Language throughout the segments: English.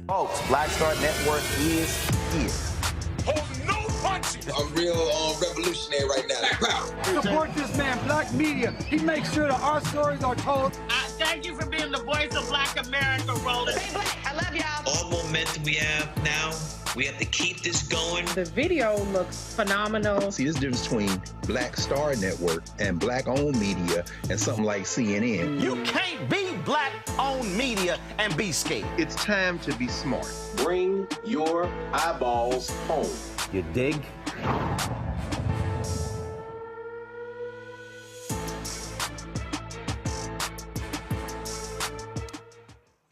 Folks, Black Star Network is here. Hold no punches. I'm real revolutionary right now. Support this man, Black Media. He makes sure that our stories are told. Thank you for being the voice of Black America, Roland. Stay black. I love y'all. All momentum we have now, we have to keep this going. The video looks phenomenal. See, there's a difference between Black Star Network and Black-owned media and something like CNN. You can't be Black-owned media and be scared. It's time to be smart. Bring your eyeballs home. You dig?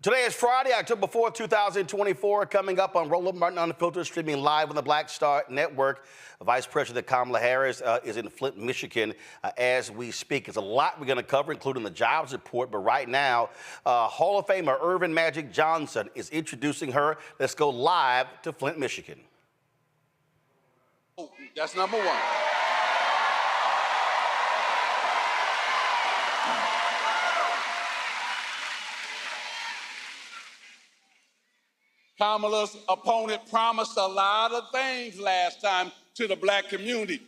Today is Friday, October 4th, 2024. Coming up on Roland Martin Unfiltered, streaming live on the Black Star Network. Vice President Kamala Harris is in Flint, Michigan as we speak. There's a lot we're going to cover, including the jobs report. But right now, Hall of Famer Irvin Magic Johnson is introducing her. Let's go live to Flint, Michigan. Oh, that's number one. Kamala's opponent promised a lot of things last time to the black community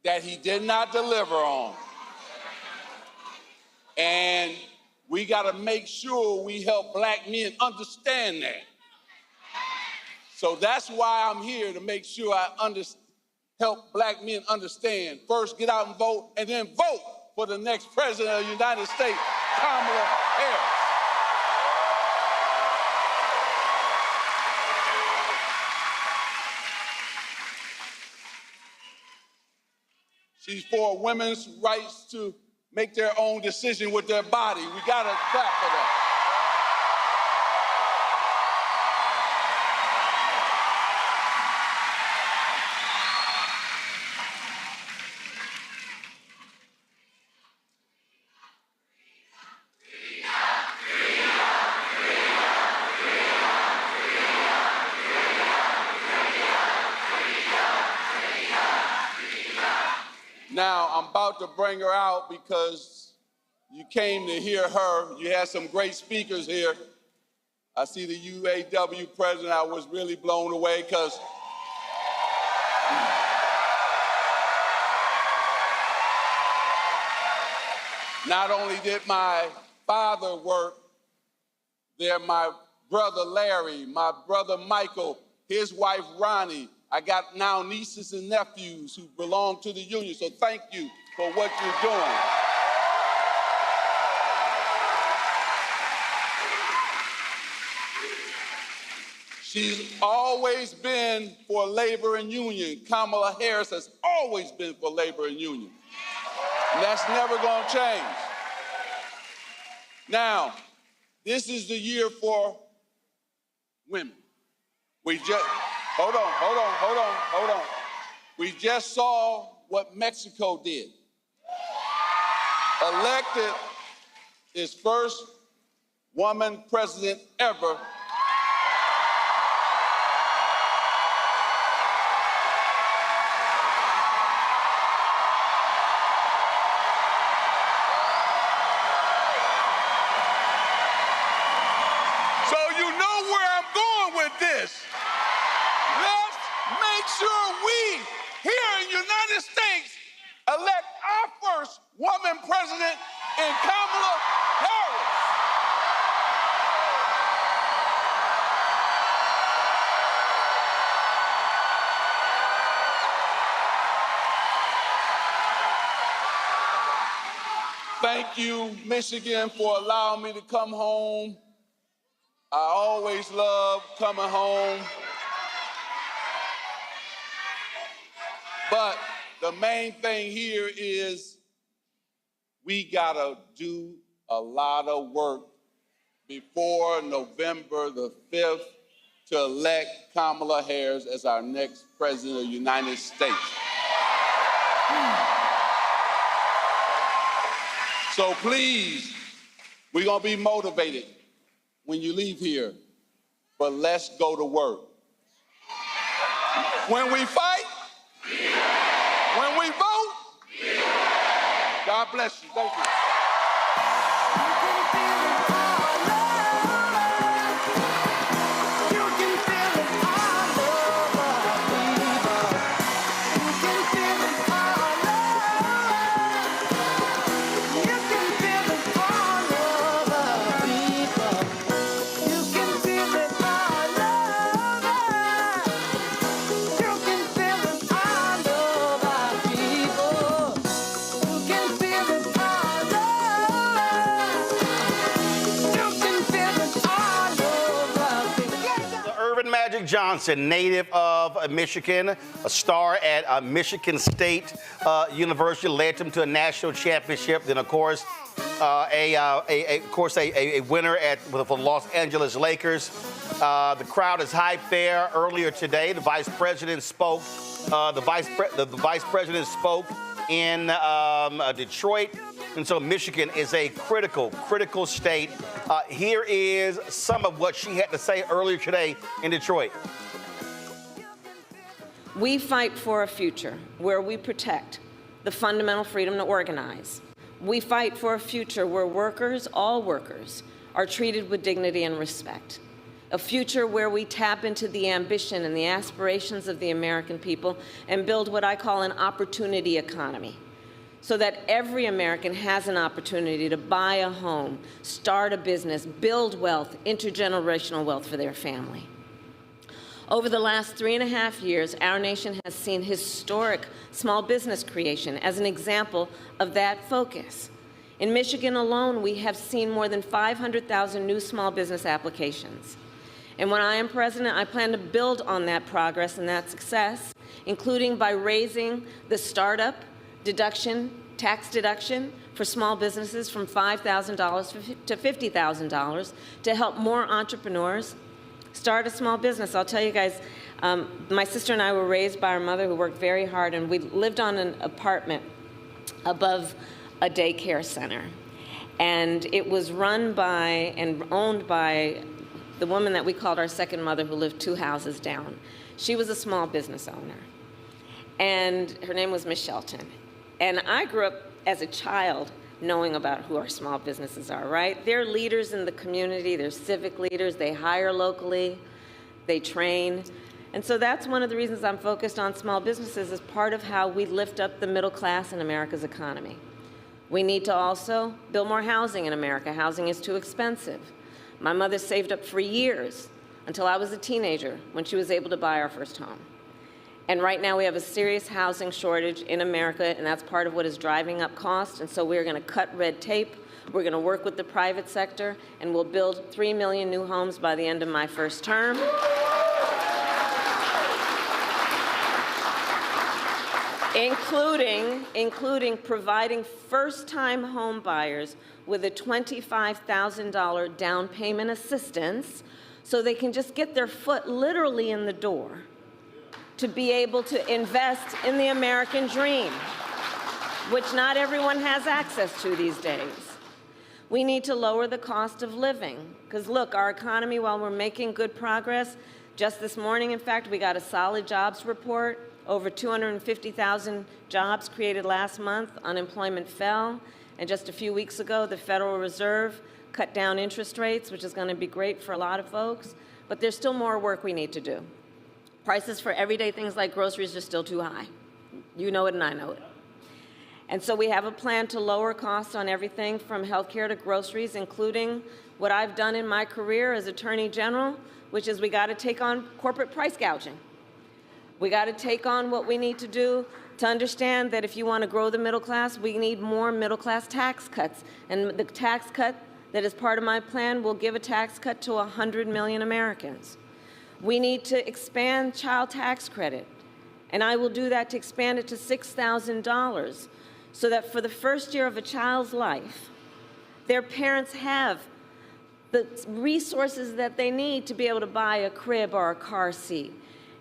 that he did not deliver on. And we got to make sure we help black men understand that. So that's why I'm here, to make sure I help black men understand. First, get out and vote, and then vote for the next president of the United States, Kamala Harris. She's for women's rights to make their own decision with their body. We got to clap for that. Now, I'm about to bring her out because you came to hear her. You had some great speakers here. I see the UAW president. I was really blown away because not only did my father work there, my brother Larry, my brother Michael, his wife Ronnie. I got now nieces and nephews who belong to the union, so thank you for what you're doing. She's always been for labor and union. Kamala Harris has always been for labor and union. And that's never going to change. Now, this is the year for women. Hold on. We just saw what Mexico did. Elected its first woman president ever. So you know where I'm going with this. Let's make sure we, here in the United States, elect our first woman president in Kamala Harris. Thank you, Michigan, for allowing me to come home. I always love coming home. But the main thing here is we gotta do a lot of work before November the 5th to elect Kamala Harris as our next president of the United States. So please, we're gonna be motivated when you leave here, but let's go to work. When we fight, when we vote, God bless you. Thank you. Johnson, native of Michigan, a star at Michigan State University, led them to a national championship. Then, of course, a winner for the Los Angeles Lakers. The crowd is hyped there. Earlier today, the vice president spoke. The vice president spoke in Detroit. And so Michigan is a critical state. Here is some of what she had to say earlier today in Detroit. We fight for a future where we protect the fundamental freedom to organize. We fight for a future where workers, all workers, are treated with dignity and respect. A future where we tap into the ambition and the aspirations of the American people and build what I call an opportunity economy, so that every American has an opportunity to buy a home, start a business, build wealth, intergenerational wealth for their family. Over the last 3.5 years, our nation has seen historic small business creation as an example of that focus. In Michigan alone, we have seen more than 500,000 new small business applications. And when I am president, I plan to build on that progress and that success, including by raising the startup tax deduction for small businesses from $5,000 to $50,000 to help more entrepreneurs start a small business. I'll tell you guys, my sister and I were raised by our mother who worked very hard, and we lived on an apartment above a daycare center. And it was run by and owned by the woman that we called our second mother, who lived 2 houses down. She was a small business owner, and her name was Mich. And I grew up as a child knowing about who our small businesses are, right? They're leaders in the community, they're civic leaders, they hire locally, they train. And so that's one of the reasons I'm focused on small businesses as part of how we lift up the middle class in America's economy. We need to also build more housing in America. Housing is too expensive. My mother saved up for years until I was a teenager when she was able to buy our first home. And right now we have a serious housing shortage in America, and that's part of what is driving up costs. And so we're going to cut red tape. We're going to work with the private sector, and we'll build 3 million new homes by the end of my first term. Including providing first-time home buyers with a $25,000 down payment assistance so they can just get their foot literally in the door to be able to invest in the American dream, which not everyone has access to these days. We need to lower the cost of living, because look, our economy, while we're making good progress, just this morning, in fact, we got a solid jobs report. Over 250,000 jobs created last month. Unemployment fell. And just a few weeks ago, the Federal Reserve cut down interest rates, which is going to be great for a lot of folks. But there's still more work we need to do. Prices for everyday things like groceries are still too high. You know it and I know it. And so we have a plan to lower costs on everything from healthcare to groceries, including what I've done in my career as Attorney General, which is we got to take on corporate price gouging. We got to take on what we need to do to understand that if you want to grow the middle class, we need more middle class tax cuts. And the tax cut that is part of my plan will give a tax cut to 100 million Americans. We need to expand child tax credit. And I will do that to expand it to $6,000 so that for the first year of a child's life, their parents have the resources that they need to be able to buy a crib or a car seat.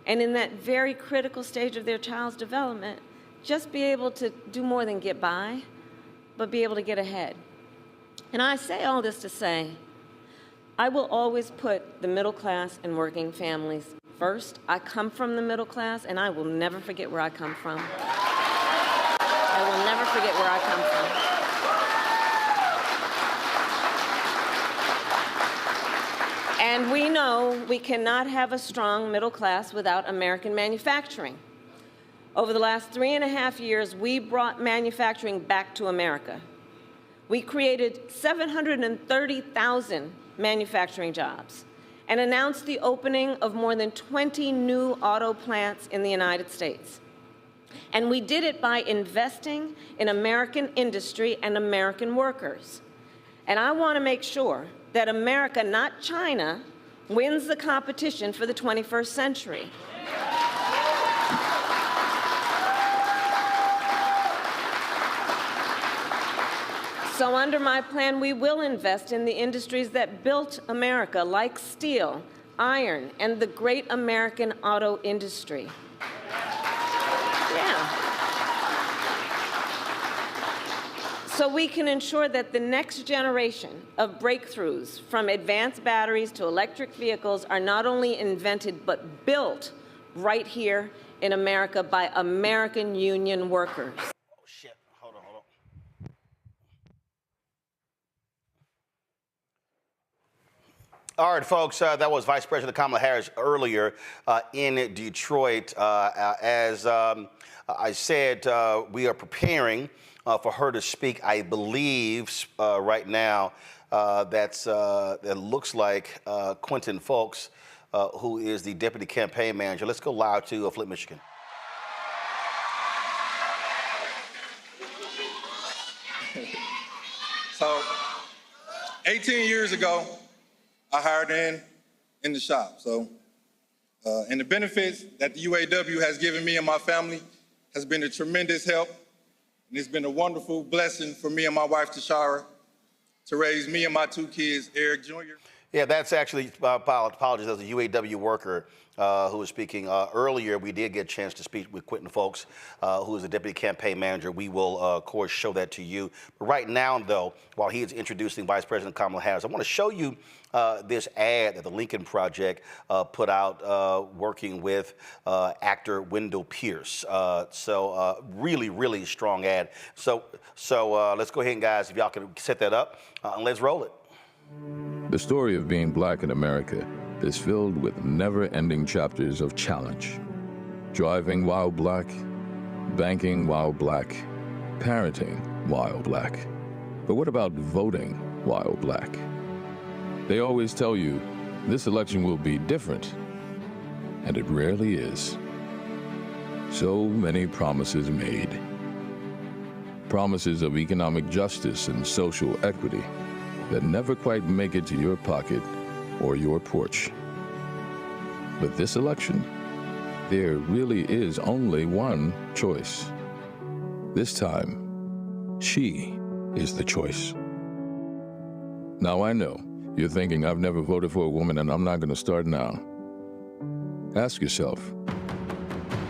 And in that very critical stage of their child's development, just be able to do more than get by, but be able to get ahead. And I say all this to say, I will always put the middle class and working families first. I come from the middle class, and I will never forget where I come from. I will never forget where I come from. And we know we cannot have a strong middle class without American manufacturing. Over the last 3.5 years, we brought manufacturing back to America. We created 730,000 manufacturing jobs and announced the opening of more than 20 new auto plants in the United States. And we did it by investing in American industry and American workers. And I want to make sure that America, not China, wins the competition for the 21st century. So under my plan, we will invest in the industries that built America, like steel, iron, and the great American auto industry. Yeah. So we can ensure that the next generation of breakthroughs, from advanced batteries to electric vehicles, are not only invented but built right here in America by American union workers. Oh, shit. Hold on. All right, folks, that was Vice President Kamala Harris earlier in Detroit. As I said, we are preparing for her to speak. I believe right now that looks like Quentin Folks, who is the deputy campaign manager. Let's go live to Flint, Michigan. So, 18 years ago, I hired in the shop. So, and the benefits that the UAW has given me and my family has been a tremendous help. And it's been a wonderful blessing for me and my wife, Tashara, to raise me and my two kids, Eric Jr. Yeah, that's actually, apologies, that was a UAW worker who was speaking earlier. We did get a chance to speak with Quentin Folks, who is the deputy campaign manager. We will, of course, show that to you. But right now, though, while he is introducing Vice President Kamala Harris, I want to show you this ad that the Lincoln Project put out working with actor Wendell Pierce. Really, really strong ad. So let's go ahead, guys, if y'all can set that up, and let's roll it. The story of being black in America is filled with never-ending chapters of challenge. Driving while black, banking while black, parenting while black. But what about voting while black? They always tell you this election will be different, and it rarely is. So many promises made. Promises of economic justice and social equity that never quite make it to your pocket or your porch. But this election, there really is only one choice. This time, she is the choice. Now I know you're thinking I've never voted for a woman and I'm not gonna start now. Ask yourself,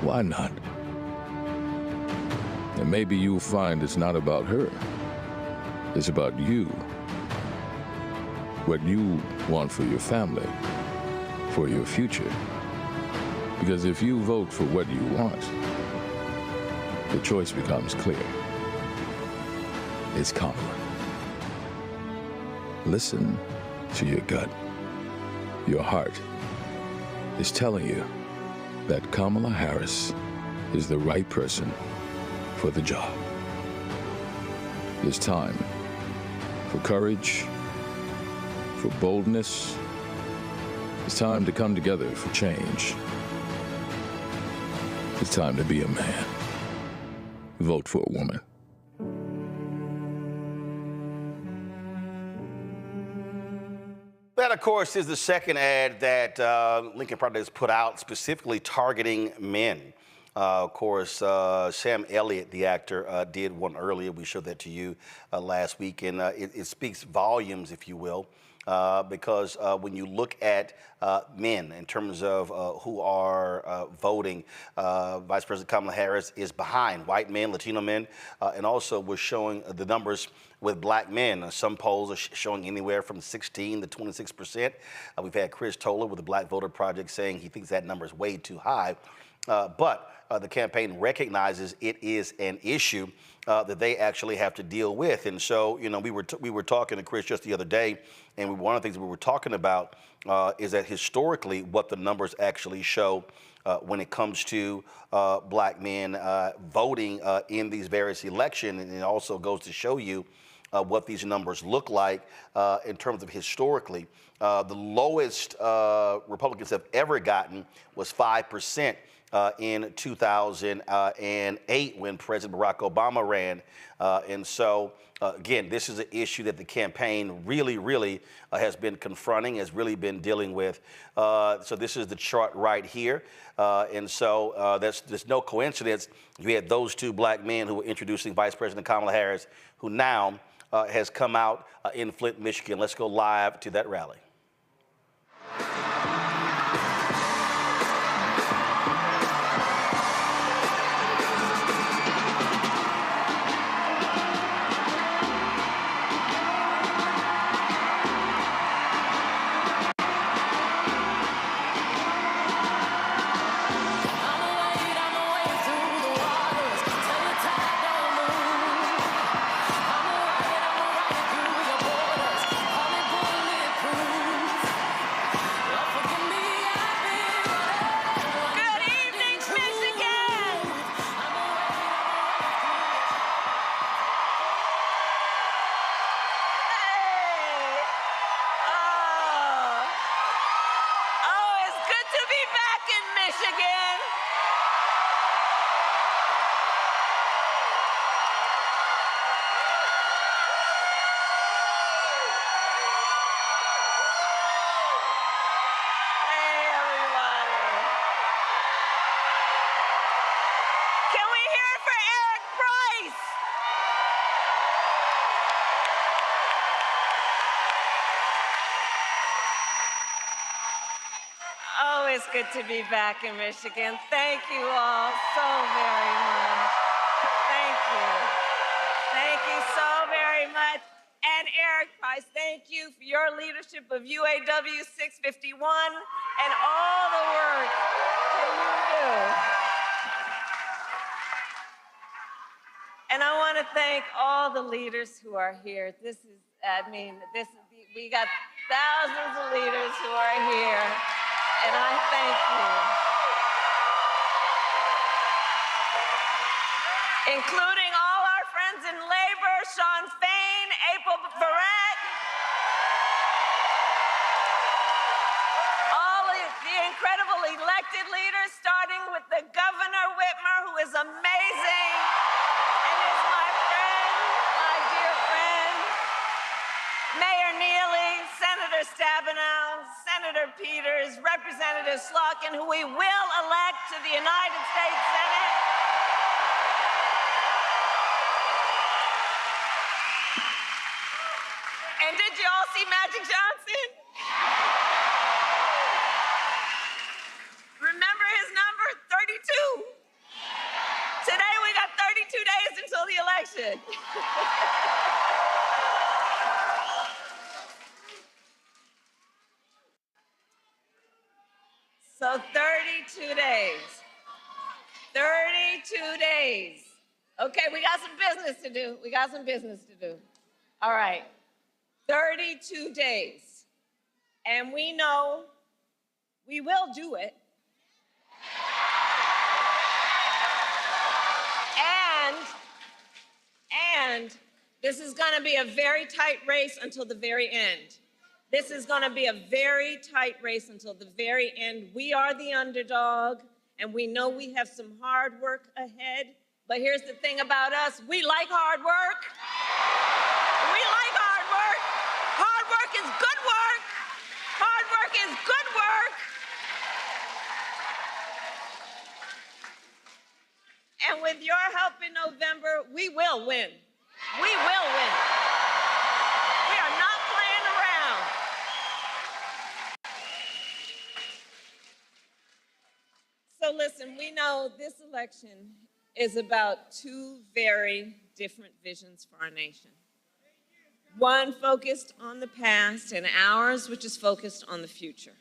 Why not? And maybe you'll find it's not about her. It's about you. What you want for your family, for your future. Because if you vote for what you want, the choice becomes clear. It's Kamala. Listen to your gut. Your heart is telling you that Kamala Harris is the right person for the job. It's time for courage, for boldness. It's time to come together for change. It's time to be a man. Vote for a woman. That, of course, is the second ad that Lincoln Project has put out specifically targeting men. Of course, Sam Elliott, the actor, did one earlier. We showed that to you last week, and it speaks volumes, if you will, because when you look at men in terms of who are voting, Vice President Kamala Harris is behind white men, Latino men, and also we're showing the numbers with black men. Some polls are showing anywhere from 16 to 26%. We've had Chris Toller with the Black Voter Project saying he thinks that number is way too high. But the campaign recognizes it is an issue that they actually have to deal with. And so, you know, we were talking to Chris just the other day, and one of the things we were talking about is that historically what the numbers actually show when it comes to black men voting in these various elections. And it also goes to show you what these numbers look like in terms of historically. The lowest Republicans have ever gotten was 5%. In 2008 when President Barack Obama ran. And so, again, this is an issue that the campaign really has been confronting, has really been dealing with. So this is the chart right here. And so there's no coincidence you had those two black men who were introducing Vice President Kamala Harris, who now has come out in Flint, Michigan. Let's go live to that rally. It's good to be back in Michigan. Thank you all so very much. Thank you. Thank you so very much. And Eric Price, thank you for your leadership of UAW 651 and all the work that you do. And I want to thank all the leaders who are here. We got thousands of leaders who are here. And I thank you. Including all our friends in labor, Sean Fain, April Barrett, all of the incredible elected leaders, starting with the Governor Whitmer, who is amazing, and is my friend, my dear friend, Mayor Neely, Senator Stabenow, Senator Peters, Representative Slotkin, who we will elect to the United States Senate. And did you all see Magic Johnson? Remember his number, 32? should. So 32 days. 32 days. Okay, we got some business to do. We got some business to do. All right. 32 days. And we know we will do it. And this is going to be a very tight race until the very end. This is going to be a very tight race until the very end. We are the underdog, and we know we have some hard work ahead. But here's the thing about us. We like hard work. We like hard work. Hard work is good work. Hard work is good work. And with your help in November, we will win. We will win. We are not playing around. So listen, we know this election is about two very different visions for our nation. One focused on the past, and ours, which is focused on the future.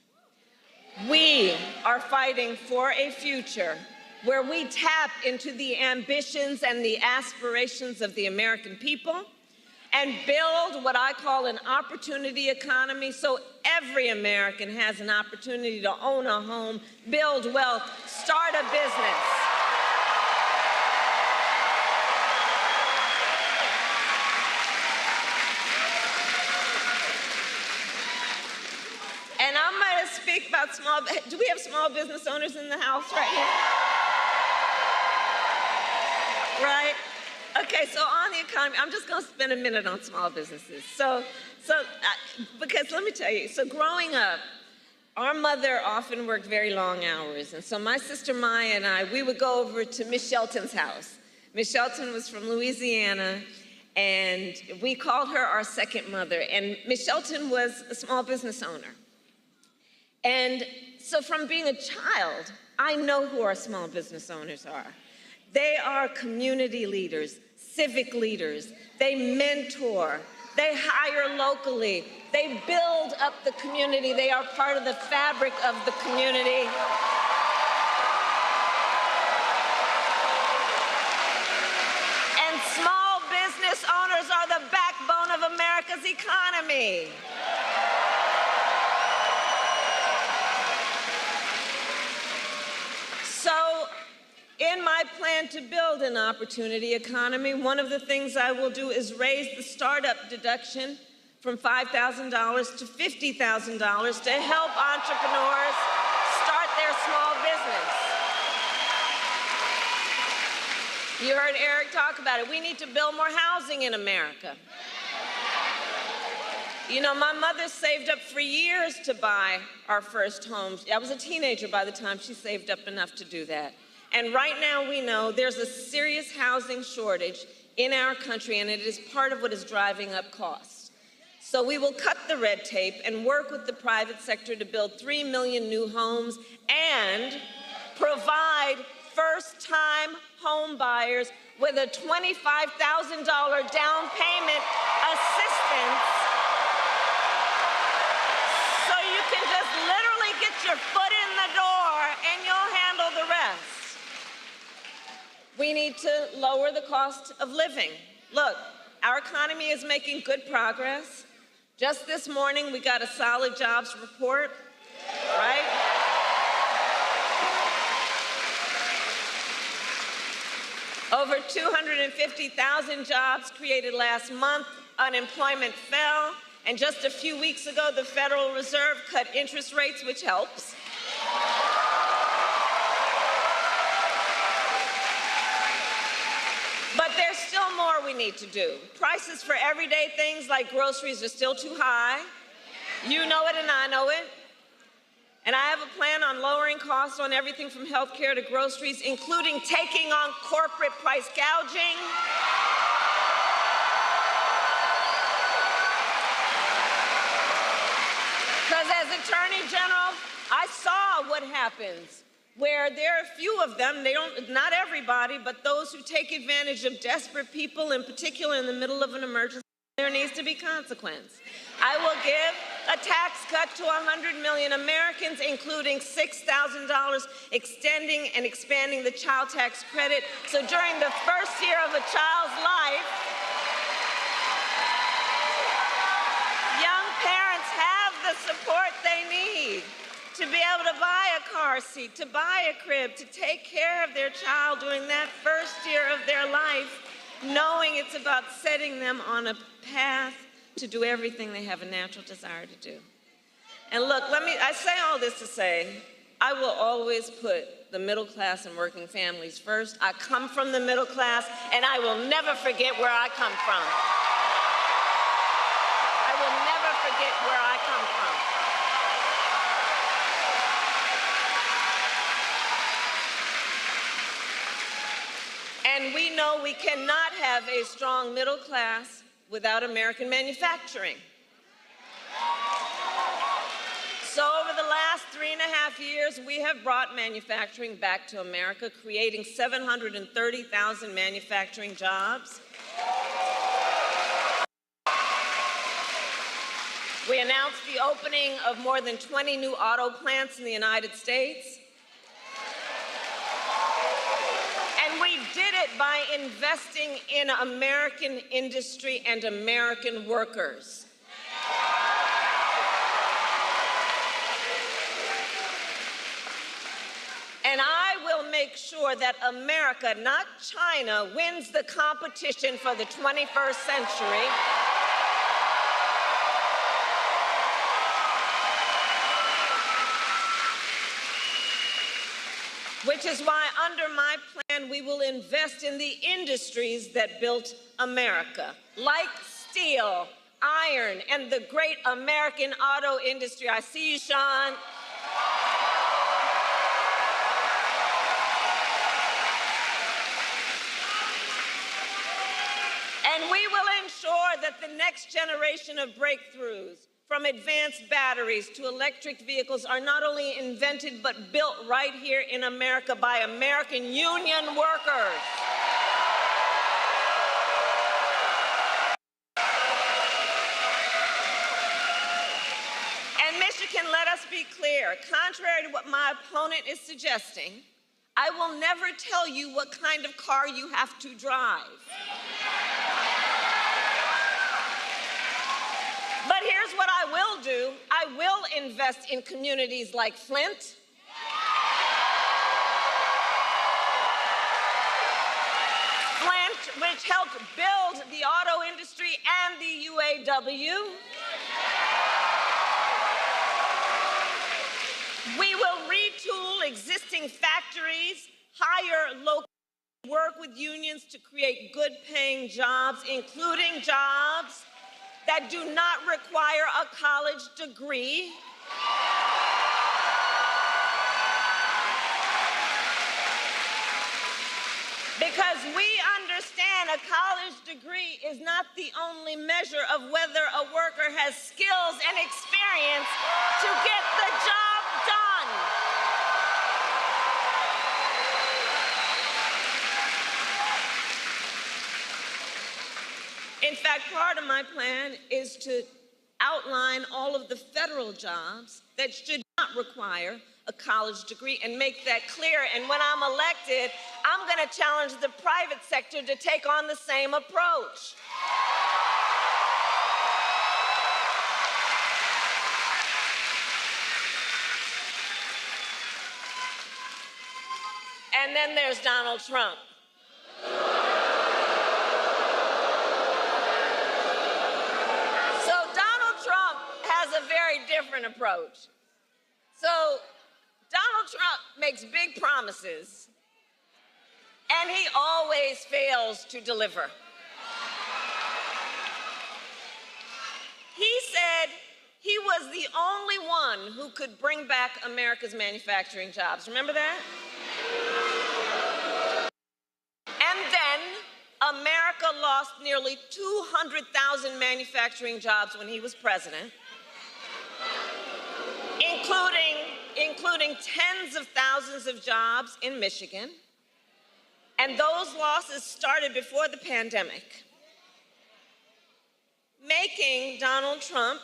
We are fighting for a future where we tap into the ambitions and the aspirations of the American people and build what I call an opportunity economy, so every American has an opportunity to own a home, build wealth, start a business. And I'm going to speak about do we have small business owners in the house right here? Right? Okay, so on the economy, I'm just going to spend a minute on small businesses. Because let me tell you, so growing up, our mother often worked very long hours. And so my sister Maya and I, we would go over to Miss Shelton's house. Miss Shelton was from Louisiana, and we called her our second mother. And Miss Shelton was a small business owner. And so from being a child, I know who our small business owners are. They are community leaders, civic leaders. They mentor. They hire locally. They build up the community. They are part of the fabric of the community. And small business owners are the backbone of America's economy. So, in my plan to build an opportunity economy, one of the things I will do is raise the startup deduction from $5,000 to $50,000 to help entrepreneurs start their small business. You heard Eric talk about it. We need to build more housing in America. You know, my mother saved up for years to buy our first homes. I was a teenager by the time she saved up enough to do that. And right now we know there's a serious housing shortage in our country, and it is part of what is driving up costs. So we will cut the red tape and work with the private sector to build 3 million new homes and provide first-time home buyers with a $25,000 down payment assistance so you can just literally get your foot in the door and you'll handle the rest. We need to lower the cost of living. Look, our economy is making good progress. Just this morning, we got a solid jobs report, right? Over 250,000 jobs created last month. Unemployment fell. And just a few weeks ago, the Federal Reserve cut interest rates, which helps. But there's still more we need to do. Prices for everyday things like groceries are still too high. You know it and I know it. And I have a plan on lowering costs on everything from healthcare to groceries, including taking on corporate price gouging. Because as Attorney General, I saw what happens where there are a few of them, not everybody, but those who take advantage of desperate people, in particular in the middle of an emergency, there needs to be consequence. I will give a tax cut to 100 million Americans, including $6,000, extending and expanding the child tax credit. So during the first year of a child's life, young parents have the support they need to be able to buy a car seat, to buy a crib, to take care of their child during that first year of their life, knowing it's about setting them on a path to do everything they have a natural desire to do. And look, I say all this to say, I will always put the middle class and working families first. I come from the middle class, and I will never forget where I come from. I will never forget where I come from. And we know we cannot have a strong middle class without American manufacturing. So over the last 3.5 years, we have brought manufacturing back to America, creating 730,000 manufacturing jobs. We announced the opening of more than 20 new auto plants in the United States. And we did it by investing in American industry and American workers. And I will make sure that America, not China, wins the competition for the 21st century. Which is why, under my plan, we will invest in the industries that built America, like steel, iron, and the great American auto industry. I see you, Sean. And we will ensure that the next generation of breakthroughs, from advanced batteries to electric vehicles, are not only invented but built right here in America by American union workers. And Michigan, let us be clear, contrary to what my opponent is suggesting, I will never tell you what kind of car you have to drive. But here's what I will do. I will invest in communities like Flint. Flint, which helped build the auto industry and the UAW. We will retool existing factories, hire local, work with unions to create good-paying jobs, including jobs that do not require a college degree. Because we understand a college degree is not the only measure of whether a worker has skills and experience to get the job done. In fact, part of my plan is to outline all of the federal jobs that should not require a college degree and make that clear. And when I'm elected, I'm going to challenge the private sector to take on the same approach. And then there's Donald Trump. A very different approach. So Donald Trump makes big promises, and he always fails to deliver. He said he was the only one who could bring back America's manufacturing jobs. Remember that? And then America lost nearly 200,000 manufacturing jobs when he was president, including tens of thousands of jobs in Michigan. And those losses started before the pandemic, making Donald Trump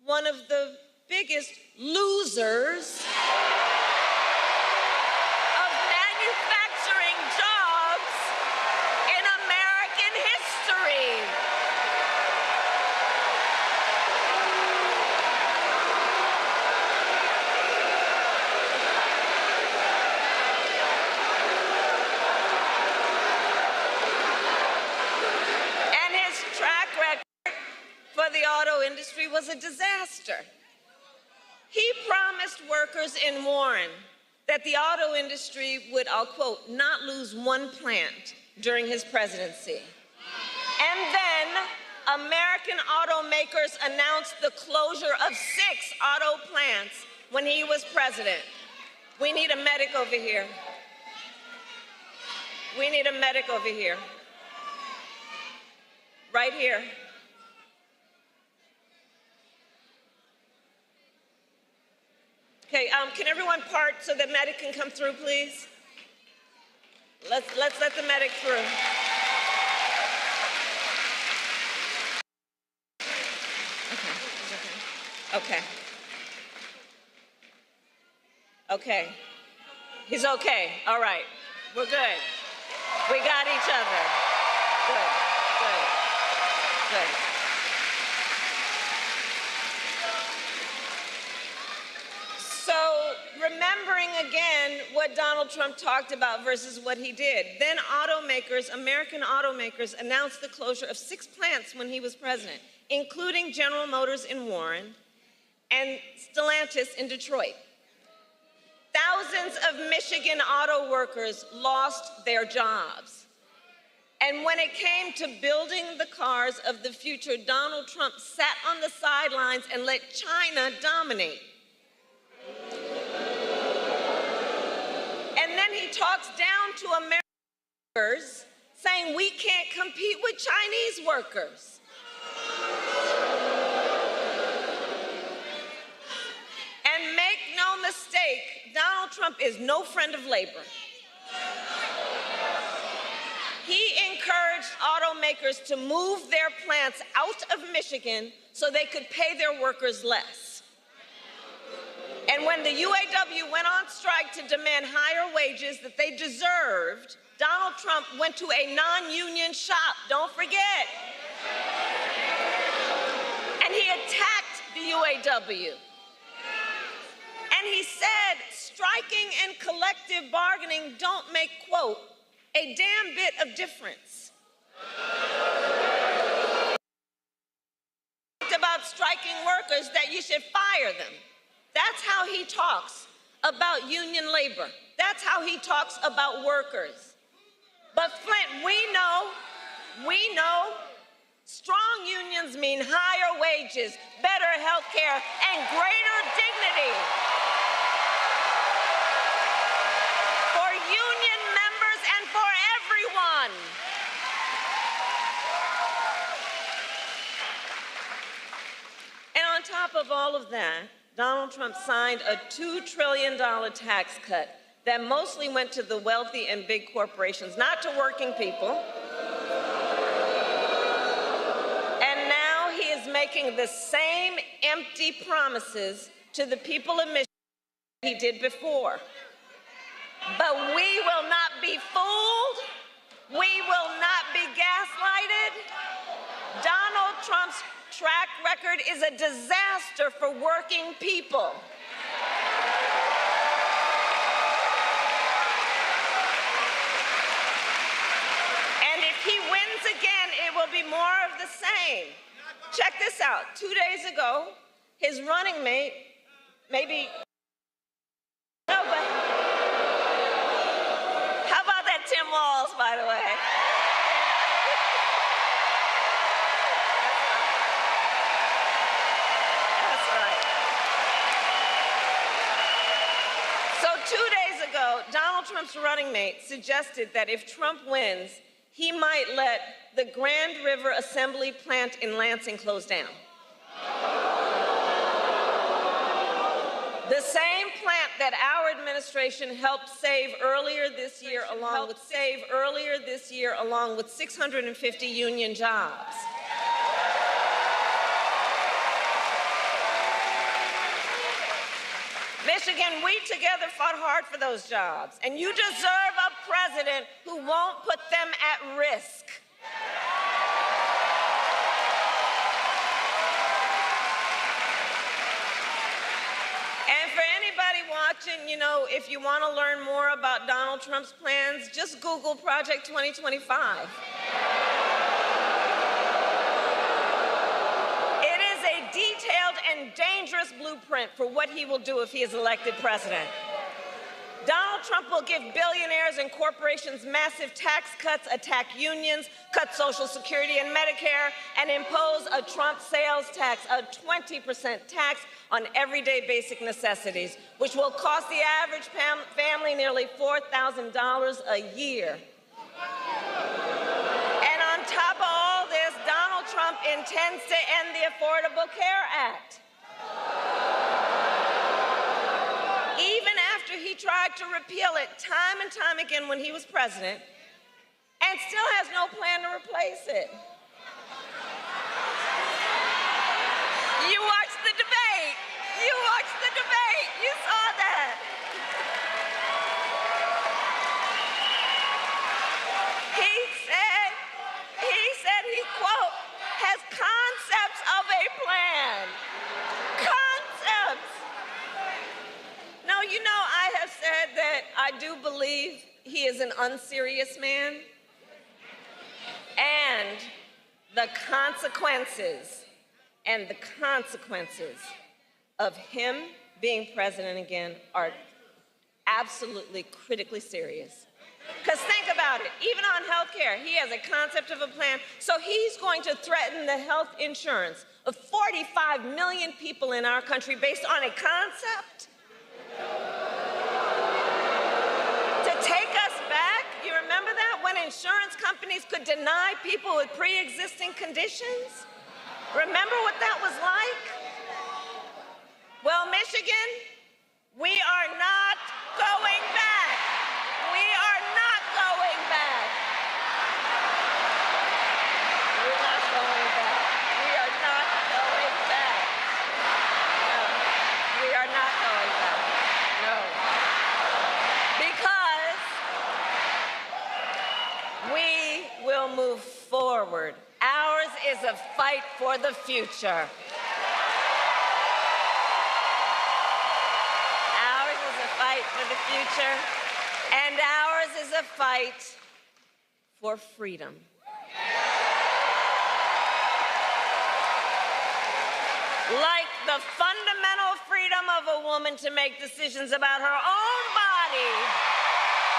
one of the biggest losers of manufacturing jobs in American history. And his track record for the auto industry was a disaster. He promised workers in Warren that the auto industry would, I'll quote, not lose one plant during his presidency. And then American automakers announced the closure of 6 auto plants when he was president. We need a medic over here. We need a medic over here. Right here. Okay, can everyone part so the medic can come through, please? Let's let the medic through. Okay. Okay. He's okay. All right. We're good. We got each other. Good. So, remembering again what Donald Trump talked about versus what he did, then American automakers announced the closure of 6 plants when he was president, including General Motors in Warren and Stellantis in Detroit. Thousands of Michigan auto workers lost their jobs. And when it came to building the cars of the future, Donald Trump sat on the sidelines and let China dominate. And then he talks down to American workers, saying we can't compete with Chinese workers. And make no mistake, Donald Trump is no friend of labor. He encouraged automakers to move their plants out of Michigan so they could pay their workers less. And when the UAW went on strike to demand higher wages that they deserved, Donald Trump went to a non-union shop, don't forget. And he attacked the UAW. And he said, striking and collective bargaining don't make, quote, a damn bit of difference. About striking workers that you should fire them. That's how he talks about union labor. That's how he talks about workers. But Flint, we know strong unions mean higher wages, better health care, and greater dignity for union members and for everyone. And on top of all of that, Donald Trump signed a $2 trillion tax cut that mostly went to the wealthy and big corporations, not to working people. And now he is making the same empty promises to the people of Michigan he did before. But we will not be fooled. We will not be gaslighted. Donald Trump's track record is a disaster for working people. And if he wins again, it will be more of the same. Check this out. 2 days ago, his running mate, how about that Tim Walz, by the way? So 2 days ago, Donald Trump's running mate suggested that if Trump wins, he might let the Grand River Assembly plant in Lansing close down. The same plant that our administration helped save earlier this year along with 650 union jobs. Michigan, we together fought hard for those jobs, and you deserve a president who won't put them at risk. And for anybody watching, you know, if you want to learn more about Donald Trump's plans, just Google Project 2025. Detailed and dangerous blueprint for what he will do if he is elected president. Donald Trump will give billionaires and corporations massive tax cuts, attack unions, cut Social Security and Medicare, and impose a Trump sales tax, a 20% tax on everyday basic necessities, which will cost the average family nearly $4,000 a year. And on top of all this, Donald Trump intends to end the Affordable Care Act. Even after he tried to repeal it time and time again when he was president, and still has no plan to replace it. You watched the debate. You watched the debate. You saw that. He, quote, has concepts of a plan. Concepts. No, you know, I have said that I do believe he is an unserious man. And the consequences of him being president again are absolutely critically serious. Because think about it, even on health care, he has a concept of a plan. So he's going to threaten the health insurance of 45 million people in our country based on a concept. To take us back, you remember that? When insurance companies could deny people with pre-existing conditions? Remember what that was like? Well, Michigan, we are not going back. We are not going back. We're not going back. We are not going back. No, we are not going back. No. Because we will move forward. Ours is a fight for the future. Ours is a fight for the future. And ours is a fight for freedom. Like the fundamental freedom of a woman to make decisions about her own body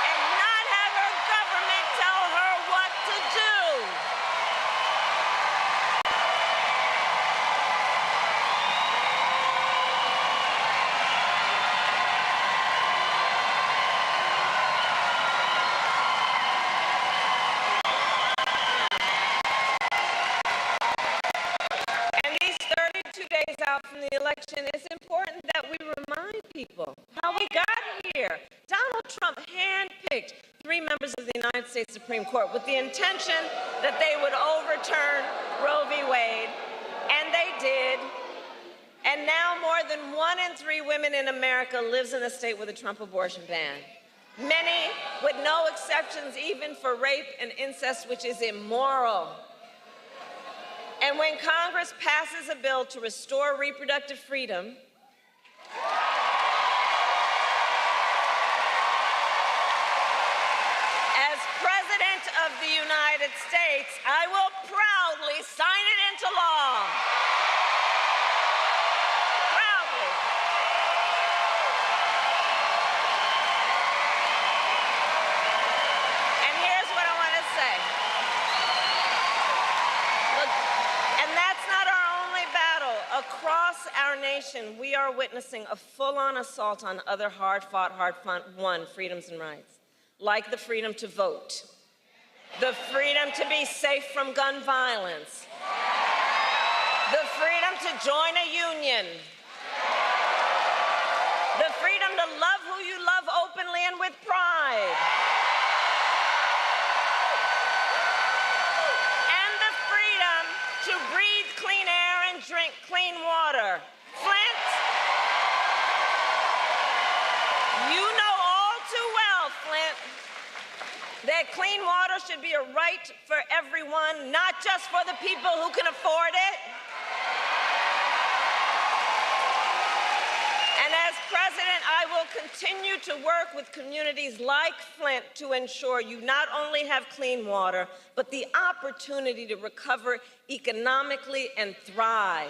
and not have her government tell her what to do. Out from the election, it's important that we remind people how we got here. Donald Trump handpicked 3 members of the United States Supreme Court with the intention that they would overturn Roe v. Wade, and they did. And now more than 1 in 3 women in America lives in a state with a Trump abortion ban. Many with no exceptions, even for rape and incest, which is immoral. And when Congress passes a bill to restore reproductive freedom, as President of the United States, I will proudly sign it into law. Proudly. And here's what I want to say. Across our nation, we are witnessing a full-on assault on other hard-fought, hard-won freedoms and rights, like the freedom to vote, the freedom to be safe from gun violence, the freedom to join a union, the freedom to love everyone with pride. And the freedom to breathe clean air and drink clean water. Flint, you know all too well, Flint, that clean water should be a right for everyone, not just for the people who can afford it. And as president, I will continue to work with communities like Flint to ensure you not only have clean water, but the opportunity to recover economically and thrive.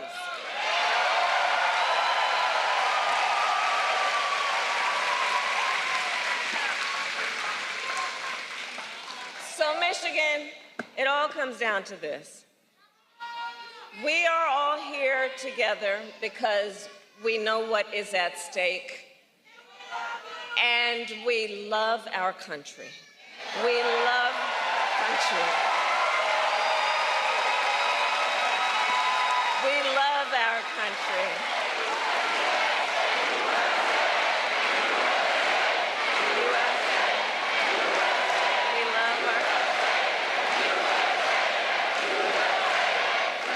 So, Michigan, it all comes down to this. We are all here together because we know what is at stake, and we love our country. We love our country. We love our country. We love our country.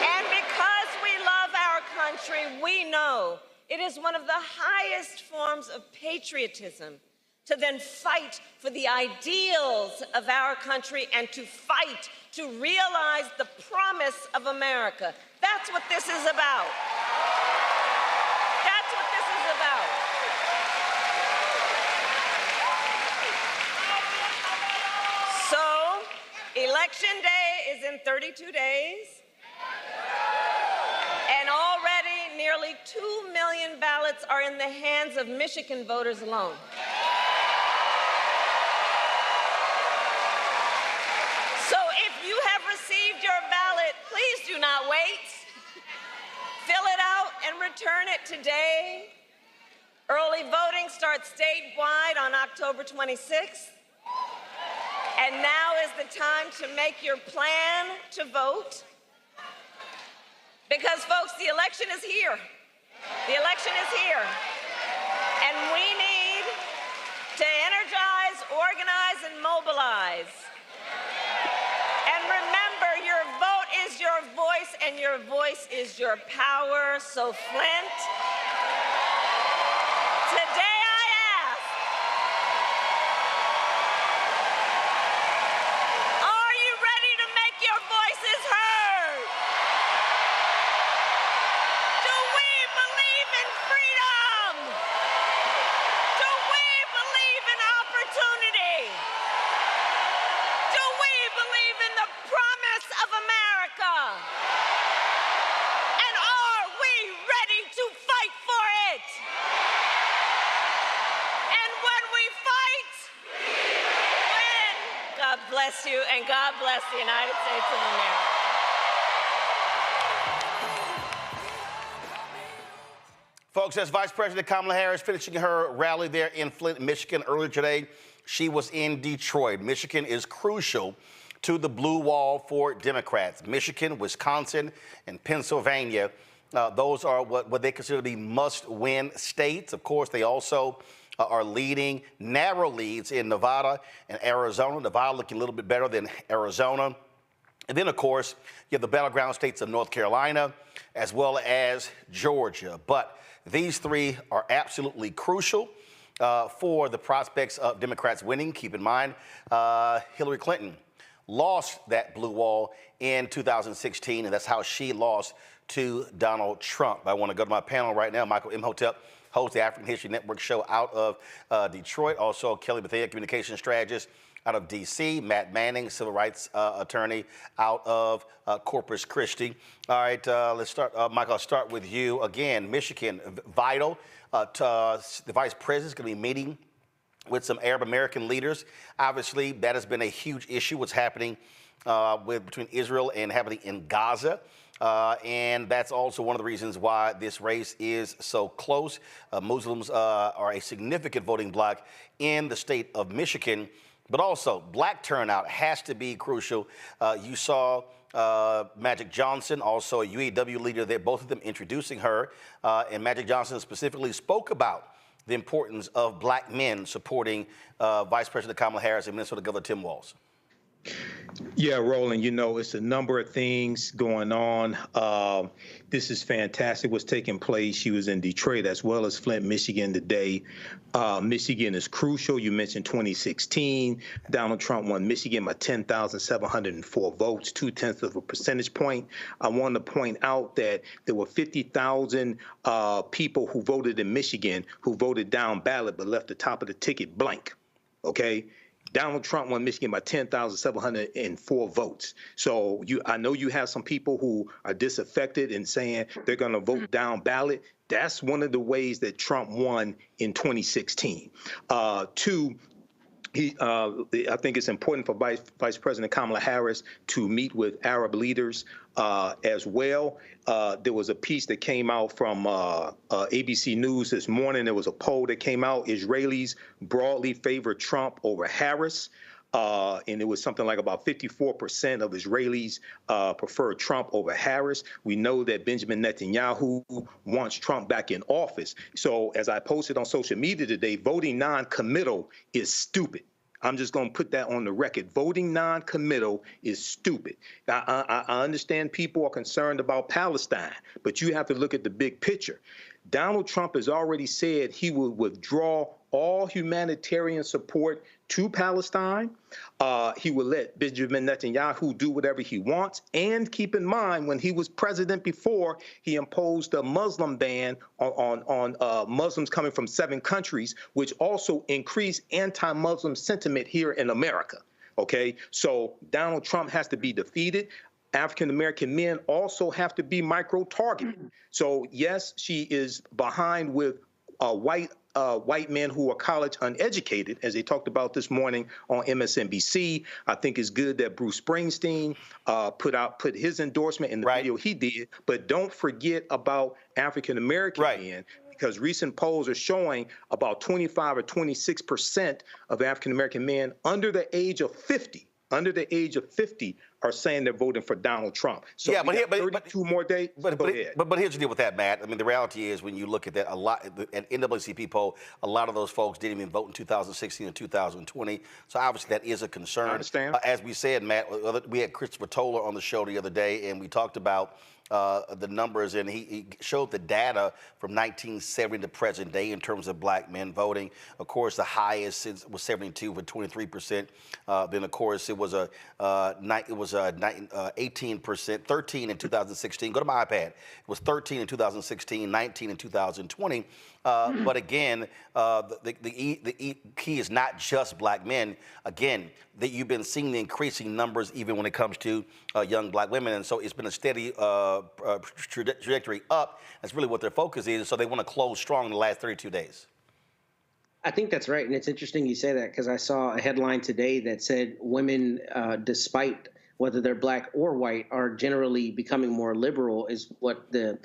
And because we love our country, we know it is one of the highest forms of patriotism to then fight for the ideals of our country and to fight to realize the promise of America. That's what this is about. That's what this is about. So, Election Day is in 32 days. And already nearly 2 million ballots are in the hands of Michigan voters alone. So if you have received your ballot, please do not wait. Fill it out and return it today. Early voting starts statewide on October 26th. And now is the time to make your plan to vote. Because, folks, the election is here. The election is here. And we need to energize, organize, and mobilize. And remember, your vote is your voice, and your voice is your power. So, Flint, today I ask, are you ready to make your voices heard? Bless you, and God bless the United States of America. Folks, that's Vice President Kamala Harris finishing her rally there in Flint, Michigan earlier today. She was in Detroit. Michigan is crucial to the blue wall for Democrats. Michigan, Wisconsin, and Pennsylvania, those are what they consider to be must-win states. Of course, they also are leading narrow leads in Nevada and Arizona. Nevada looking a little bit better than Arizona. And then, of course, you have the battleground states of North Carolina as well as Georgia. But these three are absolutely crucial for the prospects of Democrats winning. Keep in mind, Hillary Clinton lost that blue wall in 2016, and that's how she lost to Donald Trump. I want to go to my panel right now. Michael Imhotep hosts the African History Network show out of Detroit. Also, Kelly Bethea, communication strategist out of D.C. Matt Manning, civil rights attorney out of Corpus Christi. All right, let's start. Michael, I'll start with you. Again, Michigan, vital. The vice president is going to be meeting with some Arab American leaders. Obviously, that has been a huge issue, what's happening between Israel and happening in Gaza. And that's also one of the reasons why this race is so close. Muslims are a significant voting bloc in the state of Michigan, but also black turnout has to be crucial. You saw Magic Johnson, also a UAW leader there, both of them introducing her. And Magic Johnson specifically spoke about the importance of black men supporting Vice President Kamala Harris and Minnesota Governor Tim Walz? Yeah, Roland, it's a number of things going on. This is fantastic what's taking place. She was in Detroit as well as Flint, Michigan today. Michigan is crucial. You mentioned 2016. Donald Trump won Michigan by 10,704 votes, 0.2 of a percentage point. I want to point out that there were 50,000 people who voted in Michigan who voted down ballot but left the top of the ticket blank. Okay? Donald Trump won Michigan by 10,704 votes. So I know you have some people who are disaffected and saying they're going to vote down ballot. That's one of the ways that Trump won in 2016. Two, I think it's important for Vice President Kamala Harris to meet with Arab leaders as well. There was a piece that came out from ABC News this morning. There was a poll that came out. Israelis broadly favor Trump over Harris. And it was something like about 54% of Israelis prefer Trump over Harris. We know that Benjamin Netanyahu wants Trump back in office. So as I posted on social media today, voting non-committal is stupid. I'm just going to put that on the record. Voting non-committal is stupid. I understand people are concerned about Palestine, but you have to look at the big picture. Donald Trump has already said he will withdraw all humanitarian support to Palestine. He will let Benjamin Netanyahu do whatever he wants. And keep in mind, when he was president before, he imposed a Muslim ban on Muslims coming from 7 countries, which also increased anti-Muslim sentiment here in America. Okay, so Donald Trump has to be defeated. African-American men also have to be micro-targeted. So yes, she is behind with white men who are college uneducated, as they talked about this morning on MSNBC. I think it's good that Bruce Springsteen put his endorsement in the video he did, but don't forget about African-American men, because recent polls are showing about 25 or 26% of African-American men under the age of 50 are saying they're voting for Donald Trump. So yeah, but 32 more days. But here's the deal with that, Matt. I mean, the reality is when you look at that, an NAACP poll, a lot of those folks didn't even vote in 2016 and 2020. So obviously that is a concern. I understand. As we said, Matt, we had Christopher Toller on the show the other day, and we talked about the numbers, and he showed the data from 1970 to present day in terms of black men voting. Of course, the highest was 72 with 23%. Then, of course, it was 18%, 13 in 2016. Go to my iPad. It was 13 in 2016, 19 in 2020. But again, the key is not just black men. Again, that you've been seeing the increasing numbers even when it comes to young black women. And so it's been a steady trajectory up. That's really what their focus is. So they want to close strong in the last 32 days. I think that's right. And it's interesting you say that, because I saw a headline today that said women, despite whether they're black or white, are generally becoming more liberal, is what the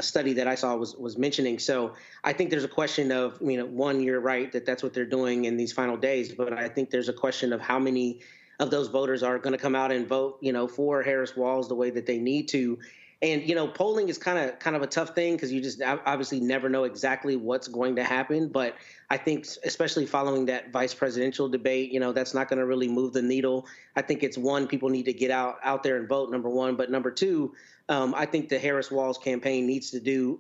study that I saw was mentioning. So I think there's a question of, one, you're right that that's what they're doing in these final days, but I think there's a question of how many of those voters are going to come out and vote, for Harris-Walz the way that they need to. And, polling is kind of a tough thing, because you just obviously never know exactly what's going to happen. But I think especially following that vice presidential debate, that's not going to really move the needle. I think it's one, people need to get out there and vote, number one. But number two, I think the Harris-Walz campaign needs to do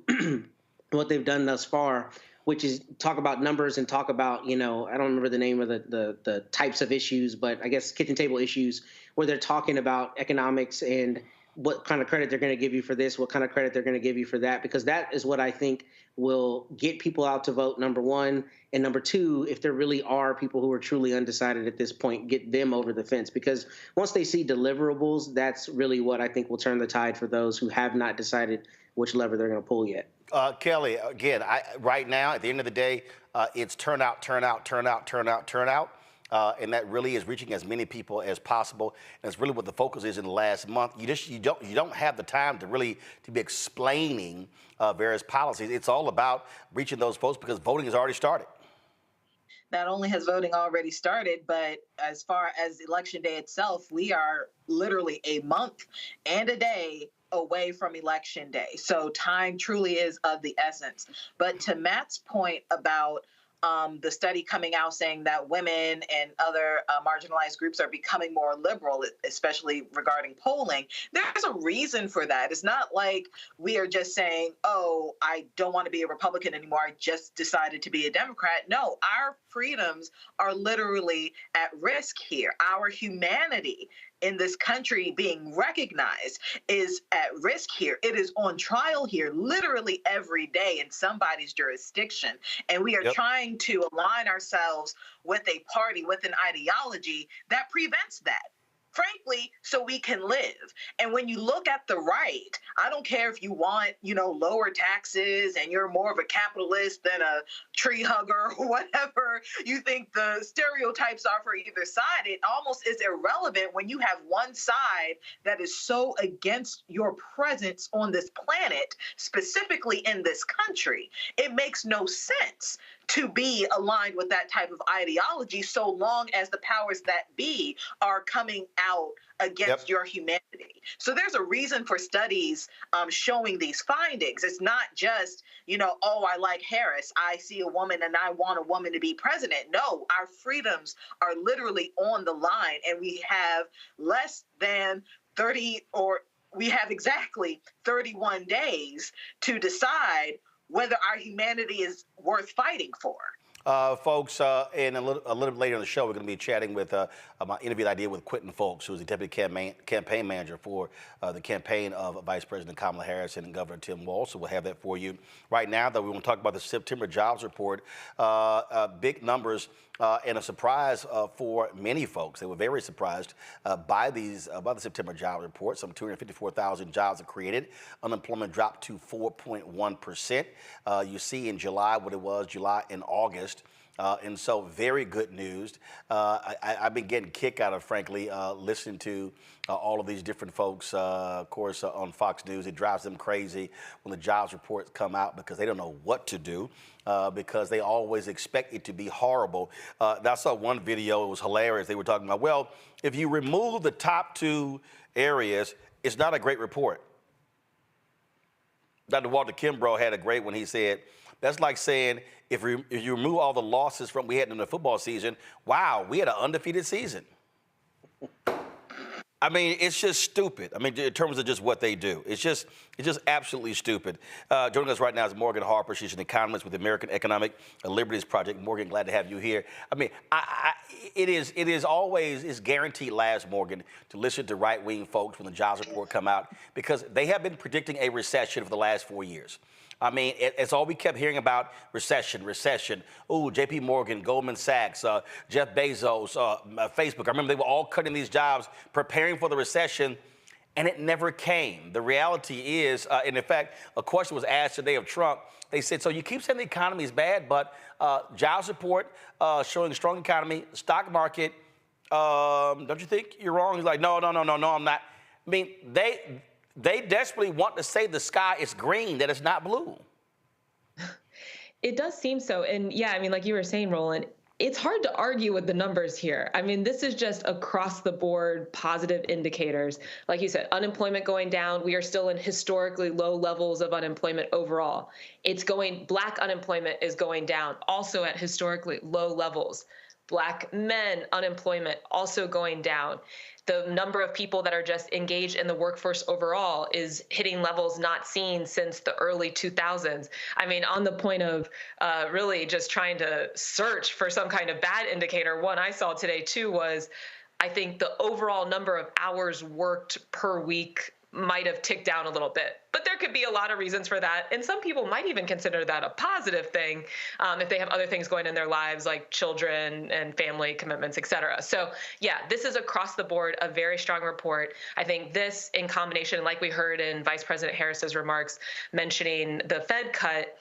what they've done thus far, which is talk about numbers and talk about, I don't remember the name of the types of issues, but I guess kitchen table issues, where they're talking about economics and what kind of credit they're going to give you for this, what kind of credit they're going to give you for that, because that is what I think will get people out to vote, number one. And number two, if there really are people who are truly undecided at this point, get them over the fence, because once they see deliverables, that's really what I think will turn the tide for those who have not decided which lever they're going to pull yet. Kelly, again, right now, at the end of the day, it's turnout. And that really is reaching as many people as possible. And it's really what the focus is in the last month. You don't have the time to really be explaining various policies. It's all about reaching those folks, because voting has already started. Not only has voting already started, but as far as election day itself, we are literally a month and a day away from Election Day. So time truly is of the essence. But to Matt's point about the study coming out saying that women and other marginalized groups are becoming more liberal, especially regarding polling, there's a reason for that. It's not like we are just saying, oh, I don't want to be a Republican anymore. I just decided to be a Democrat. No, our freedoms are literally at risk here. Our humanity in this country being recognized is at risk here. It is on trial here literally every day in somebody's jurisdiction. And we are trying to align ourselves with a party, with an ideology that prevents that, frankly, so we can live. And when you look at the right, I don't care if you want, lower taxes and you're more of a capitalist than a tree hugger or whatever you think the stereotypes are for either side. It almost is irrelevant when you have one side that is so against your presence on this planet, specifically in this country. It makes no sense to be aligned with that type of ideology so long as the powers that be are coming out against your humanity. So there's a reason for studies showing these findings. It's not just, oh, I like Harris. I see a woman and I want a woman to be president. No, our freedoms are literally on the line, and we have less than 30, or we have exactly 31 days to decide whether our humanity is worth fighting for. Folks, and a little bit later in the show, we're going to be chatting with my interview that I did with Quentin Folks, who's the deputy campaign manager for the campaign of Vice President Kamala Harris and Governor Tim Walz. So we'll have that for you. Right now, though, we want to talk about the September jobs report. Big numbers and a surprise for many folks. They were very surprised by the September job report. Some 254,000 jobs are created. Unemployment dropped to 4.1%. You see in July what it was July and August. And so very good news. I've been getting kick out of, frankly, listening to all of these different folks, of course, on Fox News. It drives them crazy when the jobs reports come out because they don't know what to do because they always expect it to be horrible. I saw one video, it was hilarious. They were talking about, well, if you remove the top two areas, it's not a great report. Dr. Walter Kimbrough had a great one. He said, that's like saying if you remove all the losses we had in the football season, wow, we had an undefeated season. I mean, it's just stupid. I mean, in terms of just what they do, it's just absolutely stupid. Joining us right now is Morgan Harper. She's an economist with the American Economic Liberties Project. Morgan, glad to have you here. I mean, it is always guaranteed laughs, Morgan, to listen to right-wing folks when the jobs report come out because they have been predicting a recession for the last 4 years. I mean, it's all we kept hearing about, recession. Ooh, J.P. Morgan, Goldman Sachs, Jeff Bezos, Facebook. I remember they were all cutting these jobs, preparing for the recession, and it never came. The reality is, and in fact, a question was asked today of Trump. They said, so you keep saying the economy is bad, but jobs report showing a strong economy, stock market, don't you think you're wrong? He's like, no, I'm not. I mean, they desperately want to say the sky is green, that it's not blue. It does seem so. And yeah, I mean, like you were saying, Roland, it's hard to argue with the numbers here. I mean, this is just across the board positive indicators. Like you said, unemployment going down. We are still in historically low levels of unemployment overall. Black unemployment is going down, also at historically low levels. Black men unemployment also going down. The number of people that are just engaged in the workforce overall is hitting levels not seen since the early 2000s. I mean, on the point of really just trying to search for some kind of bad indicator, one I saw today too was I think the overall number of hours worked per week might have ticked down a little bit. But there could be a lot of reasons for that. And some people might even consider that a positive thing if they have other things going in their lives like children and family commitments, et cetera. So yeah, this is across the board a very strong report. I think this in combination, like we heard in Vice President Harris's remarks mentioning the Fed cut,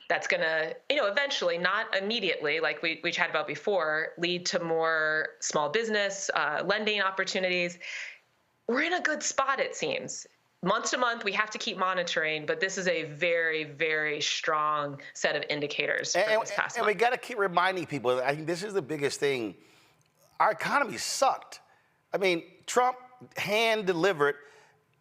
that's going to, eventually, not immediately, like we chatted about before, lead to more small business lending opportunities. We're in a good spot, it seems. Month to month, we have to keep monitoring, but this is a very, very strong set of indicators for this past month. And we got to keep reminding people, I think this is the biggest thing. Our economy sucked. I mean, Trump hand-delivered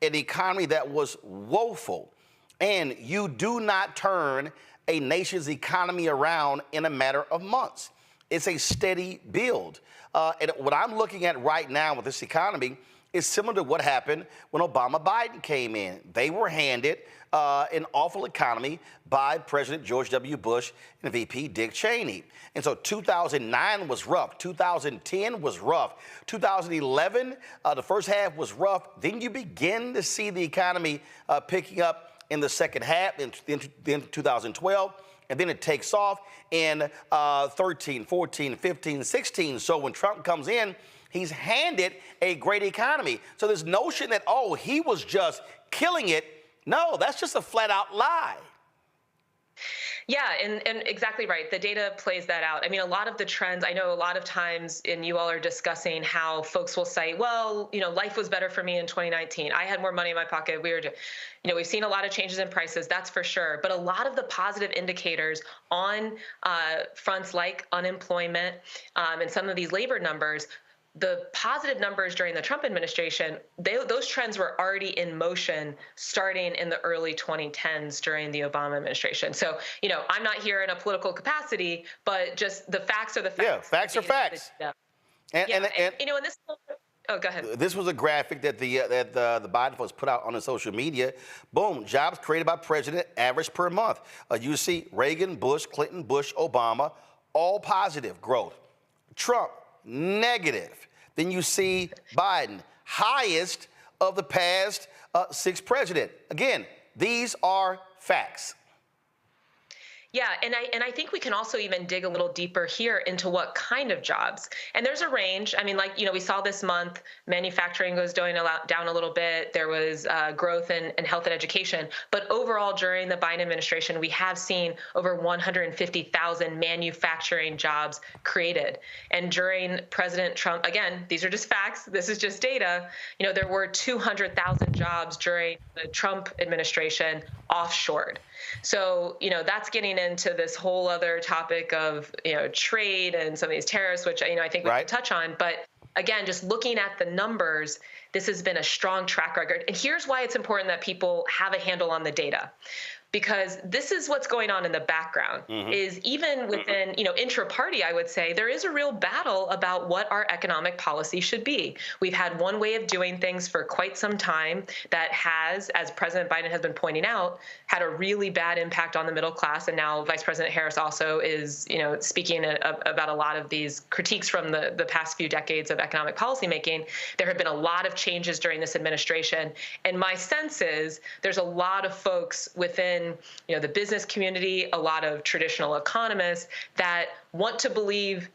an economy that was woeful. And you do not turn a nation's economy around in a matter of months. It's a steady build. And what I'm looking at right now with this economy is similar to what happened when Obama-Biden came in. They were handed an awful economy by President George W. Bush and VP Dick Cheney. And so 2009 was rough. 2010 was rough. 2011, the first half was rough. Then you begin to see the economy picking up in the second half, in 2012, and then it takes off in 13, 14, 15, 16. So when Trump comes in, he's handed a great economy. So this notion that, oh, he was just killing it, no, that's just a flat out lie. Yeah, and exactly right. The data plays that out. I mean, a lot of the trends, I know a lot of times, and you all are discussing how folks will say, well, life was better for me in 2019. I had more money in my pocket. We've seen a lot of changes in prices, that's for sure. But a lot of the positive indicators on fronts like unemployment and some of these labor numbers, the positive numbers during the Trump administration, those trends were already in motion starting in the early 2010s during the Obama administration. So, I'm not here in a political capacity, but just the facts are the facts. Yeah, facts are facts. And this. Oh, go ahead. This was a graphic that the Biden folks put out on the social media. Boom, jobs created by president, average per month. You see Reagan, Bush, Clinton, Bush, Obama, all positive growth. Trump, negative. Then you see Biden, highest of the past 6 presidents. Again, these are facts. Yeah, and I think we can also even dig a little deeper here into what kind of jobs. And there's a range. I mean, we saw this month, manufacturing goes down a little bit. There was growth in health and education. But overall, during the Biden administration, we have seen over 150,000 manufacturing jobs created. And during President Trump, again, these are just facts. This is just data. There were 200,000 jobs during the Trump administration offshored. So, that's getting into this whole other topic of, trade and some of these tariffs, which, I think we can touch on. But again, just looking at the numbers, this has been a strong track record. And here's why it's important that people have a handle on the data. Because this is what's going on in the background, is even within, intra-party, I would say, there is a real battle about what our economic policy should be. We've had one way of doing things for quite some time that has, as President Biden has been pointing out, had a really bad impact on the middle class. And now Vice President Harris also is, speaking about a lot of these critiques from the past few decades of economic policymaking. There have been a lot of changes during this administration. And my sense is there's a lot of folks within the business community, a lot of traditional economists that want to believe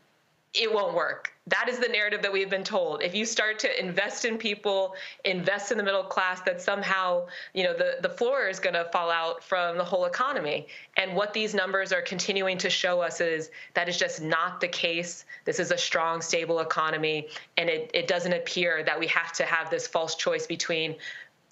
it won't work. That is the narrative that we've been told. If you start to invest in people, invest in the middle class, that somehow, the floor is going to fall out from the whole economy. And what these numbers are continuing to show us is that is just not the case. This is a strong, stable economy. And it doesn't appear that we have to have this false choice between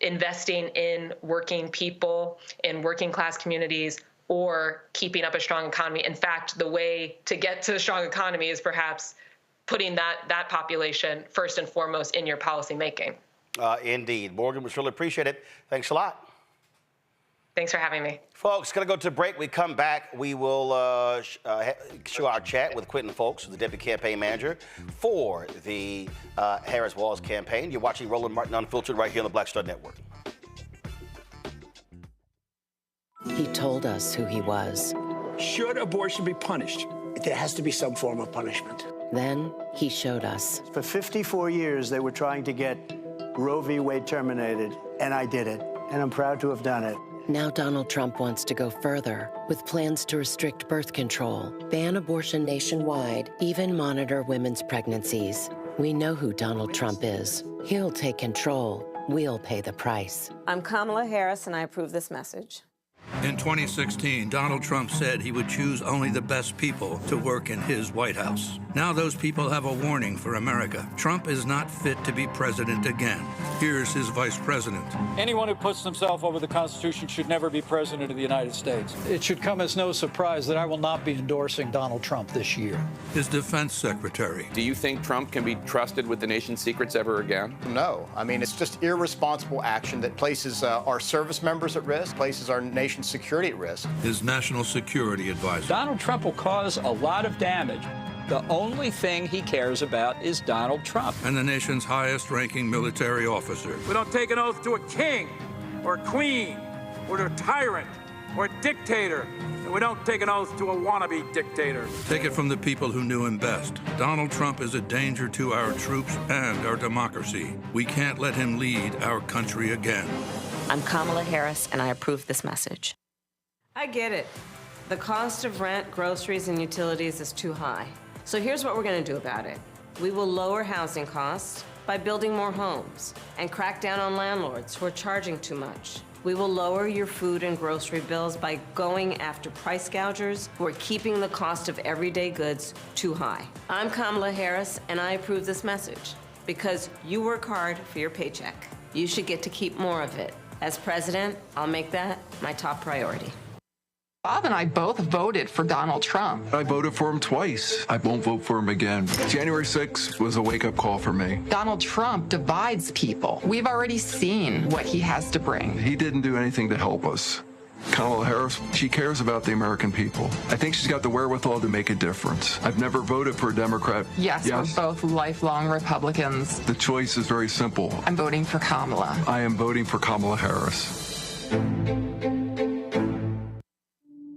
investing in working people, in working class communities, or keeping up a strong economy. In fact, the way to get to a strong economy is perhaps putting that population first and foremost in your policy making. Indeed. Morgan, we really appreciate it. Thanks a lot. Thanks for having me. Folks, going to go to a break. We come back. We will show our chat with Quentin Folks, the Deputy Campaign Manager for the Harris-Walz campaign. You're watching Roland Martin Unfiltered right here on the Black Star Network. He told us who he was. Should abortion be punished? There has to be some form of punishment. Then he showed us. For 54 years, they were trying to get Roe v. Wade terminated, and I did it, and I'm proud to have done it. Now Donald Trump wants to go further with plans to restrict birth control, ban abortion nationwide, even monitor women's pregnancies. We know who Donald Trump is. He'll take control. We'll pay the price. I'm Kamala Harris, and I approve this message. In 2016, Donald Trump said he would choose only the best people to work in his White House. Now those people have a warning for America. Trump is not fit to be president again. Here's his vice president. Anyone who puts himself over the Constitution should never be president of the United States. It should come as no surprise that I will not be endorsing Donald Trump this year. His defense secretary. Do you think Trump can be trusted with the nation's secrets ever again? No. I mean, it's just irresponsible action that places our service members at risk, places our nation's security at risk. His national security advisor. Donald Trump will cause a lot of damage. The only thing he cares about is Donald Trump. And the nation's highest-ranking military officer. We don't take an oath to a king or a queen or to a tyrant or a dictator. And we don't take an oath to a wannabe dictator. Take it from the people who knew him best. Donald Trump is a danger to our troops and our democracy. We can't let him lead our country again. I'm Kamala Harris, and I approve this message. I get it. The cost of rent, groceries, and utilities is too high. So here's what we're going to do about it. We will lower housing costs by building more homes and crack down on landlords who are charging too much. We will lower your food and grocery bills by going after price gougers who are keeping the cost of everyday goods too high. I'm Kamala Harris, and I approve this message because you work hard for your paycheck. You should get to keep more of it. As president, I'll make that my top priority. Bob and I both voted for Donald Trump. I voted for him twice. I won't vote for him again. January 6th was a wake-up call for me. Donald Trump divides people. We've already seen what he has to bring. He didn't do anything to help us. Kamala Harris, she cares about the American people. I think she's got the wherewithal to make a difference. I've never voted for a Democrat. Yes, we're both lifelong Republicans. The choice is very simple. I'm voting for Kamala. I am voting for Kamala Harris.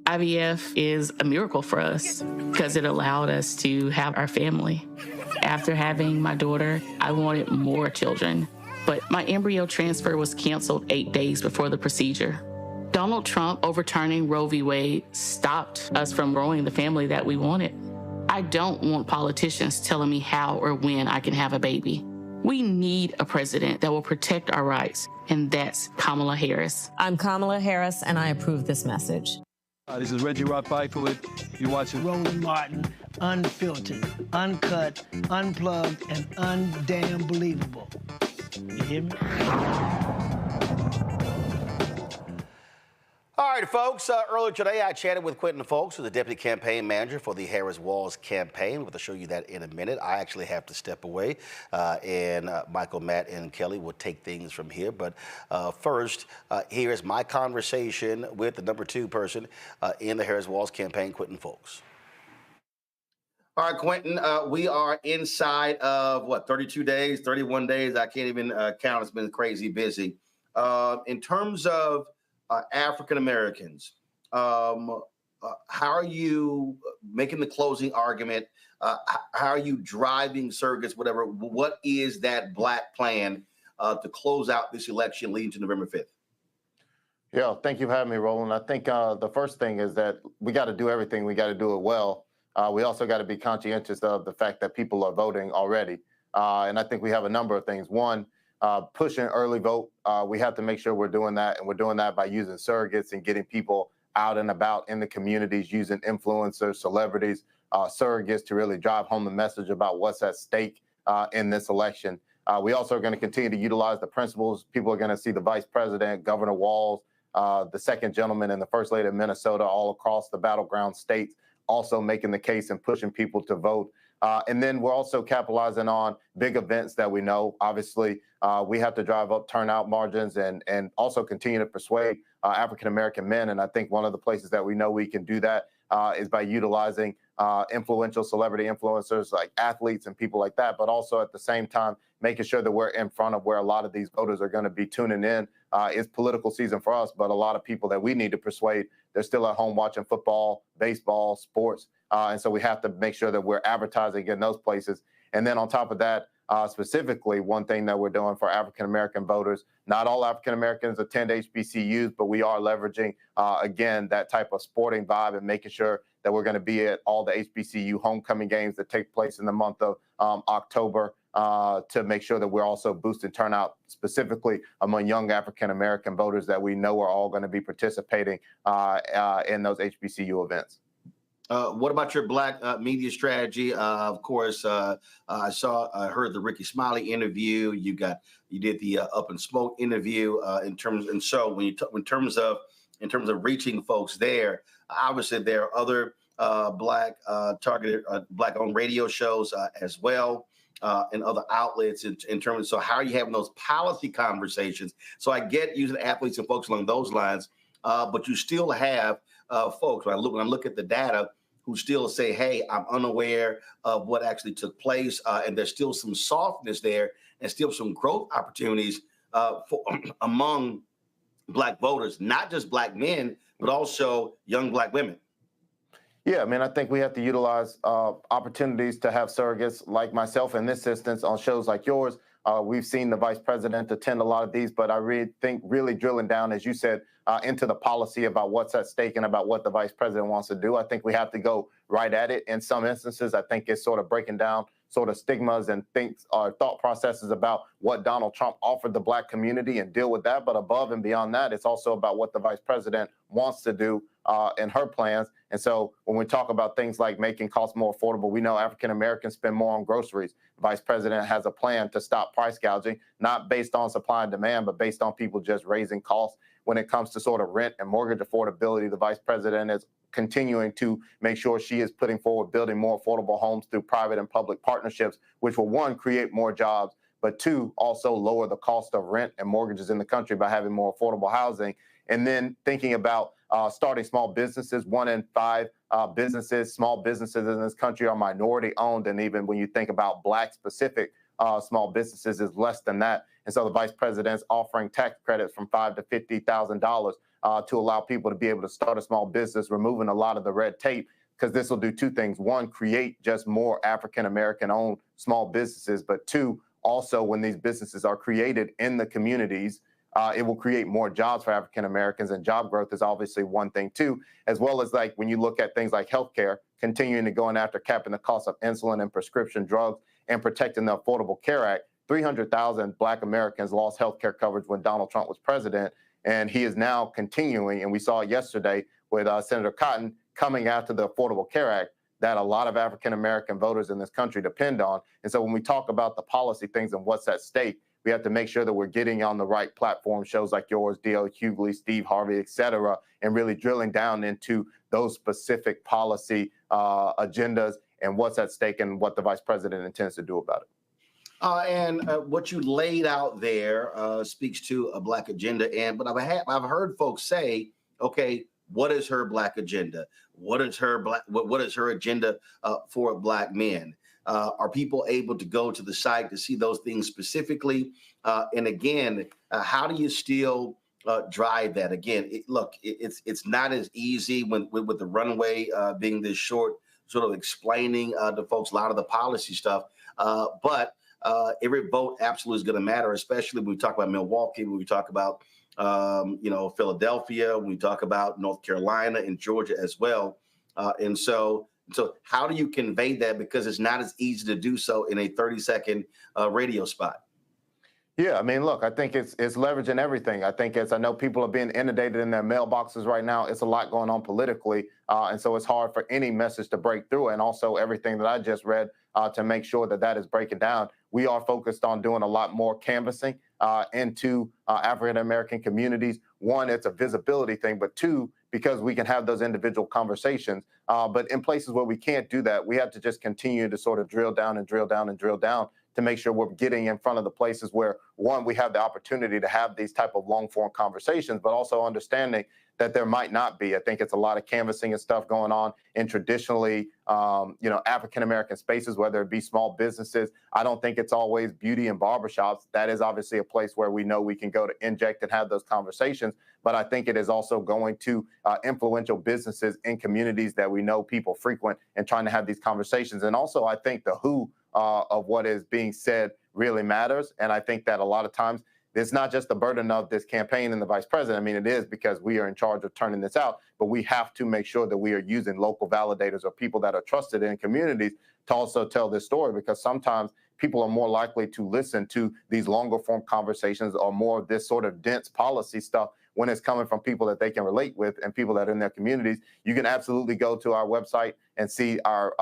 IVF is a miracle for us because it allowed us to have our family. After having my daughter, I wanted more children, but my embryo transfer was canceled 8 days before the procedure. Donald Trump overturning Roe v. Wade stopped us from growing the family that we wanted. I don't want politicians telling me how or when I can have a baby. We need a president that will protect our rights, and that's Kamala Harris. I'm Kamala Harris, and I approve this message. This is Reggie Rock-Byford. You're watching Roland Martin, unfiltered, uncut, unplugged, and undamn believable. You hear me? All right, folks. Earlier today, I chatted with Quentin Folks, who's the deputy campaign manager for the Harris-Walz campaign. We'll show you that in a minute. I actually have to step away, and Michael, Matt, and Kelly will take things from here. But first, here is my conversation with the number 2 person in the Harris-Walz campaign, Quentin Folks. All right, Quentin, we are inside of, 32 days, 31 days? I can't even count. It's been crazy busy. In terms of African Americans, how are you making the closing argument? How are you driving surrogates, whatever? What is that black plan to close out this election leading to November 5th? Yeah, thank you for having me, Roland. I think the first thing is that we got to do everything. We got to do it well. We also got to be conscientious of the fact that people are voting already. And I think we have a number of things. One, pushing early vote. We have to make sure we're doing that, and we're doing that by using surrogates and getting people out and about in the communities, using influencers, celebrities, surrogates to really drive home the message about what's at stake in this election. We also are going to continue to utilize the principles. People are going to see the vice president, Governor Walz, the second gentleman, and the first lady of Minnesota all across the battleground states also making the case and pushing people to vote. And then we're also capitalizing on big events that we know. Obviously, we have to drive up turnout margins and also continue to persuade African-American men. And I think one of the places that we know we can do that is by utilizing influential celebrity influencers like athletes and people like that, but also at the same time, making sure that we're in front of where a lot of these voters are going to be tuning in. It's political season for us, but a lot of people that we need to persuade, they're still at home watching football, baseball, sports. And so we have to make sure that we're advertising in those places. And then on top of that, specifically, one thing that we're doing for African-American voters, not all African-Americans attend HBCUs, but we are leveraging, again, that type of sporting vibe and making sure that we're going to be at all the HBCU homecoming games that take place in the month of October. to make sure that we're also boosting turnout specifically among young African-American voters that we know are all going to be participating in those HBCU events. What about your black media strategy? Of course, I heard the Ricky Smiley interview. You did the Up in Smoke interview. In terms of reaching folks there, obviously there are other black targeted black-owned radio shows as well, and other outlets. In terms of, so how are you having those policy conversations? So I get using athletes and folks along those lines, but you still have folks. When I look at the data, who still say, hey, I'm unaware of what actually took place, and there's still some softness there and still some growth opportunities among black voters, not just black men, but also young black women. Yeah, I mean, I think we have to utilize opportunities to have surrogates like myself in this instance on shows like yours. We've seen the vice president attend a lot of these, but I think really drilling down, as you said, into the policy about what's at stake and about what the vice president wants to do. I think we have to go right at it. In some instances, I think it's sort of breaking down sort of stigmas and thought processes about what Donald Trump offered the black community and deal with that. But above and beyond that, it's also about what the vice president wants to do in her plans. And so when we talk about things like making costs more affordable, we know African Americans spend more on groceries. The vice president has a plan to stop price gouging, not based on supply and demand, but based on people just raising costs. When it comes to sort of rent and mortgage affordability, the vice president is continuing to make sure she is putting forward building more affordable homes through private and public partnerships, which will, one, create more jobs, but two, also lower the cost of rent and mortgages in the country by having more affordable housing. And then thinking about starting small businesses. 1 in 5 small businesses in this country are minority owned. And even when you think about black specific small businesses is less than that. And so the vice president's offering tax credits from $5,000 to $50,000 to allow people to be able to start a small business, removing a lot of the red tape, because this will do two things. One, create just more African-American owned small businesses. But two, also when these businesses are created in the communities, it will create more jobs for African Americans, and job growth is obviously one thing too, as well as like when you look at things like healthcare, continuing to go in after capping the cost of insulin and prescription drugs and protecting the Affordable Care Act. 300,000 Black Americans lost healthcare coverage when Donald Trump was president, and he is now continuing, and we saw it yesterday with Senator Cotton coming after the Affordable Care Act that a lot of African American voters in this country depend on. And so when we talk about the policy things and what's at stake, we have to make sure that we're getting on the right platform, shows like yours, D.L. Hughley, Steve Harvey, et cetera, and really drilling down into those specific policy agendas and what's at stake and what the vice president intends to do about it. And what you laid out there speaks to a black agenda. But I've heard folks say, okay, what is her black agenda? What is her agenda for black men? Are people able to go to the site to see those things specifically? And again, how do you still drive that? Again, it's not as easy with the runway being this short, sort of explaining to folks a lot of the policy stuff. But every vote absolutely is going to matter, especially when we talk about Milwaukee, when we talk about Philadelphia, when we talk about North Carolina and Georgia as well. And so how do you convey that? Because it's not as easy to do so in a 30-second radio spot. Yeah, I mean, look, I think it's leveraging everything. I think I know people are being inundated in their mailboxes right now. It's a lot going on politically. And so it's hard for any message to break through. And also everything that I just read to make sure that is breaking down. We are focused on doing a lot more canvassing into African-American communities. One, it's a visibility thing, but two, because we can have those individual conversations. But in places where we can't do that, we have to just continue to sort of drill down and drill down and drill down to make sure we're getting in front of the places where, one, we have the opportunity to have these type of long-form conversations, but also understanding that there might not be. I think it's a lot of canvassing and stuff going on in traditionally, African-American spaces, whether it be small businesses. I don't think it's always beauty and barbershops. That is obviously a place where we know we can go to inject and have those conversations. But I think it is also going to influential businesses in communities that we know people frequent and trying to have these conversations. And also, I think the who of what is being said really matters. And I think that a lot of times it's not just the burden of this campaign and the vice president. I mean, it is because we are in charge of turning this out, but we have to make sure that we are using local validators or people that are trusted in communities to also tell this story, because sometimes people are more likely to listen to these longer form conversations or more of this sort of dense policy stuff when it's coming from people that they can relate with and people that are in their communities. You can absolutely go to our website and see our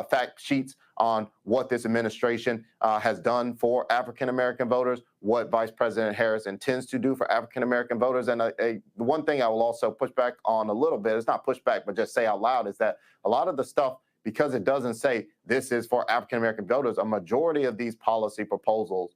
fact sheets on what this administration has done for African-American voters, what Vice President Harris intends to do for African-American voters. And the one thing I will also push back on a little bit, it's not push back, but just say out loud, is that a lot of the stuff, because it doesn't say this is for African-American voters, a majority of these policy proposals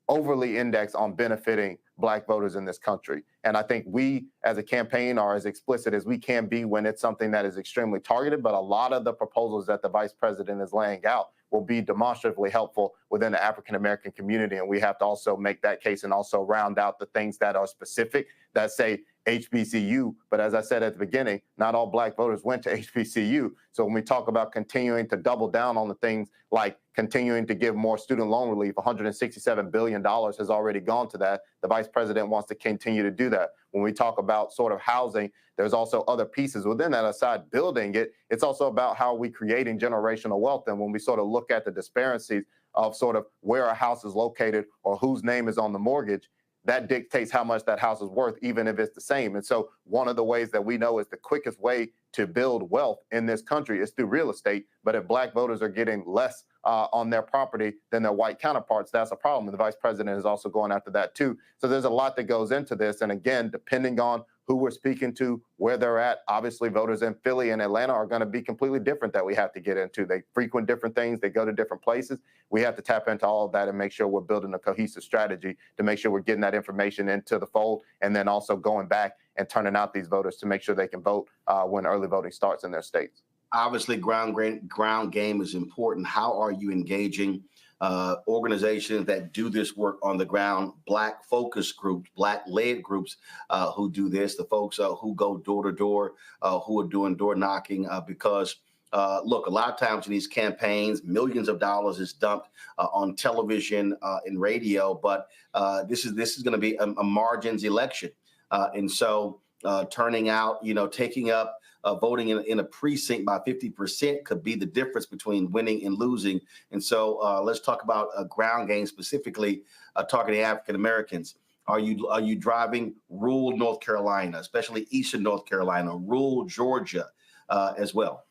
overly index on benefiting Black voters in this country. And I think we as a campaign are as explicit as we can be when it's something that is extremely targeted, but a lot of the proposals that the vice president is laying out will be demonstrably helpful within the African-American community. And we have to also make that case and also round out the things that are specific that say HBCU. But as I said at the beginning, not all Black voters went to HBCU. So when we talk about continuing to double down on the things like continuing to give more student loan relief, $167 billion has already gone to that. The vice president wants to continue to do that. When we talk about sort of housing, there's also other pieces within that aside building it. It's also about how we creating generational wealth. And when we sort of look at the disparities of sort of where a house is located or whose name is on the mortgage, that dictates how much that house is worth, even if it's the same. And so one of the ways that we know is the quickest way to build wealth in this country is through real estate. But if Black voters are getting less on their property than their white counterparts, that's a problem. And the vice president is also going after that too. So there's a lot that goes into this. And again, depending on who we're speaking to, where they're at, obviously voters in Philly and Atlanta are going to be completely different that we have to get into. They frequent different things. They go to different places. We have to tap into all of that and make sure we're building a cohesive strategy to make sure we're getting that information into the fold, and then also going back and turning out these voters to make sure they can vote when early voting starts in their states. Obviously, ground game is important. How are you engaging organizations that do this work on the ground, Black focus groups, Black-led groups who do this, the folks who go door to door, who are doing door knocking? Because look, a lot of times in these campaigns, millions of dollars is dumped on television and radio, but this is going to be a margins election, and so turning out, taking up. Voting in a precinct by 50% could be the difference between winning and losing. And so let's talk about a ground game, specifically targeting African Americans. Are you driving rural North Carolina, especially eastern North Carolina, rural Georgia as well?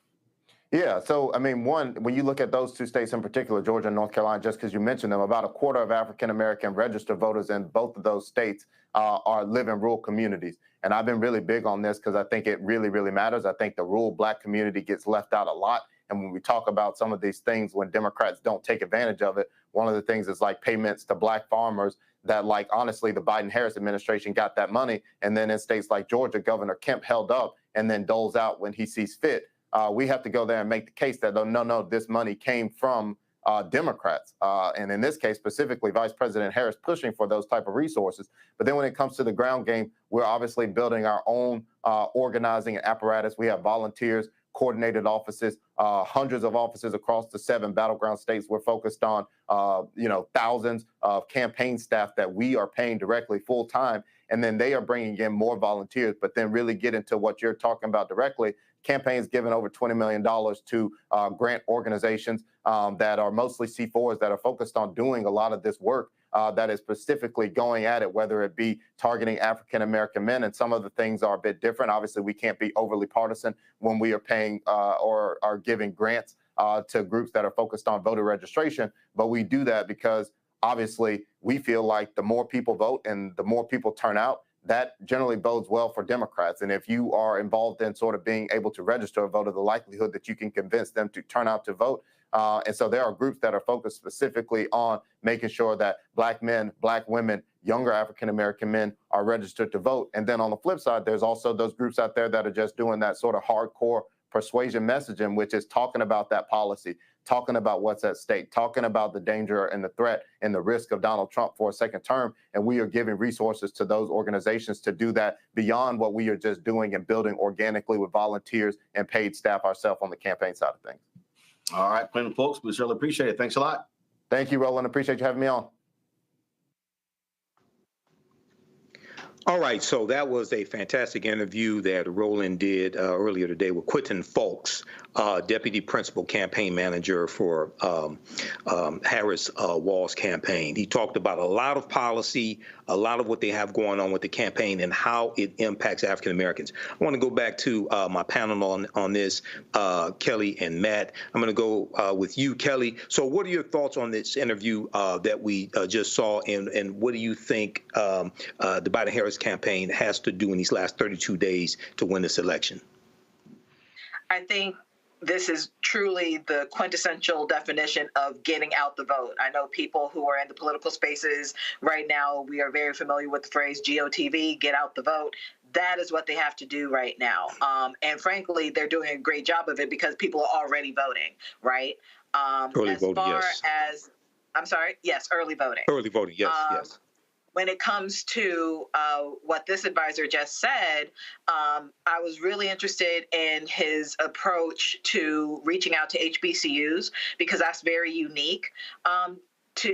Yeah. So, I mean, one, when you look at those two states in particular, Georgia and North Carolina, just because you mentioned them, about a quarter of African-American registered voters in both of those states live in rural communities. And I've been really big on this because I think it really, really matters. I think the rural Black community gets left out a lot. And when we talk about some of these things, when Democrats don't take advantage of it, one of the things is like payments to Black farmers that, like, honestly, the Biden-Harris administration got that money. And then in states like Georgia, Governor Kemp held up and then doles out when he sees fit. We have to go there and make the case that, no, this money came from Democrats. And in this case, specifically, Vice President Harris pushing for those type of resources. But then when it comes to the ground game, we're obviously building our own organizing apparatus. We have volunteers, coordinated offices, hundreds of offices across the 7 battleground states. We're focused on, thousands of campaign staff that we are paying directly full time. And then they are bringing in more volunteers, but then really get into what you're talking about directly. Campaigns given over $20 million to grant organizations that are mostly C4s that are focused on doing a lot of this work that is specifically going at it, whether it be targeting African-American men. And some of the things are a bit different. Obviously, we can't be overly partisan when we are paying or are giving grants to groups that are focused on voter registration. But we do that because obviously we feel like the more people vote and the more people turn out, that generally bodes well for Democrats. And if you are involved in sort of being able to register a voter, the likelihood that you can convince them to turn out to vote. And so there are groups that are focused specifically on making sure that Black men, Black women, younger African-American men are registered to vote. And then on the flip side, there's also those groups out there that are just doing that sort of hardcore persuasion messaging, which is talking about that policy, talking about what's at stake, talking about the danger and the threat and the risk of Donald Trump for a second term. And we are giving resources to those organizations to do that beyond what we are just doing and building organically with volunteers and paid staff ourselves on the campaign side of things. All right, Clinton folks, we certainly appreciate it. Thanks a lot. Thank you, Roland. Appreciate you having me on. All right, so that was a fantastic interview that Roland did earlier today with Quentin Fulks, Deputy Principal Campaign Manager for Harris-Walz campaign. He talked about a lot of policy, a lot of what they have going on with the campaign and how it impacts African Americans. I want to go back to my panel on this, Kelly and Matt. I'm going to go with you, Kelly. So what are your thoughts on this interview that we just saw, and what do you think the Biden-Harris campaign has to do in these last 32 days to win this election? I think this is truly the quintessential definition of getting out the vote. I know people who are in the political spaces right now, we are very familiar with the phrase GOTV, get out the vote. That is what they have to do right now. And frankly, they're doing a great job of it because people are already voting, right? Early voting, yes. I'm sorry? Yes, early voting. Early voting, yes, yes. When it comes to what this advisor just said, I was really interested in his approach to reaching out to HBCUs because that's very unique.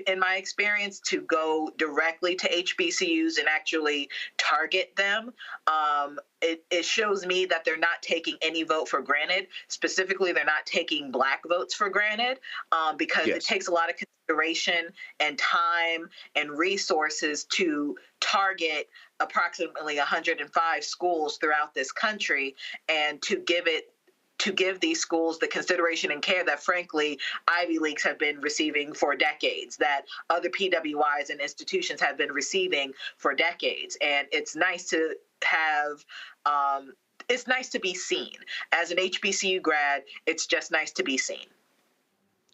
In my experience, to go directly to HBCUs and actually target them, it shows me that they're not taking any vote for granted. Specifically, they're not taking Black votes for granted because it takes a lot of consideration and time and resources to target approximately 105 schools throughout this country and to give these schools the consideration and care that, frankly, Ivy Leagues have been receiving for decades, that other PWIs and institutions have been receiving for decades. And it's nice to have, it's nice to be seen. As an HBCU grad, it's just nice to be seen.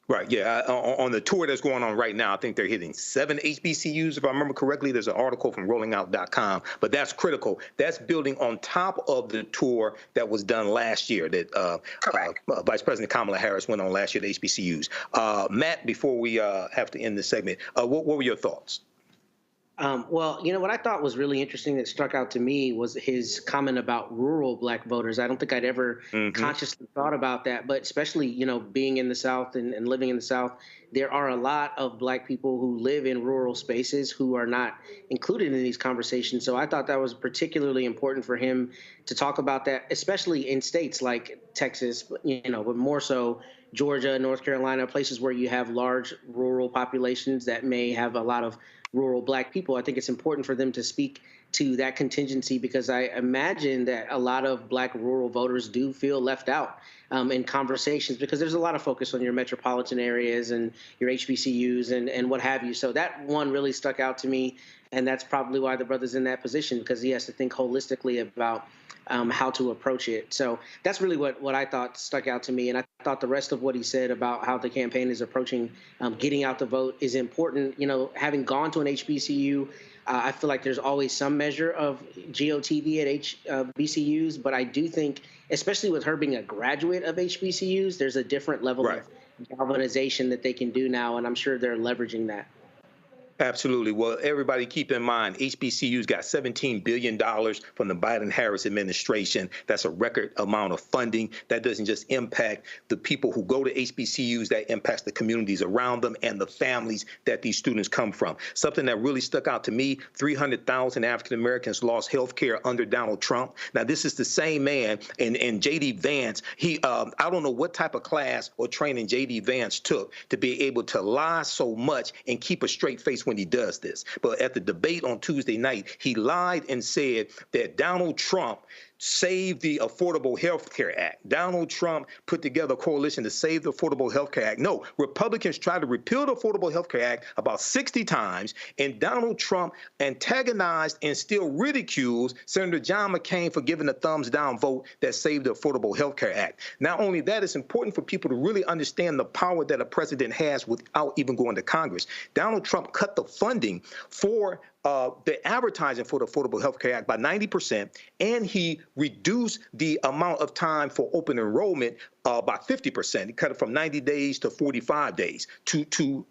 Right, yeah. On the tour that's going on right now, I think they're hitting 7 HBCUs, if I remember correctly. There's an article from rollingout.com, but that's critical. That's building on top of the tour that was done last year that Vice President Kamala Harris went on last year to HBCUs. Matt, before we have to end this segment, what were your thoughts? Well, you know, what I thought was really interesting that struck out to me was his comment about rural Black voters. I don't think I'd ever consciously thought about that, but especially, you know, being in the South and living in the South, there are a lot of Black people who live in rural spaces who are not included in these conversations. So I thought that was particularly important for him to talk about that, especially in states like Texas, you know, but more so Georgia, North Carolina, places where you have large rural populations that may have a lot of rural Black people. I think it's important for them to speak to that contingency because I imagine that a lot of Black rural voters do feel left out in conversations because there's a lot of focus on your metropolitan areas and your HBCUs and what have you. So that one really stuck out to me, and that's probably why the brother's in that position because he has to think holistically about how to approach it. So that's really what I thought stuck out to me. And I thought the rest of what he said about how the campaign is approaching getting out the vote is important. You know, having gone to an HBCU, I feel like there's always some measure of GOTV at HBCUs, but I do think, especially with her being a graduate of HBCUs, there's a different level of galvanization that they can do now, and I'm sure they're leveraging that. Absolutely. Well, everybody keep in mind, HBCUs got $17 billion from the Biden-Harris administration. That's a record amount of funding. That doesn't just impact the people who go to HBCUs, that impacts the communities around them and the families that these students come from. Something that really stuck out to me, 300,000 African Americans lost health care under Donald Trump. Now, this is the same man, and J.D. Vance, I don't know what type of class or training J.D. Vance took to be able to lie so much and keep a straight face when he does this. But at the debate on Tuesday night, he lied and said that Donald Trump saved the Affordable Health Care Act. Donald Trump put together a coalition to save the Affordable Health Care Act. No, Republicans tried to repeal the Affordable Health Care Act about 60 times, and Donald Trump antagonized and still ridicules Senator John McCain for giving a thumbs down vote that saved the Affordable Health Care Act. Not only that, it's important for people to really understand the power that a president has without even going to Congress. Donald Trump cut the funding for the advertising for the Affordable Health Care Act by 90%, and he reduced the amount of time for open enrollment by 50%. He cut it from 90 days to 45 days to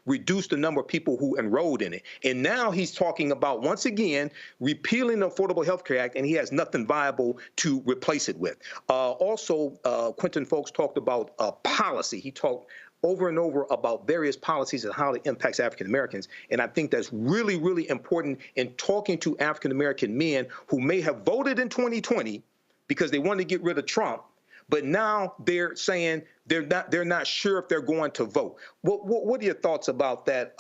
reduce the number of people who enrolled in it. And now he's talking about, once again, repealing the Affordable Health Care Act, and he has nothing viable to replace it with. Also, Quentin Fulks talked about policy. He talked over and over about various policies and how it impacts African Americans. And I think that's really, really important in talking to African American men who may have voted in 2020 because they wanted to get rid of Trump, but now they're saying they're not sure if they're going to vote. What are your thoughts about that,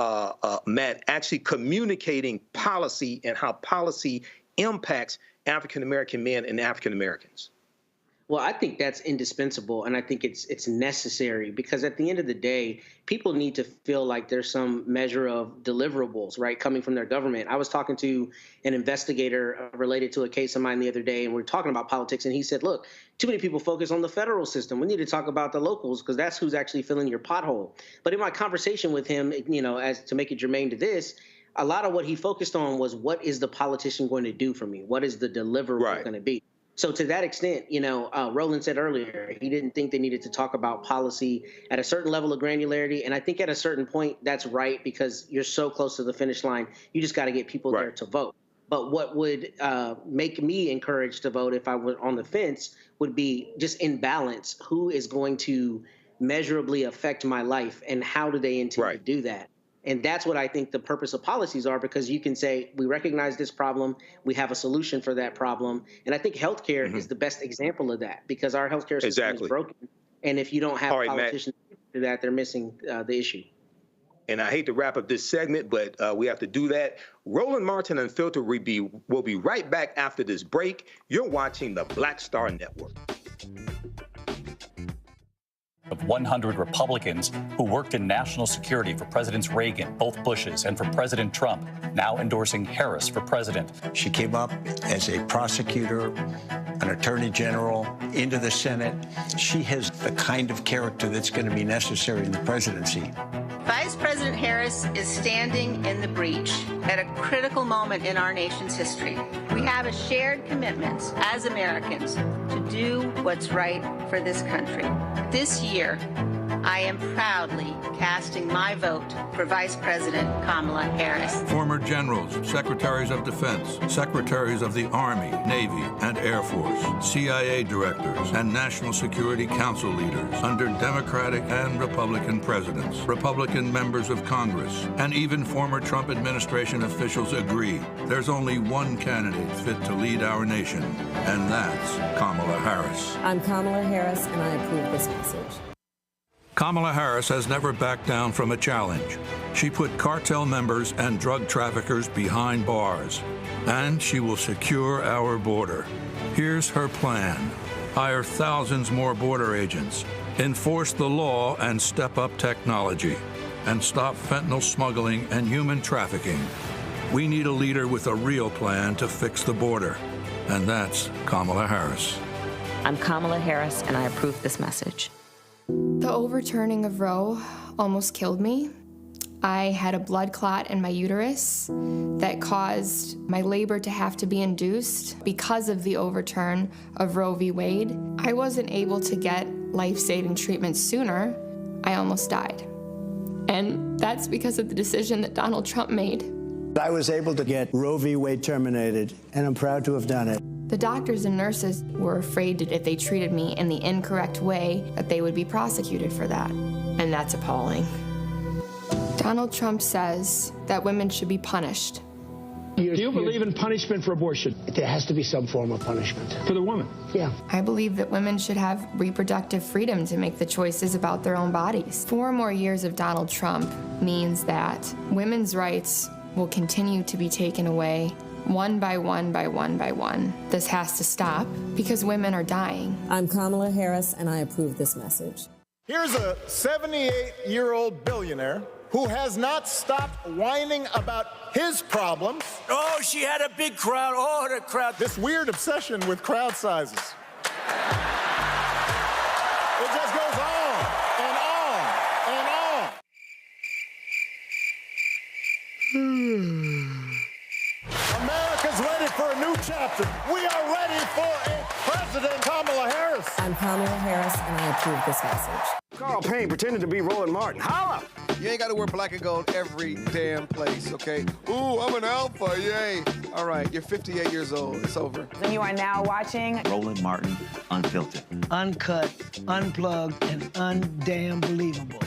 Matt, actually communicating policy and how policy impacts African American men and African Americans? Well, I think that's indispensable, and I think it's necessary because at the end of the day, people need to feel like there's some measure of deliverables, right, coming from their government. I was talking to an investigator related to a case of mine the other day, and we were talking about politics, and he said, look, too many people focus on the federal system. We need to talk about the locals because that's who's actually filling your pothole. But in my conversation with him, as to make it germane to this, a lot of what he focused on was what is the politician going to do for me? What is the deliverable going to be? So to that extent, Roland said earlier, he didn't think they needed to talk about policy at a certain level of granularity. And I think at a certain point, that's right, because you're so close to the finish line. You just got to get people there to vote. But what would make me encouraged to vote if I were on the fence would be just in balance. Who is going to measurably affect my life and how do they intend to do that? And that's what I think the purpose of policies are, because you can say, we recognize this problem, we have a solution for that problem. And I think healthcare is the best example of that, because our healthcare system is broken. And if you don't have politicians do that, they're missing the issue. And I hate to wrap up this segment, but we have to do that. Roland Martin Unfiltered will be right back after this break. You're watching the Black Star Network. Of 100 Republicans who worked in national security for Presidents Reagan, both Bushes, and for President Trump, now endorsing Harris for president. She came up as a prosecutor, an attorney general, into the Senate. She has the kind of character that's going to be necessary in the presidency. Vice President Harris is standing in the breach at a critical moment in our nation's history. We have a shared commitment as Americans to do what's right for this country. This year, I am proudly casting my vote for Vice President Kamala Harris. Former generals, secretaries of defense, secretaries of the Army, Navy, and Air Force, CIA directors, and National Security Council leaders under Democratic and Republican presidents, Republican members of Congress, and even former Trump administration officials agree there's only one candidate fit to lead our nation, and that's Kamala Harris. I'm Kamala Harris, and I approve this message. Kamala Harris has never backed down from a challenge. She put cartel members and drug traffickers behind bars, and she will secure our border. Here's her plan: hire thousands more border agents, enforce the law and step up technology, and stop fentanyl smuggling and human trafficking. We need a leader with a real plan to fix the border, and that's Kamala Harris. I'm Kamala Harris, and I approve this message. The overturning of Roe almost killed me. I had a blood clot in my uterus that caused my labor to have to be induced because of the overturn of Roe v. Wade. I wasn't able to get life-saving treatment sooner. I almost died. And that's because of the decision that Donald Trump made. I was able to get Roe v. Wade terminated, and I'm proud to have done it. The doctors and nurses were afraid that if they treated me in the incorrect way, that they would be prosecuted for that. And that's appalling. Donald Trump says that women should be punished. Do you believe in punishment for abortion? There has to be some form of punishment. For the woman? Yeah. I believe that women should have reproductive freedom to make the choices about their own bodies. 4 more years of Donald Trump means that women's rights will continue to be taken away one by one by one by one. This has to stop because women are dying. I'm Kamala Harris, and I approve this message. Here's a 78-year-old billionaire who has not stopped whining about his problems. Oh, she had a big crowd. Oh, the crowd. This weird obsession with crowd sizes. It just goes on and on and on. America's ready for a new chapter. We are ready for a President Kamala Harris. I'm Kamala Harris, and I approve this message. Carl Payne pretending to be Roland Martin. Holla! You ain't got to wear black and gold every damn place, okay? Ooh, I'm an alpha, yay. All right, you're 58 years old. It's over. And you are now watching Roland Martin Unfiltered. Uncut, unplugged, and undamn believable.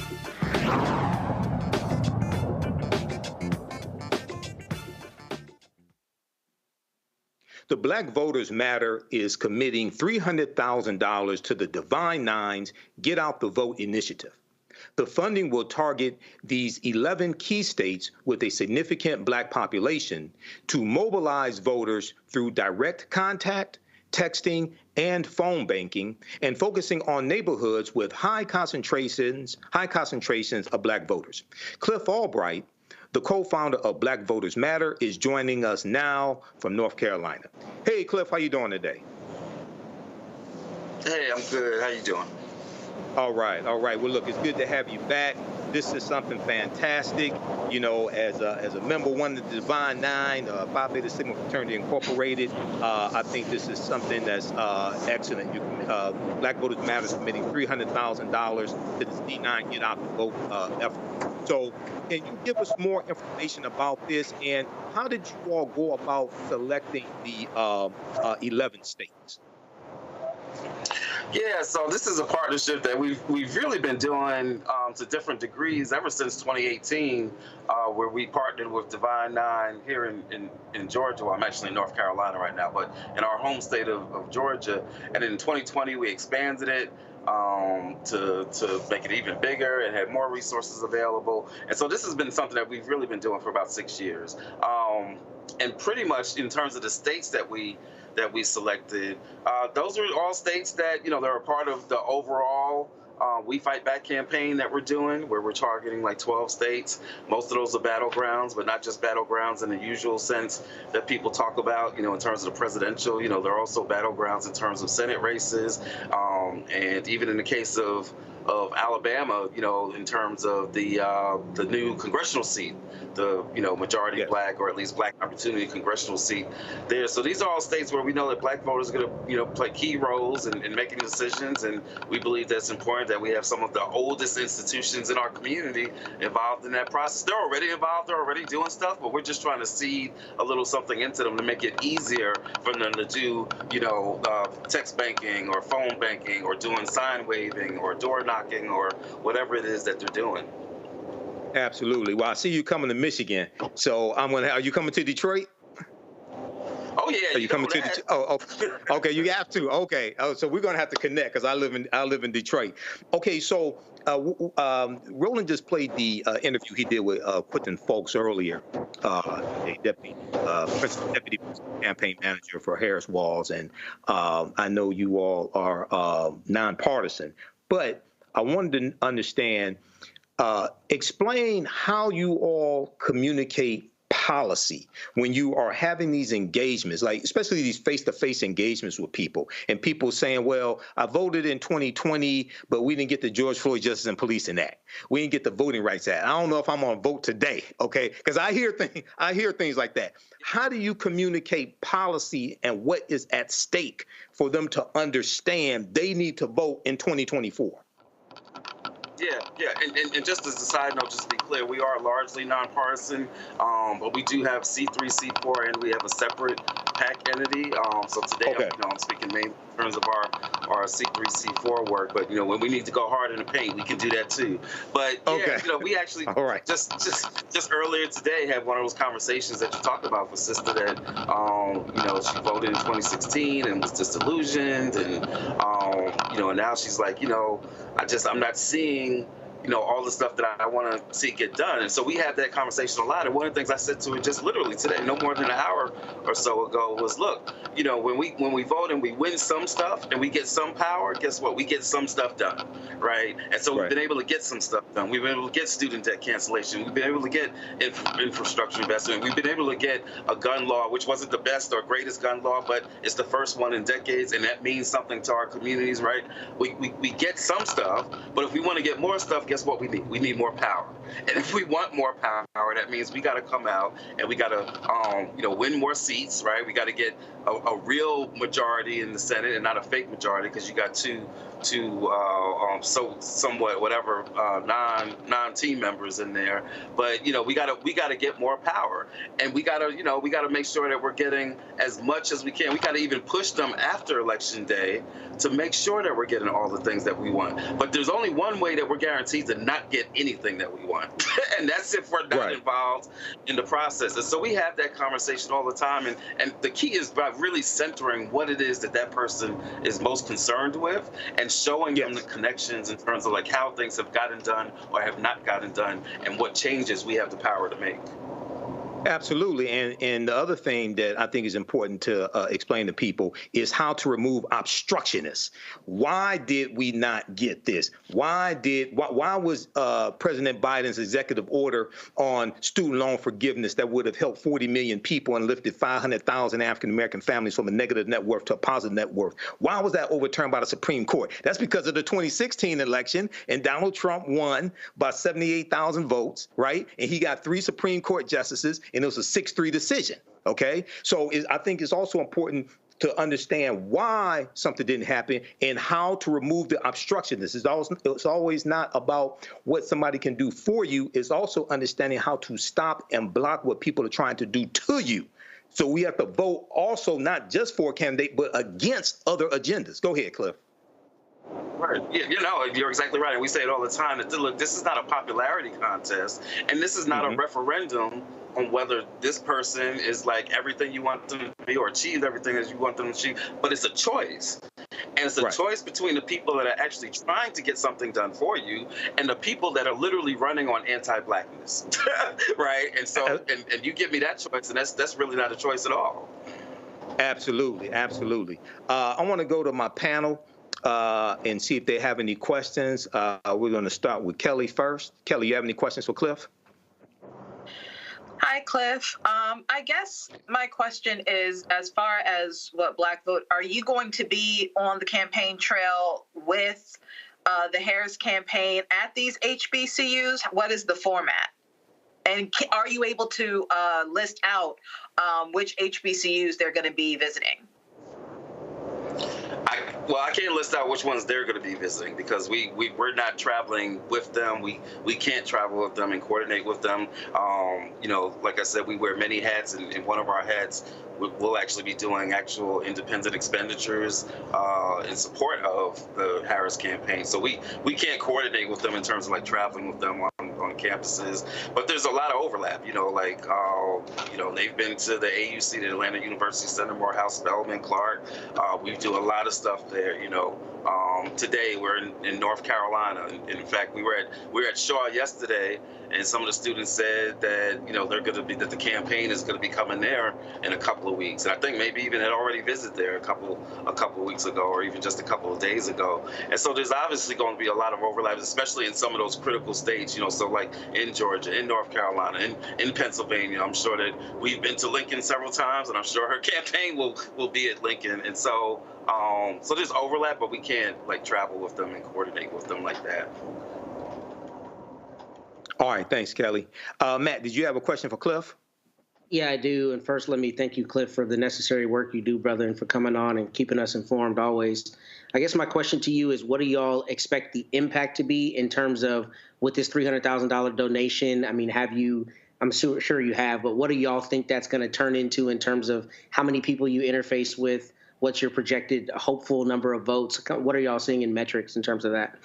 The Black Voters Matter is committing $300,000 to the Divine Nine's Get Out the Vote initiative. The funding will target these 11 key states with a significant Black population to mobilize voters through direct contact, texting, and phone banking, and focusing on neighborhoods with high concentrations of Black voters. Cliff Albright, the co-founder of Black Voters Matter, is joining us now from North Carolina. Hey, Cliff, how you doing today? Hey, I'm good. How you doing? All right. Well, look, it's good to have you back. This is something fantastic. You know, as a member one of the Divine Nine, Phi Beta Sigma Fraternity Incorporated, I think this is something that's excellent. Black Voters Matter is committing $300,000 to this D9 Get Out the Vote effort. So, can you give us more information about this, and how did you all go about selecting the 11 states? Yeah, so this is a partnership that we've really been doing to different degrees ever since 2018, where we partnered with Divine Nine here in Georgia. Well, I'm actually in North Carolina right now, but in our home state of Georgia. And in 2020, we expanded it to make it even bigger and had more resources available. And so this has been something that we've really been doing for about 6 years. And pretty much in terms of the states that we selected, those are all states that, you know, they're a part of the overall We Fight Back campaign that we're doing, where we're targeting like 12 states. Most of those are battlegrounds, but not just battlegrounds in the usual sense that people talk about, you know, in terms of the presidential. You know, there are also battlegrounds in terms of Senate races, and even in the case of Alabama, you know, in terms of the new congressional seat, the, you know, majority Black, or at least Black opportunity congressional seat there. So these are all states where we know that Black voters are going to, you know, play key roles in making decisions, and we believe that's important that we have some of the oldest institutions in our community involved in that process. They're already involved, they're already doing stuff, but we're just trying to seed a little something into them to make it easier for them to do, you know, text banking or phone banking or doing sign waving or door knocking or whatever it is that they're doing. Absolutely. Well, I see you coming to Michigan, so are you coming to Detroit? Oh yeah. Are you coming to Detroit? Oh, okay. You have to. Okay. So we're gonna have to connect because I live in Detroit. Okay. So Roland just played the interview he did with Quentin Fulks earlier, a deputy campaign manager for Harris-Walz, and I know you all are nonpartisan, but I wanted to understand. Explain how you all communicate policy when you are having these engagements, like especially these face-to-face engagements with people, and people saying, well, I voted in 2020, but we didn't get the George Floyd Justice and Policing Act. We didn't get the Voting Rights Act. I don't know if I'm going to vote today, okay? Because I hear things like that. How do you communicate policy and what is at stake for them to understand they need to vote in 2024? Yeah, and just as a side note, just to be clear, we are largely nonpartisan, but we do have C3, C4, and we have a separate PAC entity. So today, I'm speaking mainly in terms of our C3, C4 work. But you know, when we need to go hard in the paint, we can do that too. But yeah, you know, we actually just earlier today had one of those conversations that you talked about with sister that you know, she voted in 2016 and was disillusioned, and you know, and now she's like, you know, I'm not seeing, you know, all the stuff that I want to see get done. And so we had that conversation a lot. And one of the things I said to her just literally today, no more than an hour or so ago, was, look, you know, when we vote and we win some stuff and we get some power, guess what? We get some stuff done, right? And so we've been able to get some stuff done. We've been able to get student debt cancellation. We've been able to get infrastructure investment. We've been able to get a gun law, which wasn't the best or greatest gun law, but it's the first one in decades, and that means something to our communities, right? We get some stuff, but if we want to get more stuff, guess what we need? We need more power. And if we want more power, that means we got to come out and we got to, win more seats, right? We got to get a real majority in the Senate and not a fake majority, because you got two somewhat whatever non-team members in there. But we gotta get more power, and we gotta make sure that we're getting as much as we can. We gotta even push them after Election Day to make sure that we're getting all the things that we want. But there's only one way that we're guaranteed to not get anything that we want, and that's if we're not involved in the process. And so we have that conversation all the time, and the key is by really centering what it is that person is most concerned with, and showing them the connections in terms of like how things have gotten done or have not gotten done, and what changes we have the power to make. Absolutely. And the other thing that I think is important to explain to people is how to remove obstructionists. Why did we not get this? Why was President Biden's executive order on student loan forgiveness that would have helped 40 million people and lifted 500,000 African-American families from a negative net worth to a positive net worth? Why was that overturned by the Supreme Court? That's because of the 2016 election, and Donald Trump won by 78,000 votes, right? And he got 3 Supreme Court justices, and it was a 6-3 decision, okay? So I think it's also important to understand why something didn't happen and how to remove the obstructionists. It's always not about what somebody can do for you. It's also understanding how to stop and block what people are trying to do to you. So we have to vote also not just for a candidate, but against other agendas. Go ahead, Cliff. Right. Yeah, you're exactly right. And we say it all the time that, look, this is not a popularity contest, and this is not a referendum on whether this person is like everything you want them to be or achieve everything as you want them to achieve, but it's a choice. And it's a choice between the people that are actually trying to get something done for you and the people that are literally running on anti-blackness, right? And so, and you give me that choice, and that's really not a choice at all. Absolutely, absolutely. I want to go to my panel and see if they have any questions. We're going to start with Kelly first. Kelly, you have any questions for Cliff? Hi, Cliff. I guess my question is, as far as what Black Vote, are you going to be on the campaign trail with the Harris campaign at these HBCUs? What is the format? And are you able to list out which HBCUs they're going to be visiting? I can't list out which ones they're going to be visiting because we're not traveling with them. We can't travel with them and coordinate with them. Like I said, we wear many hats, and one of our hats we'll actually be doing actual independent expenditures in support of the Harris campaign. So we can't coordinate with them in terms of like traveling with them on campuses, but there's a lot of overlap. They've been to the AUC, the Atlanta University Center, Morehouse, Spelman, Clark. We do a lot of stuff there. Today we're in North Carolina. In fact, we were at Shaw yesterday, and some of the students said that that the campaign is going to be coming there in a couple of weeks. And I think maybe even had already visited there a couple of weeks ago, or even just a couple of days ago. And so there's obviously going to be a lot of overlaps, especially in some of those critical states. So like in Georgia, in North Carolina, in Pennsylvania. I'm sure that we've been to Lincoln several times, and I'm sure her campaign will be at Lincoln. And so so there's overlap, but we can't like travel with them and coordinate with them like that. All right, thanks, Kelly. Matt, did you have a question for Cliff? Yeah, I do. And first, let me thank you, Cliff, for the necessary work you do, brother, and for coming on and keeping us informed always. I guess my question to you is, what do y'all expect the impact to be in terms of with this $300,000 donation? I mean, I'm sure you have, but what do y'all think that's going to turn into in terms of how many people you interface with? What's your projected hopeful number of votes? What are y'all seeing in metrics in terms of that?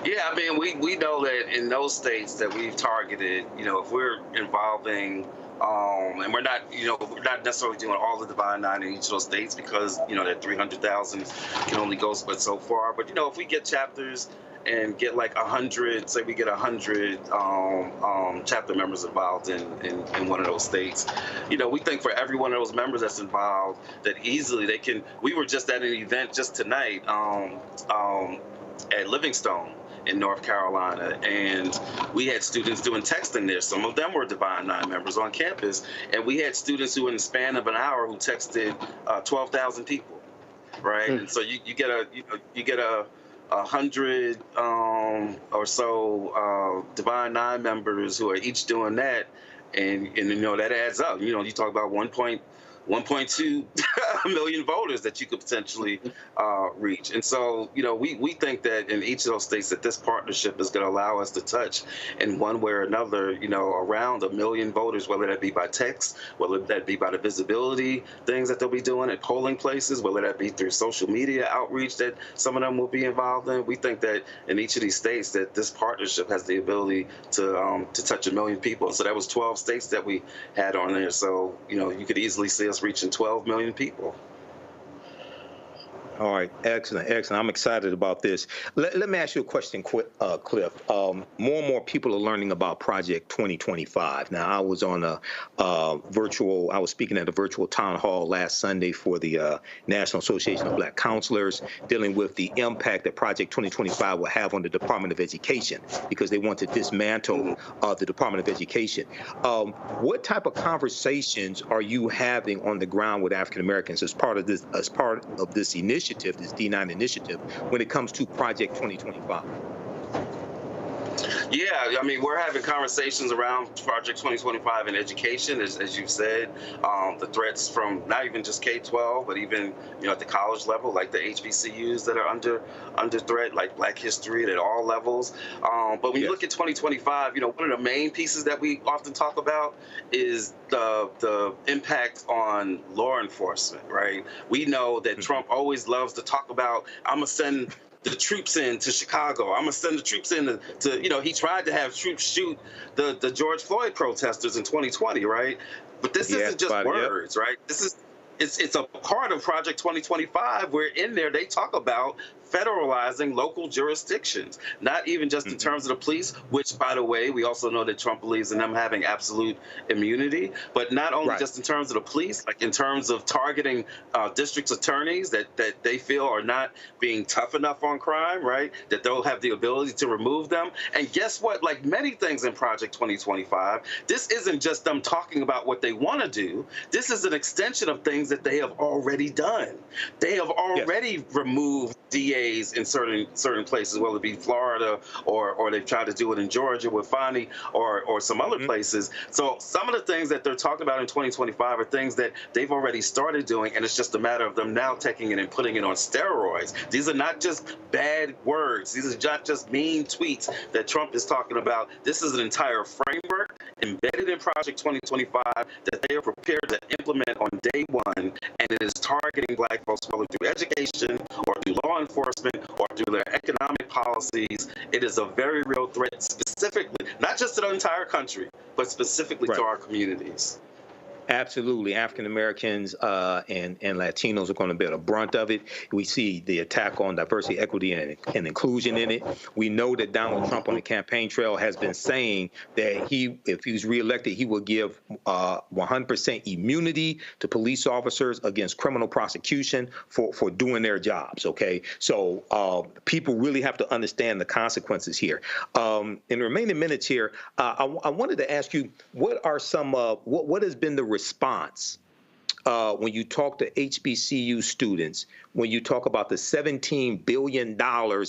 Yeah, I mean, we know that in those states that we've targeted, if we're involving, and we're not necessarily doing all the Divine Nine in each of those states because, that 300,000 can only go but so far. But, if we get chapters and get like 100, say we get 100 chapter members involved in one of those states, we think for every one of those members that's involved, that easily they can. We were just at an event just tonight at Livingstone in North Carolina, and we had students doing texting there. Some of them were Divine Nine members on campus, and we had students who, in the span of an hour, who texted 12,000 people, right? And so you get a 100 or so Divine Nine members who are each doing that, and that adds up. You talk about 1.2 million voters that you could potentially reach. And so, we think that in each of those states that this partnership is going to allow us to touch in one way or another, around 1 million voters, whether that be by text, whether that be by the visibility things that they'll be doing at polling places, whether that be through social media outreach that some of them will be involved in. We think that in each of these states that this partnership has the ability to touch 1 million people. So that was 12 states that we had on there. So, you could easily see us reaching 12 million people. All right, excellent. I'm excited about this. Let me ask you a question, Cliff. More and more people are learning about Project 2025. Now, I was on I was speaking at a virtual town hall last Sunday for the National Association of Black Counselors, dealing with the impact that Project 2025 will have on the Department of Education, because they want to dismantle the Department of Education. What type of conversations are you having on the ground with African Americans as part of this initiative, this D9 initiative, when it comes to Project 2025? Yeah, we're having conversations around Project 2025 in education, as you've said. The threats from not even just K-12, but even at the college level, like the HBCUs that are under threat, like Black history at all levels. But when you look at 2025, one of the main pieces that we often talk about is the impact on law enforcement, right? We know that Trump always loves to talk about, I'm going to send the troops in to Chicago. I'm going to send the troops in to he tried to have troops shoot the George Floyd protesters in 2020, right? But this isn't just words, right? It's a part of Project 2025 where in there they talk about federalizing local jurisdictions, not even just in terms of the police, which, by the way, we also know that Trump believes in them having absolute immunity, but not only just in terms of the police, like in terms of targeting district attorneys that they feel are not being tough enough on crime, right? That they'll have the ability to remove them. And guess what? Like many things in Project 2025, this isn't just them talking about what they want to do. This is an extension of things that they have already done. They have already removed DAs in certain places, whether it be Florida or they've tried to do it in Georgia with Fani or some other places. So some of the things that they're talking about in 2025 are things that they've already started doing, and it's just a matter of them now taking it and putting it on steroids. These are not just bad words. These are not just mean tweets that Trump is talking about. This is an entire framework embedded in Project 2025 that they are prepared to implement on day one, and it is targeting Black folks, whether through education or through law enforcement or through their economic policies. It is a very real threat, specifically, not just to the entire country, but specifically to our communities. Absolutely. African Americans and Latinos are going to bear the brunt of it. We see the attack on diversity, equity, and inclusion in it. We know that Donald Trump on the campaign trail has been saying that if he's reelected, he will give 100% immunity to police officers against criminal prosecution for doing their jobs. OK, so people really have to understand the consequences here. In the remaining minutes here, I wanted to ask you, what are some what has been the response when you talk to HBCU students, when you talk about the $17 billion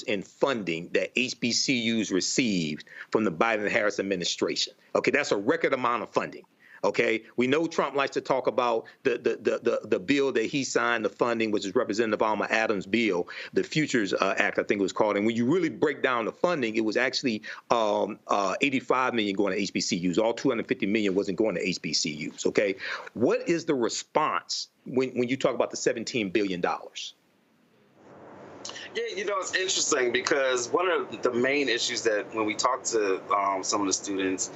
in funding that HBCUs received from the Biden-Harris administration? Okay, that's a record amount of funding. Okay, we know Trump likes to talk about the bill that he signed, the funding, which is Representative Alma Adams' bill, the Futures Act, I think it was called. And when you really break down the funding, it was actually 85 million going to HBCUs. All 250 million wasn't going to HBCUs. Okay, what is the response when you talk about the $17 billion? Yeah, it's interesting because one of the main issues that when we talk to some of the students,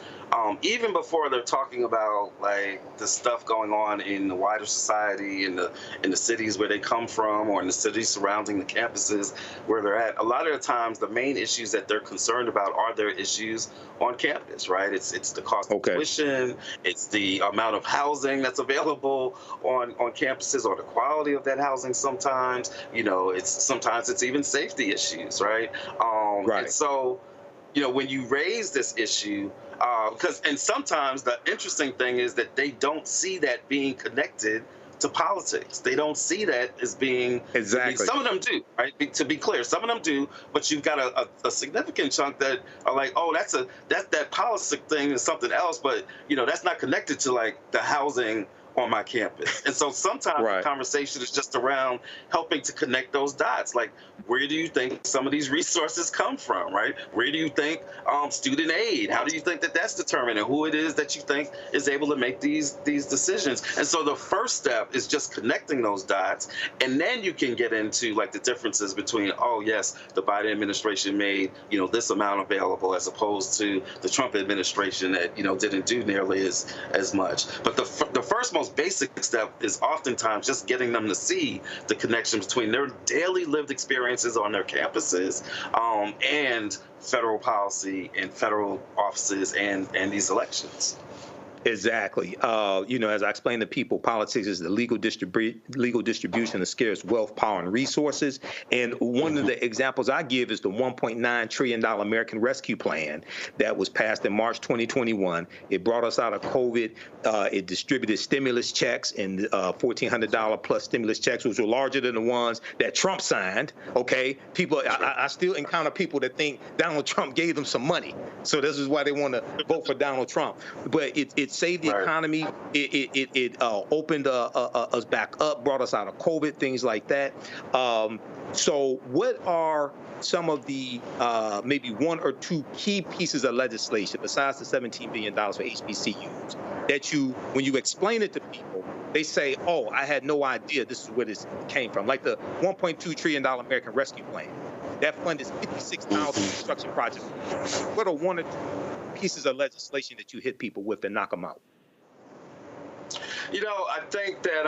even before they're talking about like the stuff going on in the wider society, in the cities where they come from, or in the cities surrounding the campuses where they're at, a lot of the times the main issues that they're concerned about are their issues on campus, right? It's the cost of tuition, it's the amount of housing that's available on campuses, or the quality of that housing sometimes. Sometimes it's even safety issues, right? And so, when you raise this issue, and sometimes the interesting thing is that they don't see that being connected to politics. They don't see that as being exactly. Some of them do, right? To be clear, some of them do, but you've got a significant chunk that are like, oh, that policy thing is something else, but that's not connected to like the housing on my campus. And so sometimes the conversation is just around helping to connect those dots. Like, where do you think some of these resources come from, right? Where do you think student aid, how do you think that that's determined, and who it is that you think is able to make these decisions? And so the first step is just connecting those dots, and then you can get into like the differences between, oh yes, the Biden administration made this amount available as opposed to the Trump administration that didn't do nearly as much. But the first most basic step is oftentimes just getting them to see the connection between their daily lived experiences on their campuses and federal policy and federal offices and these elections. Exactly. As I explained to people, politics is the legal distribution of scarce wealth, power, and resources. And one of the examples I give is the $1.9 trillion American Rescue Plan that was passed in March 2021. It brought us out of COVID. It distributed stimulus checks and $1,400 plus stimulus checks, which were larger than the ones that Trump signed. Okay, people, I still encounter people that think Donald Trump gave them some money, so this is why they want to vote for Donald Trump. But it saved the economy. It opened us back up, brought us out of COVID, things like that. So what are some of the maybe one or two key pieces of legislation besides the $17 billion for HBCUs that when you explain it to people, they say, oh, I had no idea this is where this came from? Like the $1.2 trillion American Rescue Plan. That funded 56,000 construction projects. What are one or two pieces of legislation that you hit people with and knock them out? I think that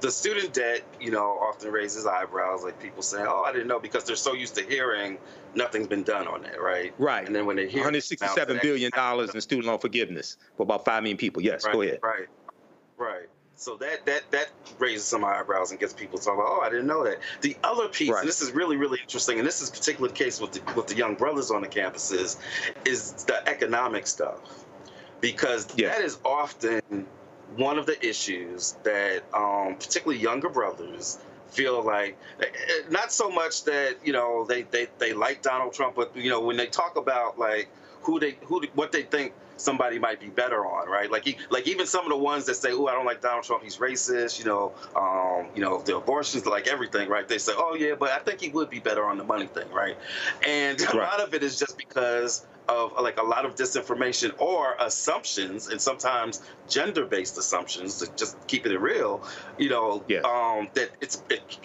the student debt, often raises eyebrows, like people saying, oh, I didn't know, because they're so used to hearing nothing's been done on that, right? Right. And then when they hear $167 billion in student loan forgiveness for about 5 million people. Yes, right, go ahead. Right. So that raises some eyebrows and gets people talking about, oh, I didn't know that. The other piece, and this is really, really interesting, and this is particularly the case with the young brothers on the campuses, is the economic stuff. Because that is often one of the issues that particularly younger brothers feel like, not so much that, they like Donald Trump, but, when they talk about like what they think somebody might be better on, right? Like even some of the ones that say, oh, I don't like Donald Trump, he's racist, the abortions, like everything, right? They say, oh yeah, but I think he would be better on the money thing, right? And a lot of it is just because of like a lot of disinformation or assumptions, and sometimes gender-based assumptions, to just keeping it real, that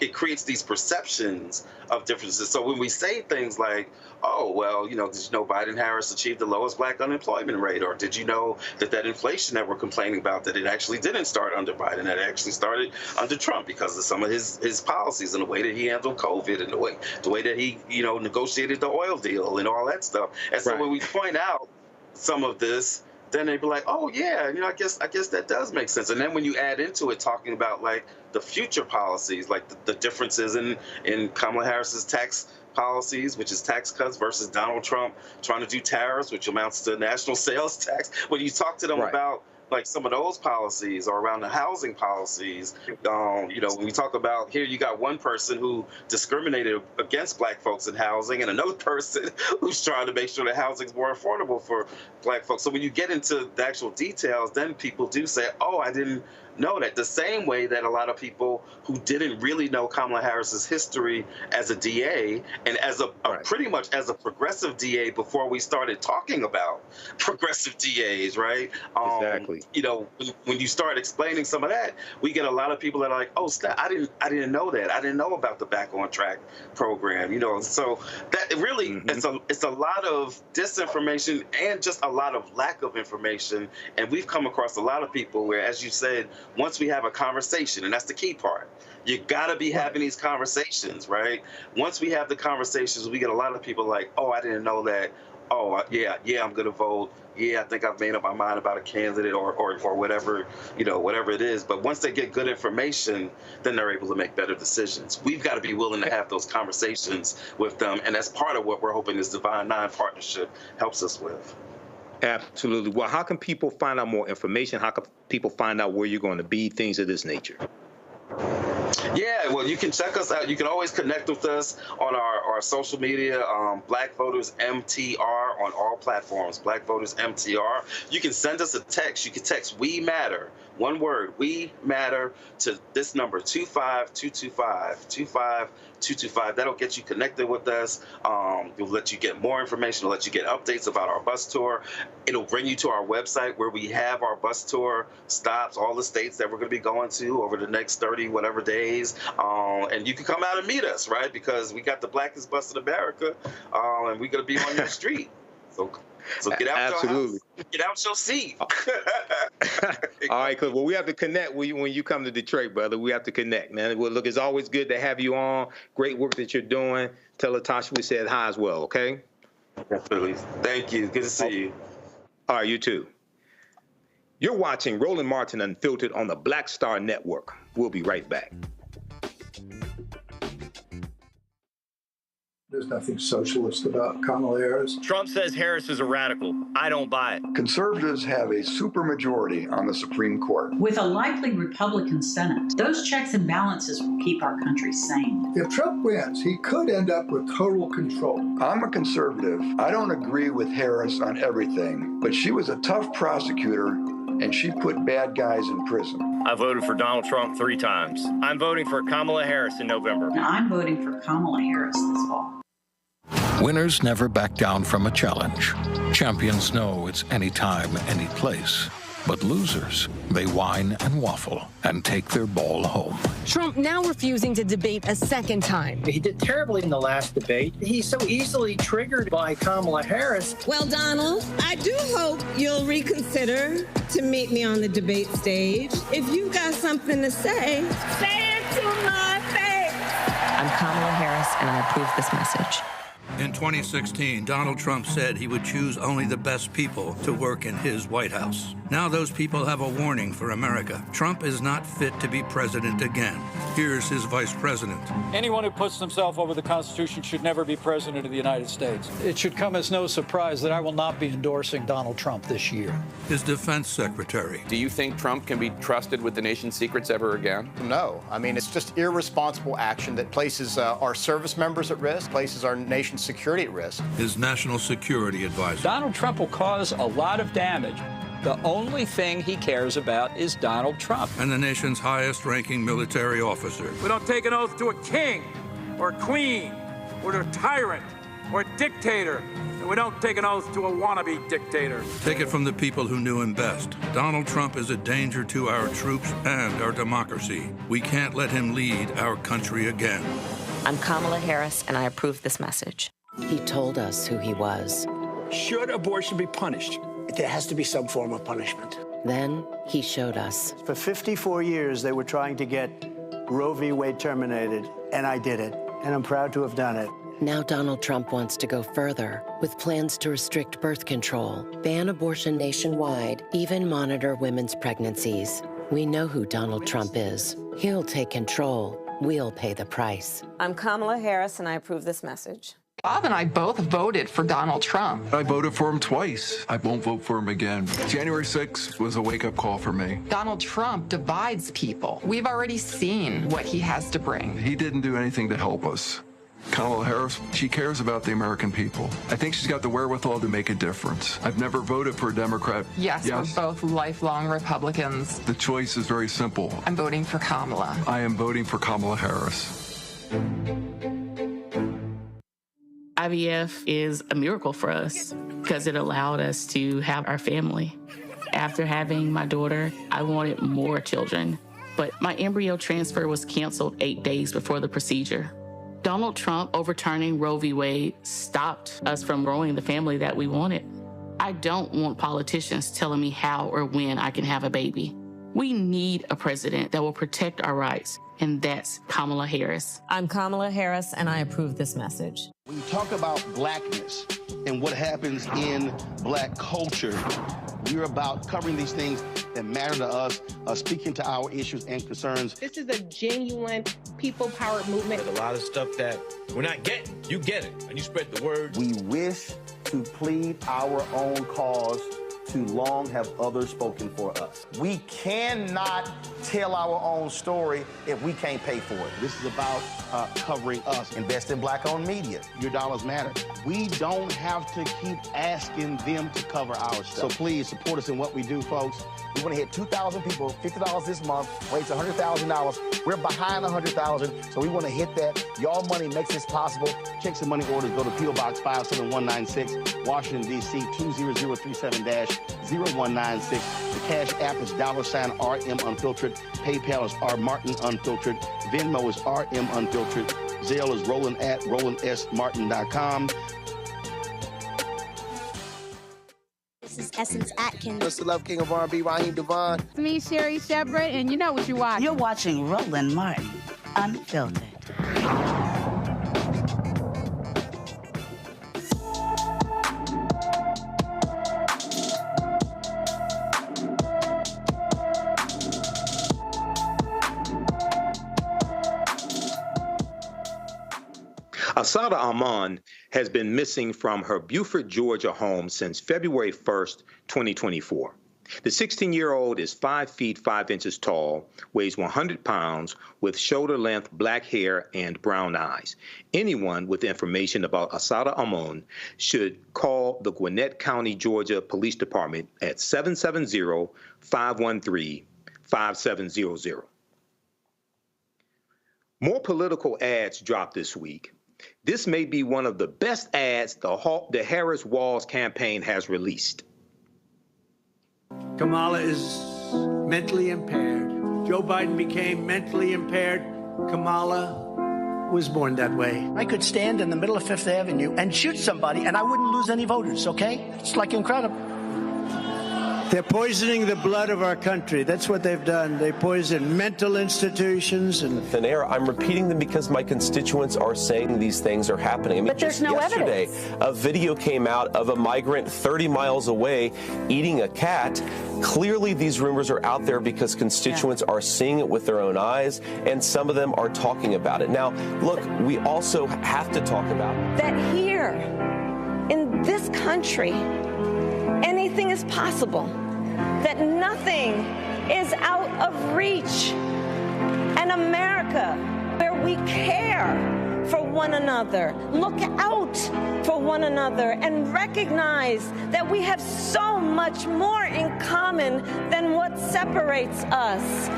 it creates these perceptions of differences. So when we say things like, oh, well, did you know Biden-Harris achieved the lowest black unemployment rate? Or did you know that inflation that we're complaining about, that it actually didn't start under Biden, that it actually started under Trump because of some of his policies and the way that he handled COVID and the way that he, negotiated the oil deal and all that stuff. And so when we point out some of this, then they'd be like, oh yeah, I guess that does make sense. And then when you add into it talking about like the future policies, like the differences in Kamala Harris's tax policies, which is tax cuts, versus Donald Trump trying to do tariffs, which amounts to national sales tax. When you talk to them about like some of those policies or around the housing policies, when we talk about here, you got one person who discriminated against black folks in housing and another person who's trying to make sure that housing is more affordable for black folks. So when you get into the actual details, then people do say, oh, I didn't know that. The same way that a lot of people who didn't really know Kamala Harris's history as a DA and as pretty much as a progressive DA before we started talking about progressive DAs, right? Exactly. When you start explaining some of that, we get a lot of people that are like, oh, I didn't know that. I didn't know about the Back on Track program, So that really, it's a lot of disinformation and just a lot of lack of information. And we've come across a lot of people where, as you said, once we have a conversation, and that's the key part, you got to be having these conversations, right? Once we have the conversations, we get a lot of people like, oh, I didn't know that. Oh, yeah, I'm going to vote. Yeah, I think I've made up my mind about a candidate or whatever, whatever it is. But once they get good information, then they're able to make better decisions. We've got to be willing to have those conversations with them. And that's part of what we're hoping this Divine Nine partnership helps us with. Absolutely. Well, how can people find out more information? How can people find out where you're going to be, things of this nature? Yeah, well, you can check us out. You can always connect with us on our social media, Black Voters MTR on all platforms, Black Voters MTR. You can send us a text. You can text "We Matter," one word, "We Matter," to this number, 25225, 25225. That'll get you connected with us. It'll let you get more information. It'll let you get updates about our bus tour. It'll bring you to our website where we have our bus tour stops, all the states that we're going to be going to over the next 30 whatever days. And you can come out and meet us, right? Because we got the blackest bus in America, and we're going to be on your street. So get out your house, get out your seat. All right, well, we have to connect when you come to Detroit, brother. We have to connect, man. Well, look, it's always good to have you on. Great work that you're doing. Tell Latasha we said hi as well, okay? Definitely. Thank you. Good to see you. All right, you too. You're watching Roland Martin Unfiltered on the Black Star Network. We'll be right back. There's nothing socialist about Kamala Harris. Trump says Harris is a radical. I don't buy it. Conservatives have a supermajority on the Supreme Court. With a likely Republican Senate, those checks and balances will keep our country sane. If Trump wins, he could end up with total control. I'm a conservative. I don't agree with Harris on everything, but she was a tough prosecutor, and she put bad guys in prison. I voted for Donald Trump 3 times. I'm voting for Kamala Harris in November. And I'm voting for Kamala Harris this fall. Winners never back down from a challenge. Champions know it's anytime, any place. But losers, they whine and waffle and take their ball home. Trump now refusing to debate a second time. He did terribly in the last debate. He's so easily triggered by Kamala Harris. Well, Donald, I do hope you'll reconsider to meet me on the debate stage. If you've got something to say it to my face. I'm Kamala Harris, and I approve this message. In 2016, Donald Trump said he would choose only the best people to work in his White House. Now those people have a warning for America. Trump is not fit to be president again. Here's his vice president. Anyone who puts themselves over the Constitution should never be president of the United States. It should come as no surprise that I will not be endorsing Donald Trump this year. His defense secretary. Do you think Trump can be trusted with the nation's secrets ever again? No. I mean, it's just irresponsible action that places our service members at risk, places our nation's security at risk. His national security advisor. Donald Trump will cause a lot of damage. The only thing he cares about is Donald Trump. And the nation's highest-ranking military officer. We don't take an oath to a king or a queen or to a tyrant or a dictator. And we don't take an oath to a wannabe dictator. Take it from the people who knew him best. Donald Trump is a danger to our troops and our democracy. We can't let him lead our country again. I'm Kamala Harris, and I approve this message. He told us who he was. Should abortion be punished? There has to be some form of punishment. Then he showed us. For 54 years, they were trying to get Roe v. Wade terminated, and I did it, and I'm proud to have done it. Now Donald Trump wants to go further with plans to restrict birth control, ban abortion nationwide, even monitor women's pregnancies. We know who Donald Trump is. He'll take control. We'll pay the price. I'm Kamala Harris, and I approve this message. Bob and I both voted for Donald Trump. I voted for him twice. I won't vote for him again. January 6th was a wake-up call for me. Donald Trump divides people. We've already seen what he has to bring. He didn't do anything to help us. Kamala Harris, she cares about the American people. I think she's got the wherewithal to make a difference. I've never voted for a Democrat. Yes, we're both lifelong Republicans. The choice is very simple. I'm voting for Kamala. I am voting for Kamala Harris. IVF is a miracle for us because it allowed us to have our family. After having my daughter, I wanted more children, but my embryo transfer was canceled 8 days before the procedure. Donald Trump overturning Roe v. Wade stopped us from growing the family that we wanted. I don't want politicians telling me how or when I can have a baby. We need a president that will protect our rights, and that's Kamala Harris. I'm Kamala Harris, and I approve this message. When you talk about blackness and what happens in black culture, we're about covering these things that matter to us, speaking to our issues and concerns. This is a genuine people-powered movement. There's a lot of stuff that we're not getting. You get it, and you spread the word. We wish to plead our own cause. Too long have others spoken for us. We cannot tell our own story if we can't pay for it. This is about covering us. Invest in black-owned media. Your dollars matter. We don't have to keep asking them to cover our stuff. So please support us in what we do, folks. We want to hit 2,000 people, $50 this month, raise $100,000. We're behind $100,000, so we want to hit that. Y'all money makes this possible. Checks and money orders go to P.O. Box 57196, Washington, D.C. 20037-0196. The Cash App is $RM Unfiltered. PayPal is R Martin Unfiltered. Venmo is RM Unfiltered. Zelle is Roland at RolandSMartin.com. This is Essence Atkins. What's the love king of R&B, Raheem Devon? It's me, Sherry Shepard, and you know what you're watching. You're watching Roland Martin, Unfiltered. Asada Armand has been missing from her Beaufort, Georgia home since February 1st, 2024. The 16-year-old is 5 feet 5 inches tall, weighs 100 pounds, with shoulder-length black hair and brown eyes. Anyone with information about Asada Armand should call the Gwinnett County, Georgia Police Department at 770-513-5700. More political ads dropped this week. This may be one of the best ads the Harris-Walz campaign has released. Kamala is mentally impaired. Joe Biden became mentally impaired. Kamala was born that way. I could stand in the middle of Fifth Avenue and shoot somebody and I wouldn't lose any voters, okay? It's like incredible. They're poisoning the blood of our country. That's what they've done. They poison mental institutions and thin air. I'm repeating them because my constituents are saying these things are happening. I mean, but there's no yesterday, evidence. A video came out of a migrant 30 miles away eating a cat. Clearly, these rumors are out there because constituents are seeing it with their own eyes, and some of them are talking about it. Now, look, we also have to talk about that here in this country, anything is possible, that nothing is out of reach. And America, where we care for one another, look out for one another, and recognize that we have so much more in common than what separates us.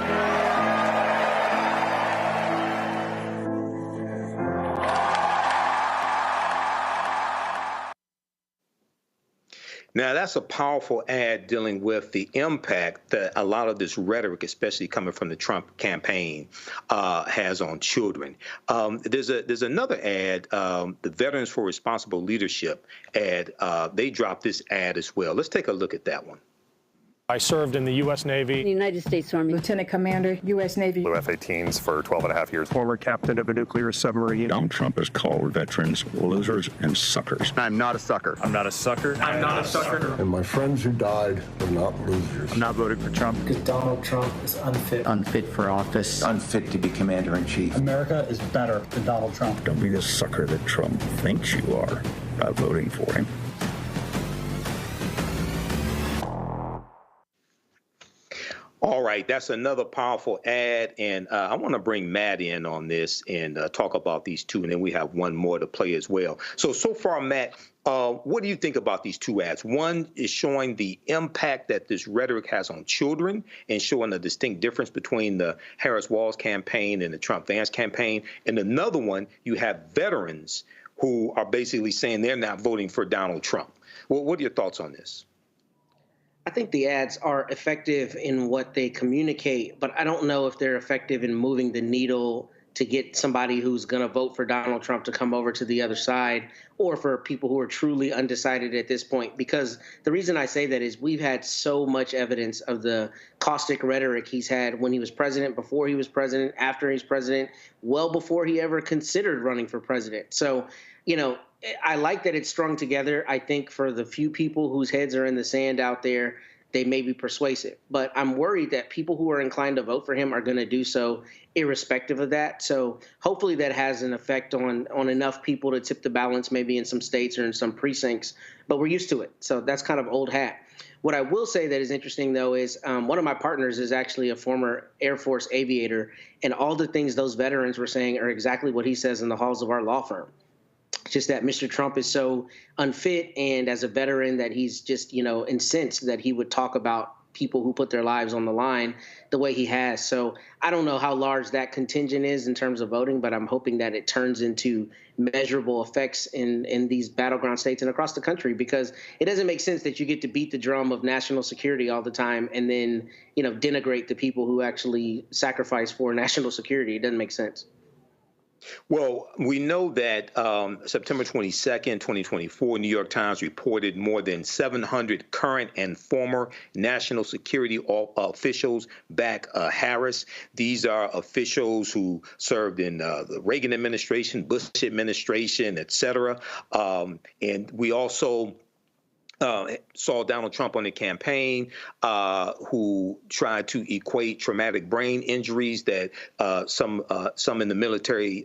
Now, that's a powerful ad dealing with the impact that a lot of this rhetoric, especially coming from the Trump campaign, has on children. There's another ad, the Veterans for Responsible Leadership ad. They dropped this ad as well. Let's take a look at that one. I served in the U.S. Navy. The United States Army. Lieutenant Commander, U.S. Navy. Flew F-18s for 12 and a half years. Former captain of a nuclear submarine. Donald Trump has called veterans losers and suckers. I'm not a sucker. I'm not a sucker. I'm not a sucker. And my friends who died are not losers. I'm not voting for Trump. Because Donald Trump is unfit. Unfit for office. Unfit to be commander-in-chief. America is better than Donald Trump. Don't be the sucker that Trump thinks you are by voting for him. All right, that's another powerful ad, and I want to bring Matt in on this and talk about these two, and then we have one more to play as well. So far, Matt, what do you think about these two ads? One is showing the impact that this rhetoric has on children and showing a distinct difference between the Harris-Walz campaign and the Trump-Vance campaign. And another one, you have veterans who are basically saying they're not voting for Donald Trump. Well, what are your thoughts on this? I think the ads are effective in what they communicate, but I don't know if they're effective in moving the needle to get somebody who's going to vote for Donald Trump to come over to the other side, or for people who are truly undecided at this point. Because the reason I say that is we've had so much evidence of the caustic rhetoric he's had when he was president, before he was president, after he's president, well before he ever considered running for president. So, you know, I like that it's strung together. I think for the few people whose heads are in the sand out there, they may be persuasive. But I'm worried that people who are inclined to vote for him are going to do so irrespective of that. So hopefully that has an effect on enough people to tip the balance, maybe in some states or in some precincts. But we're used to it. So that's kind of old hat. What I will say that is interesting, though, is one of my partners is actually a former Air Force aviator, and all the things those veterans were saying are exactly what he says in the halls of our law firm. Just that Mr. Trump is so unfit, and as a veteran that he's just, incensed that he would talk about people who put their lives on the line the way he has. So I don't know how large that contingent is in terms of voting, but I'm hoping that it turns into measurable effects in these battleground states and across the country, because it doesn't make sense that you get to beat the drum of national security all the time and then, denigrate the people who actually sacrifice for national security. It doesn't make sense. Well, we know that September 22nd, 2024, New York Times reported more than 700 current and former national security officials back Harris. These are officials who served in the Reagan administration, Bush administration, et cetera. And we also saw Donald Trump on the campaign, who tried to equate traumatic brain injuries that some in the military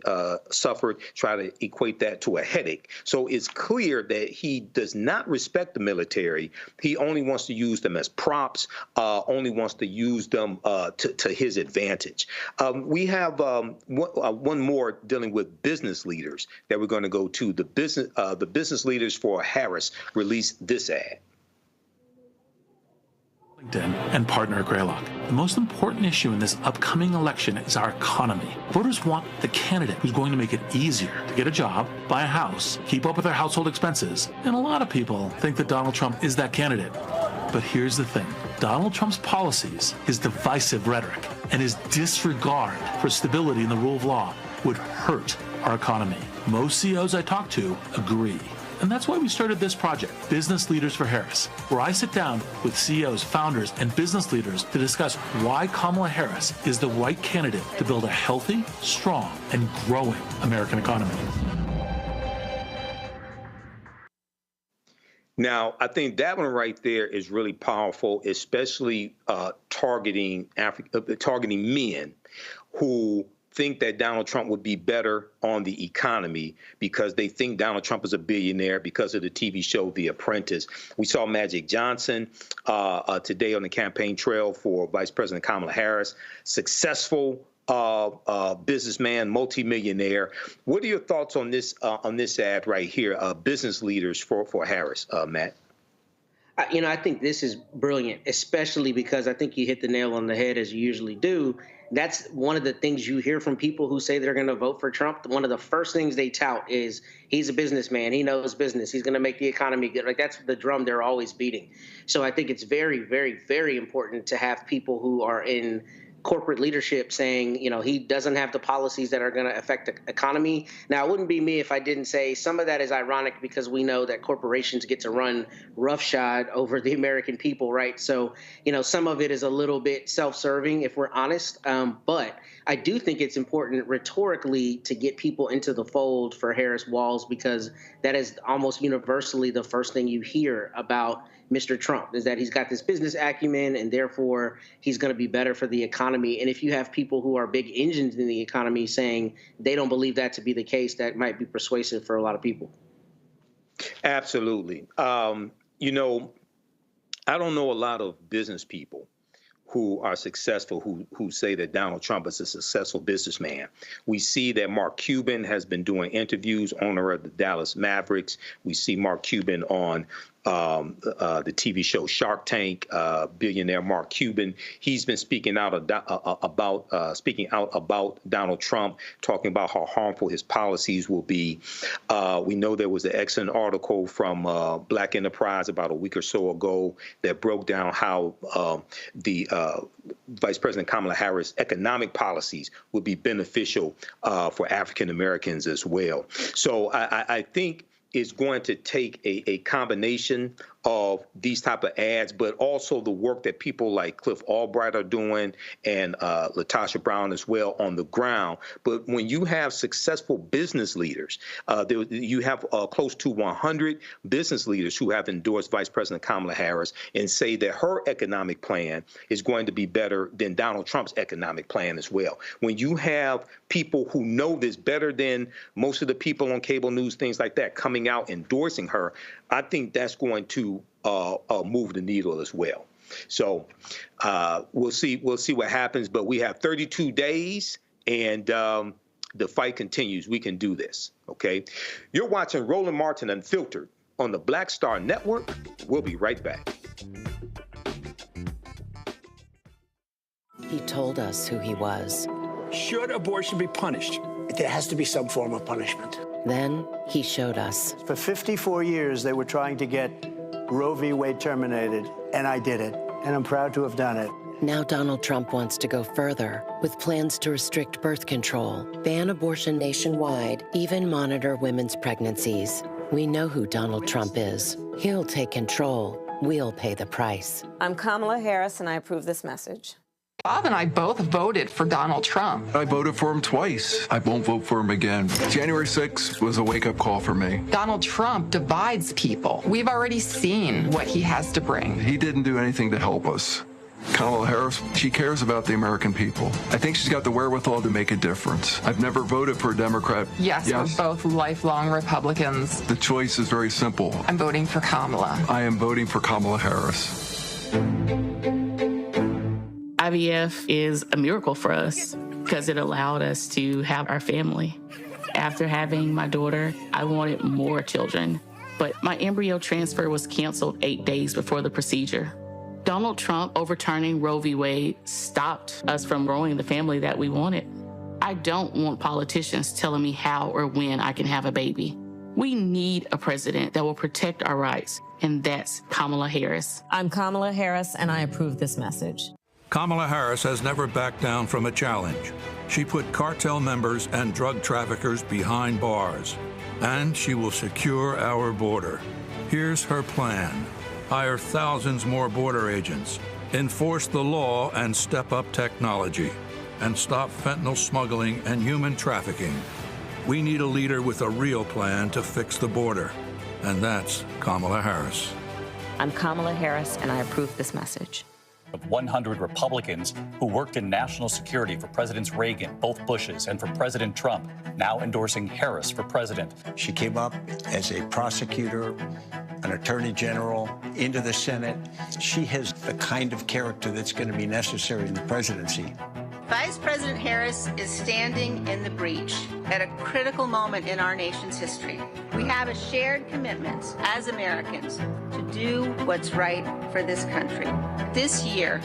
suffered, try to equate that to a headache. So it's clear that he does not respect the military. He only wants to use them as props, only wants to use them to his advantage. We have one more dealing with business leaders that we're going to go to. The business leaders for Harris released this ad. And partner at Greylock. The most important issue in this upcoming election is our economy. Voters want the candidate who's going to make it easier to get a job, buy a house, keep up with their household expenses. And a lot of people think that Donald Trump is that candidate. But here's the thing. Donald Trump's policies, his divisive rhetoric, and his disregard for stability in the rule of law would hurt our economy. Most CEOs I talk to agree. And that's why we started this project, Business Leaders for Harris, where I sit down with CEOs, founders, and business leaders to discuss why Kamala Harris is the right candidate to build a healthy, strong, and growing American economy. Now, I think that one right there is really powerful, especially targeting men who think that Donald Trump would be better on the economy because they think Donald Trump is a billionaire because of the TV show The Apprentice. We saw Magic Johnson today on the campaign trail for Vice President Kamala Harris, successful businessman, multimillionaire. What are your thoughts on this ad right here, business leaders for Harris, Matt? I think this is brilliant, especially because I think you hit the nail on the head, as you usually do. That's one of the things you hear from people who say they're going to vote for Trump. One of the first things they tout is he's a businessman. He knows business. He's going to make the economy good. Like, that's the drum they're always beating. So I think it's very, very, very important to have people who are in corporate leadership saying, he doesn't have the policies that are going to affect the economy. Now, it wouldn't be me if I didn't say some of that is ironic because we know that corporations get to run roughshod over the American people, right? So, some of it is a little bit self-serving, if we're honest. But I do think it's important rhetorically to get people into the fold for Harris-Walz, because that is almost universally the first thing you hear about Mr. Trump, is that he's got this business acumen and therefore he's going to be better for the economy. And if you have people who are big engines in the economy saying they don't believe that to be the case, that might be persuasive for a lot of people. Absolutely. I don't know a lot of business people who are successful, who say that Donald Trump is a successful businessman. We see that Mark Cuban has been doing interviews, owner of the Dallas Mavericks. We see Mark Cuban on the TV show Shark Tank, billionaire Mark Cuban. He's been speaking out about Donald Trump, talking about how harmful his policies will be. We know there was an excellent article from Black Enterprise about a week or so ago that broke down how the Vice President Kamala Harris' economic policies would be beneficial for African Americans as well. So I think it's going to take a combination of these type of ads, but also the work that people like Cliff Albright are doing and Latasha Brown as well on the ground. But when you have successful business leaders, you have close to 100 business leaders who have endorsed Vice President Kamala Harris and say that her economic plan is going to be better than Donald Trump's economic plan as well. When you have people who know this better than most of the people on cable news, things like that, coming out endorsing her, I think that's going to move the needle as well. So we'll see what happens. But we have 32 days, and the fight continues. We can do this. Okay. You're watching Roland Martin Unfiltered on the Black Star Network. We'll be right back. He told us who he was. Should abortion be punished? There has to be some form of punishment. Then he showed us. For 54 years, they were trying to get Roe v. Wade terminated, and I did it, and I'm proud to have done it. Now Donald Trump wants to go further with plans to restrict birth control, ban abortion nationwide, even monitor women's pregnancies. We know who Donald Trump is. He'll take control. We'll pay the price. I'm Kamala Harris, and I approve this message. Bob and I both voted for Donald Trump. I voted for him twice. I won't vote for him again. January 6th was a wake-up call for me. Donald Trump divides people. We've already seen what he has to bring. He didn't do anything to help us. Kamala Harris, she cares about the American people. I think she's got the wherewithal to make a difference. I've never voted for a Democrat. Yes, we're both lifelong Republicans. The choice is very simple. I'm voting for Kamala. I am voting for Kamala Harris. IVF is a miracle for us because it allowed us to have our family. After having my daughter, I wanted more children, but my embryo transfer was canceled 8 days before the procedure. Donald Trump overturning Roe v. Wade stopped us from growing the family that we wanted. I don't want politicians telling me how or when I can have a baby. We need a president that will protect our rights, and that's Kamala Harris. I'm Kamala Harris, and I approve this message. Kamala Harris has never backed down from a challenge. She put cartel members and drug traffickers behind bars, and she will secure our border. Here's her plan. Hire thousands more border agents, enforce the law and step up technology, and stop fentanyl smuggling and human trafficking. We need a leader with a real plan to fix the border, and that's Kamala Harris. I'm Kamala Harris, and I approve this message. Of 100 Republicans who worked in national security for Presidents Reagan, both Bushes, and for President Trump, now endorsing Harris for president. She came up as a prosecutor, an attorney general, into the Senate. She has the kind of character that's going to be necessary in the presidency. Vice President Harris is standing in the breach at a critical moment in our nation's history. We have a shared commitment as Americans to do what's right for this country. This year,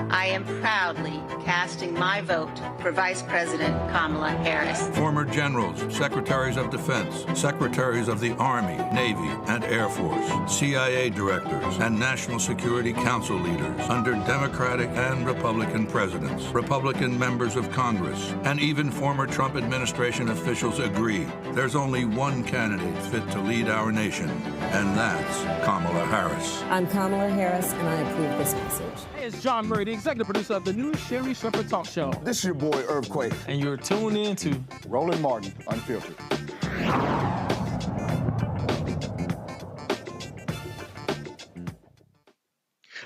I am proudly casting my vote for Vice President Kamala Harris. Former generals, secretaries of defense, secretaries of the Army, Navy, and Air Force, CIA directors, and National Security Council leaders under Democratic and Republican presidents, Republican members of Congress, and even former Trump administration officials agree there's only one candidate fit to lead our nation, and that's Kamala Harris. I'm Kamala Harris, and I approve this message. Hey, it's John Murray, the executive producer of the new Sherry Shepherd Talk Show. This is your boy, Earthquake. And you're tuned in to Roland Martin, Unfiltered.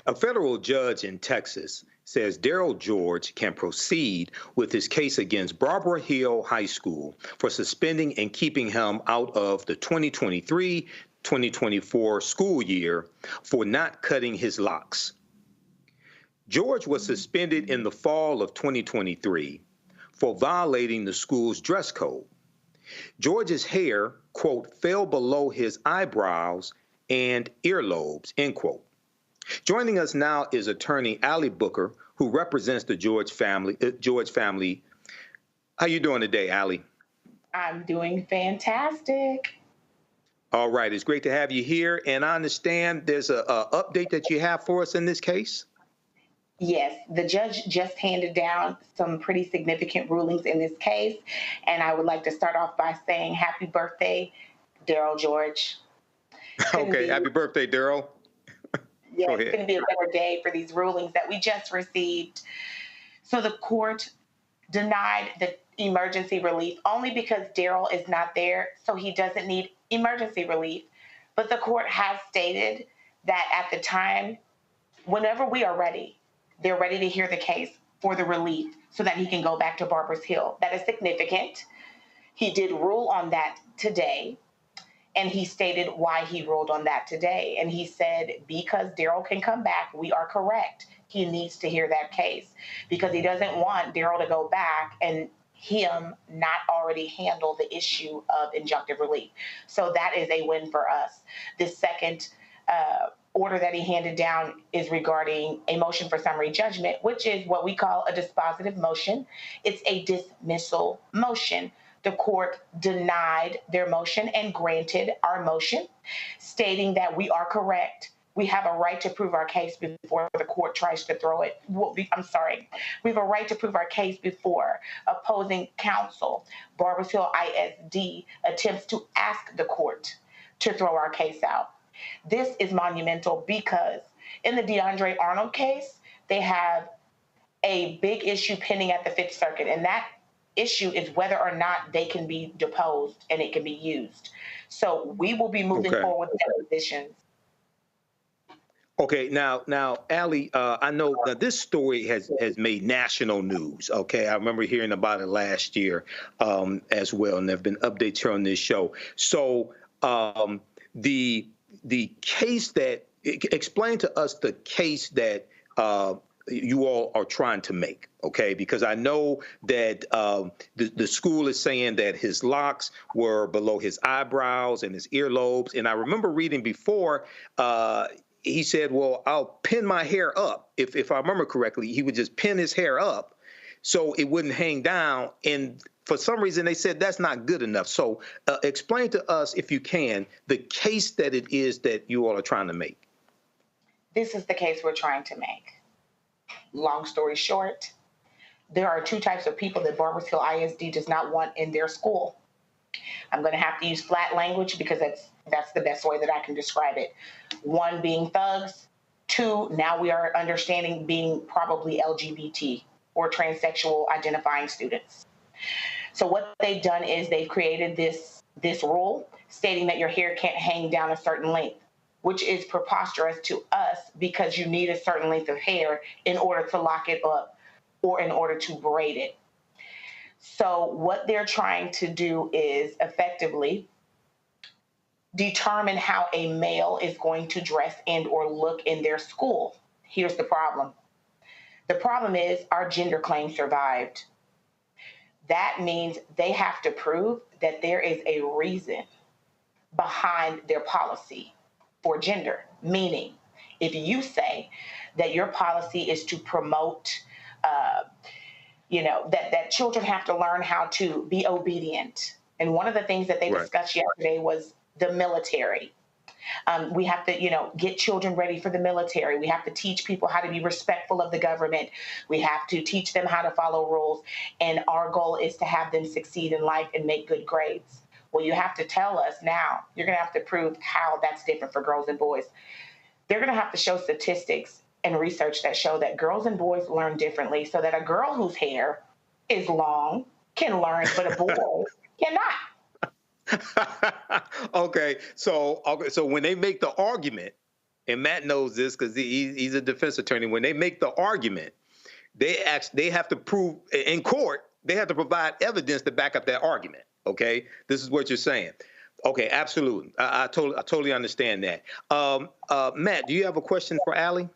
A federal judge in Texas says Daryl George can proceed with his case against Barbara Hill High School for suspending and keeping him out of the 2023-2024 school year for not cutting his locks. George was suspended in the fall of 2023 for violating the school's dress code. George's hair, quote, fell below his eyebrows and earlobes, end quote. Joining us now is attorney Allie Booker, who represents the George family. How you doing today, Allie? I'm doing fantastic. All right, it's great to have you here. And I understand there's a update that you have for us in this case. Yes, the judge just handed down some pretty significant rulings in this case. And I would like to start off by saying happy birthday, Daryl George. Okay, happy birthday, Daryl. Yes, Go it's ahead. going to be a better day for these rulings that we just received. So the court denied the emergency relief only because Daryl is not there, so he doesn't need emergency relief. But the court has stated that at the time, whenever we are ready, they're ready to hear the case for the relief so that he can go back to Barbers Hill. That is significant. He did rule on that today, and he stated why he ruled on that today. And he said, because Daryl can come back, we are correct. He needs to hear that case because he doesn't want Daryl to go back and him not already handle the issue of injunctive relief. So that is a win for us. The second order that he handed down is regarding a motion for summary judgment, which is what we call a dispositive motion. It's a dismissal motion. The court denied their motion and granted our motion, stating that we are correct. We have a right to prove our case before the court tries to throw it. We have a right to prove our case before opposing counsel, Barbers Hill ISD, attempts to ask the court to throw our case out. This is monumental because in the DeAndre Arnold case, they have a big issue pending at the Fifth Circuit, and that issue is whether or not they can be deposed and it can be used. So we will be moving forward with depositions. Okay, now, Allie, I know that this story has made national news. Okay, I remember hearing about it last year as well, and there have been updates here on this show. So the case that explain to us the case that you all are trying to make, okay? Because I know that the school is saying that his locks were below his eyebrows and his earlobes, and I remember reading before. He said, well, I'll pin my hair up. If I remember correctly, he would just pin his hair up so it wouldn't hang down. And for some reason, they said that's not good enough. So explain to us, if you can, the case that it is that you all are trying to make. This is the case we're trying to make. Long story short, there are two types of people that Barbers Hill ISD does not want in their school. I'm going to have to use flat language because that's the best way that I can describe it. One being thugs. Two, now we are understanding being probably LGBT or transsexual identifying students. So what they've done is they've created this rule stating that your hair can't hang down a certain length, which is preposterous to us because you need a certain length of hair in order to lock it up or in order to braid it. So what they're trying to do is effectively determine how a male is going to dress and or look in their school. Here's the problem. The problem is our gender claim survived. That means they have to prove that there is a reason behind their policy for gender. Meaning, if you say that your policy is to promote that children have to learn how to be obedient. And one of the things that they discussed yesterday was the military. We have to, get children ready for the military. We have to teach people how to be respectful of the government. We have to teach them how to follow rules. And our goal is to have them succeed in life and make good grades. Well, you have to tell us now, you're going to have to prove how that's different for girls and boys. They're going to have to show statistics and research that show that girls and boys learn differently so that a girl whose hair is long can learn, but a boy cannot. Okay, so when they make the argument, and Matt knows this because he's a defense attorney, when they make the argument, they have to prove in court, they have to provide evidence to back up that argument. Okay, this is what you're saying. Okay, absolutely. I totally understand that. Matt, do you have a question for Allie?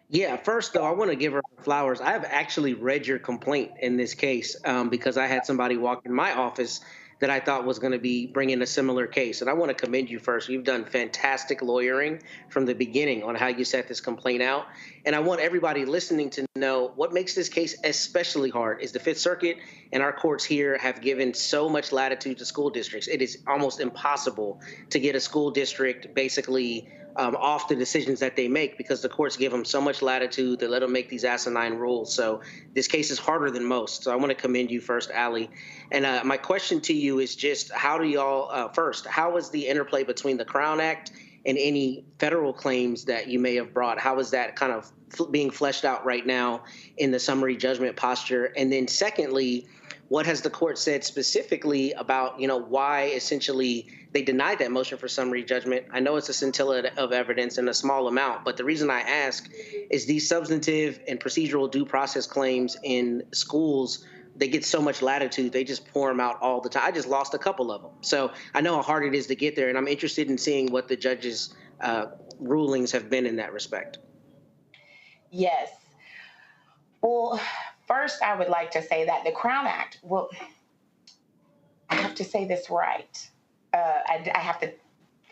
Yeah, first, though, I want to give her flowers. I have actually read your complaint in this case because I had somebody walk in my office that I thought was going to be bringing a similar case. And I want to commend you first. You've done fantastic lawyering from the beginning on how you set this complaint out. And I want everybody listening to know what makes this case especially hard is the Fifth Circuit and our courts here have given so much latitude to school districts. It is almost impossible to get a school district basically off the decisions that they make because the courts give them so much latitude. They let them make these asinine rules. So this case is harder than most. So I want to commend you first, Allie. And my question to you is just how do y'all, first, how is the interplay between the Crown Act and any federal claims that you may have brought? How is that kind of being fleshed out right now in the summary judgment posture? And then secondly, what has the court said specifically about, why essentially they denied that motion for summary judgment? I know it's a scintilla of evidence and a small amount, but the reason I ask is these substantive and procedural due process claims in schools, they get so much latitude, they just pour them out all the time. I just lost a couple of them. So I know how hard it is to get there, and I'm interested in seeing what the judges' rulings have been in that respect. Yes. Well, first, I would like to say that the Crown Act, I have to say this right. I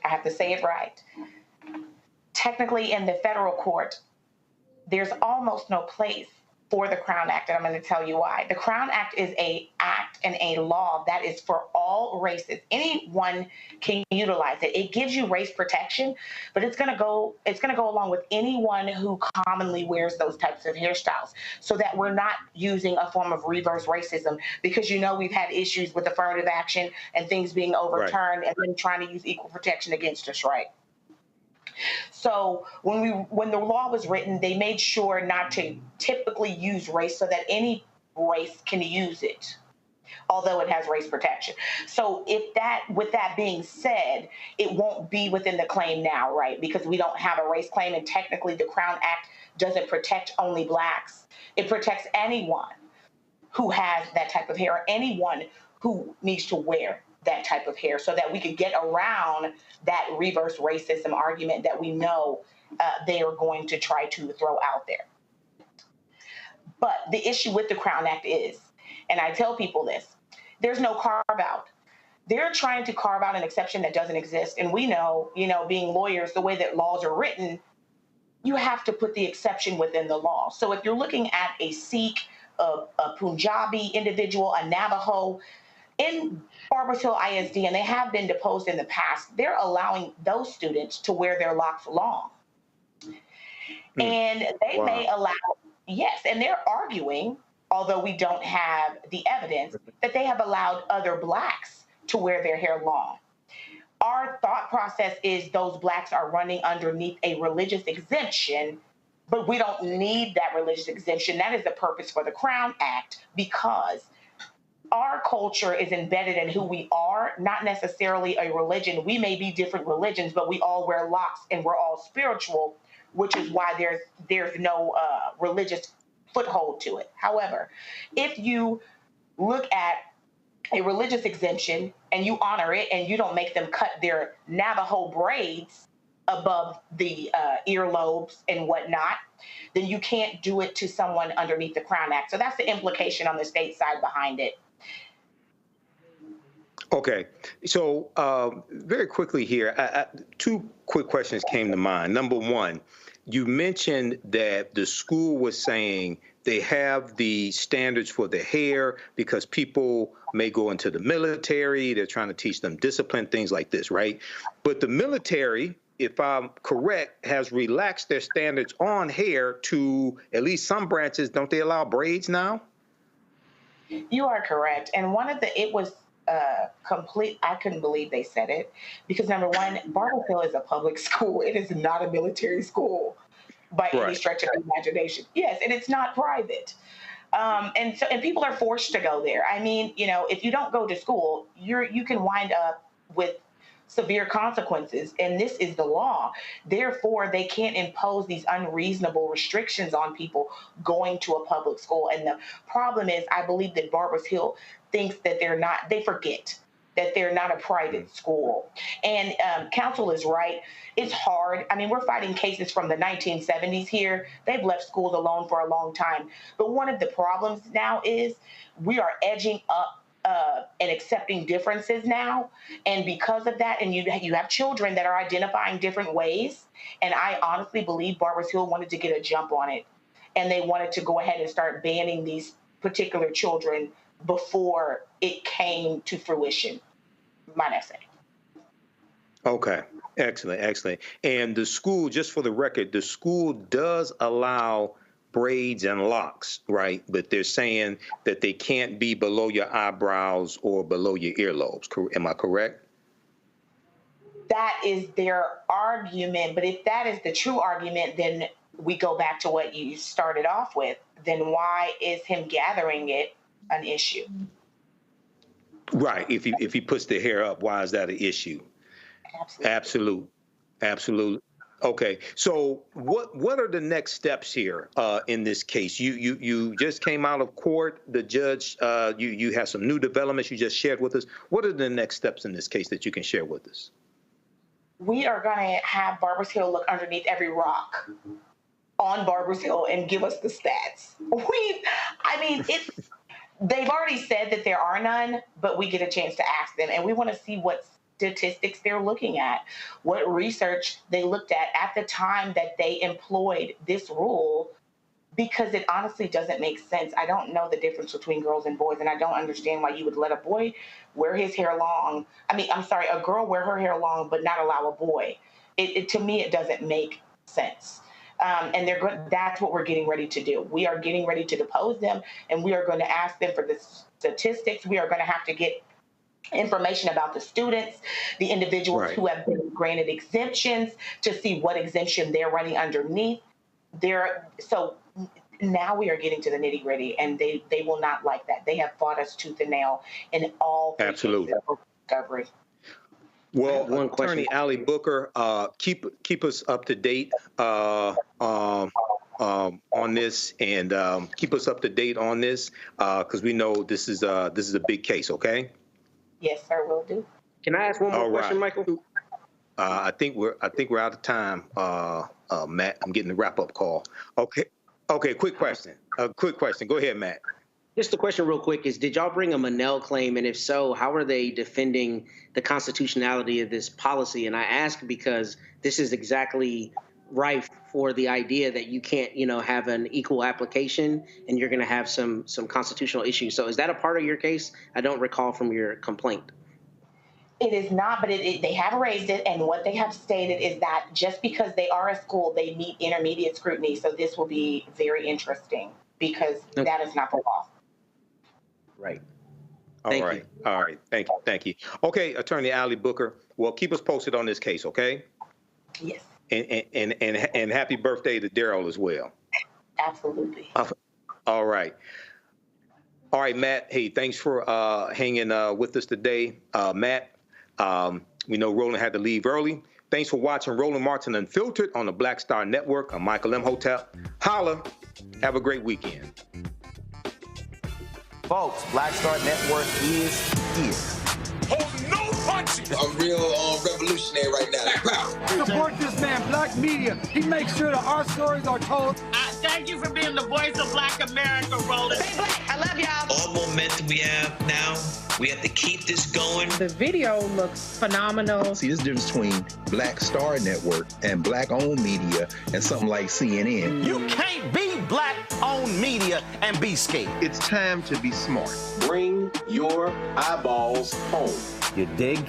have to say it right. Technically, in the federal court, there's almost no place for the Crown Act, and I'm going to tell you why. The Crown Act is an act and a law that is for all races. Anyone can utilize it. It gives you race protection, but it's going to go along with anyone who commonly wears those types of hairstyles, so that we're not using a form of reverse racism, because we've had issues with affirmative action and things being overturned, and then trying to use equal protection against us, right? So when the law was written, they made sure not to typically use race, so that any race can use it, although it has race protection. So with that being said, it won't be within the claim now, right? Because we don't have a race claim, and technically the Crown Act doesn't protect only blacks. It protects anyone who has that type of hair, or anyone who needs to wear that type of hair, so that we could get around that reverse racism argument that we know they are going to try to throw out there. But the issue with the Crown Act is, and I tell people this, there's no carve out. They're trying to carve out an exception that doesn't exist. And we know, being lawyers, the way that laws are written, you have to put the exception within the law. So if you're looking at a Sikh, a Punjabi individual, a Navajo, in Barbers Hill ISD, and they have been deposed in the past, they're allowing those students to wear their locks long. And they may allow, yes, and they're arguing, although we don't have the evidence, that they have allowed other blacks to wear their hair long. Our thought process is those blacks are running underneath a religious exemption, but we don't need that religious exemption. That is the purpose for the Crown Act, because our culture is embedded in who we are, not necessarily a religion. We may be different religions, but we all wear locks and we're all spiritual, which is why there's no religious foothold to it. However, if you look at a religious exemption and you honor it and you don't make them cut their Navajo braids above the earlobes and whatnot, then you can't do it to someone underneath the Crown Act. So that's the implication on the state side behind it. Okay, so very quickly here, two quick questions came to mind. Number one, you mentioned that the school was saying they have the standards for the hair because people may go into the military, they're trying to teach them discipline, things like this, right? But the military, if I'm correct, has relaxed their standards on hair to at least some branches. Don't they allow braids now? You are correct. And it was complete. I couldn't believe they said it, because number one, Barbers Hill is a public school. It is not a military school by any stretch of the imagination. Yes, and it's not private. And people are forced to go there. I mean, if you don't go to school, you can wind up with severe consequences, and this is the law. Therefore, they can't impose these unreasonable restrictions on people going to a public school. And the problem is, I believe that Barbers Hill thinks that they forget that they're not a private school. And counsel is right. It's hard. I mean, we're fighting cases from the 1970s here. They've left schools alone for a long time. But one of the problems now is we are edging up and accepting differences now. And because of that, and you have children that are identifying different ways. And I honestly believe Barbers Hill wanted to get a jump on it. And they wanted to go ahead and start banning these particular children before it came to fruition, might I say. Okay, excellent, excellent. And the school, just for the record, the school does allow braids and locks, right? But they're saying that they can't be below your eyebrows or below your earlobes. Am I correct? that is their argument. But if that is the true argument, then we go back to what you started off with. Then why is him gathering it an issue? Right. If he puts the hair up, why is that an issue? Absolutely. Okay. So what are the next steps here in this case? You just came out of court. The judge, you have some new developments you just shared with us. What are the next steps in this case that you can share with us? We are going to have Barbers Hill look underneath every rock on Barbers Hill and give us the stats. They've already said that there are none, but we get a chance to ask them, and we want to see what statistics they're looking at, what research they looked at the time that they employed this rule, because it honestly doesn't make sense. I don't know the difference between girls and boys, and I don't understand why you would let a boy wear his hair long. A girl wear her hair long, but not allow a boy. To me, it doesn't make sense. And that's what we're getting ready to do. We are getting ready to depose them, and we are going to ask them for the statistics. We are going to have to get information about the students, the individuals who have been granted exemptions, to see what exemption they're running underneath. So now we are getting to the nitty gritty, and they will not like that. They have fought us tooth and nail in all cases of discovery. Well, Attorney Ali Booker, keep us up to date on this, and keep us up to date on this, because we know this is a big case. Okay. Yes, sir, will do. Can I ask one more question, Michael? I think we're out of time, Matt. I'm getting the wrap-up call. Okay. Quick question. Go ahead, Matt. Just the question real quick is, did y'all bring a Monell claim? And if so, how are they defending the constitutionality of this policy? And I ask because this is exactly rife for the idea that you can't, have an equal application, and you're going to have some constitutional issues. So is that a part of your case? I don't recall from your complaint. It is not, but they have raised it, and what they have stated is that just because they are a school, they meet intermediate scrutiny. So this will be very interesting, because that is not the law. Right. All right. Thank you. Okay, Attorney Ali Booker. Well, keep us posted on this case, okay? Yes. And happy birthday to Daryl as well. Absolutely. All right, Matt. Hey, thanks for hanging with us today, Matt. We know Roland had to leave early. Thanks for watching Roland Martin Unfiltered on the Black Star Network. I'm Michael M. Hotep. Holla. Have a great weekend. Folks, Black Star Network is here. Hold no punches! I'm real revolutionary right now. Support this man, Black Media. He makes sure that our stories are told. Thank you for being the voice of Black America, Roland. Stay black. I love y'all. All momentum we have now, we have to keep this going. The video looks phenomenal. See, this difference between Black Star Network and Black-owned media and something like CNN. You can't be Black-owned media and be scared. It's time to be smart. Bring your eyeballs home. You dig?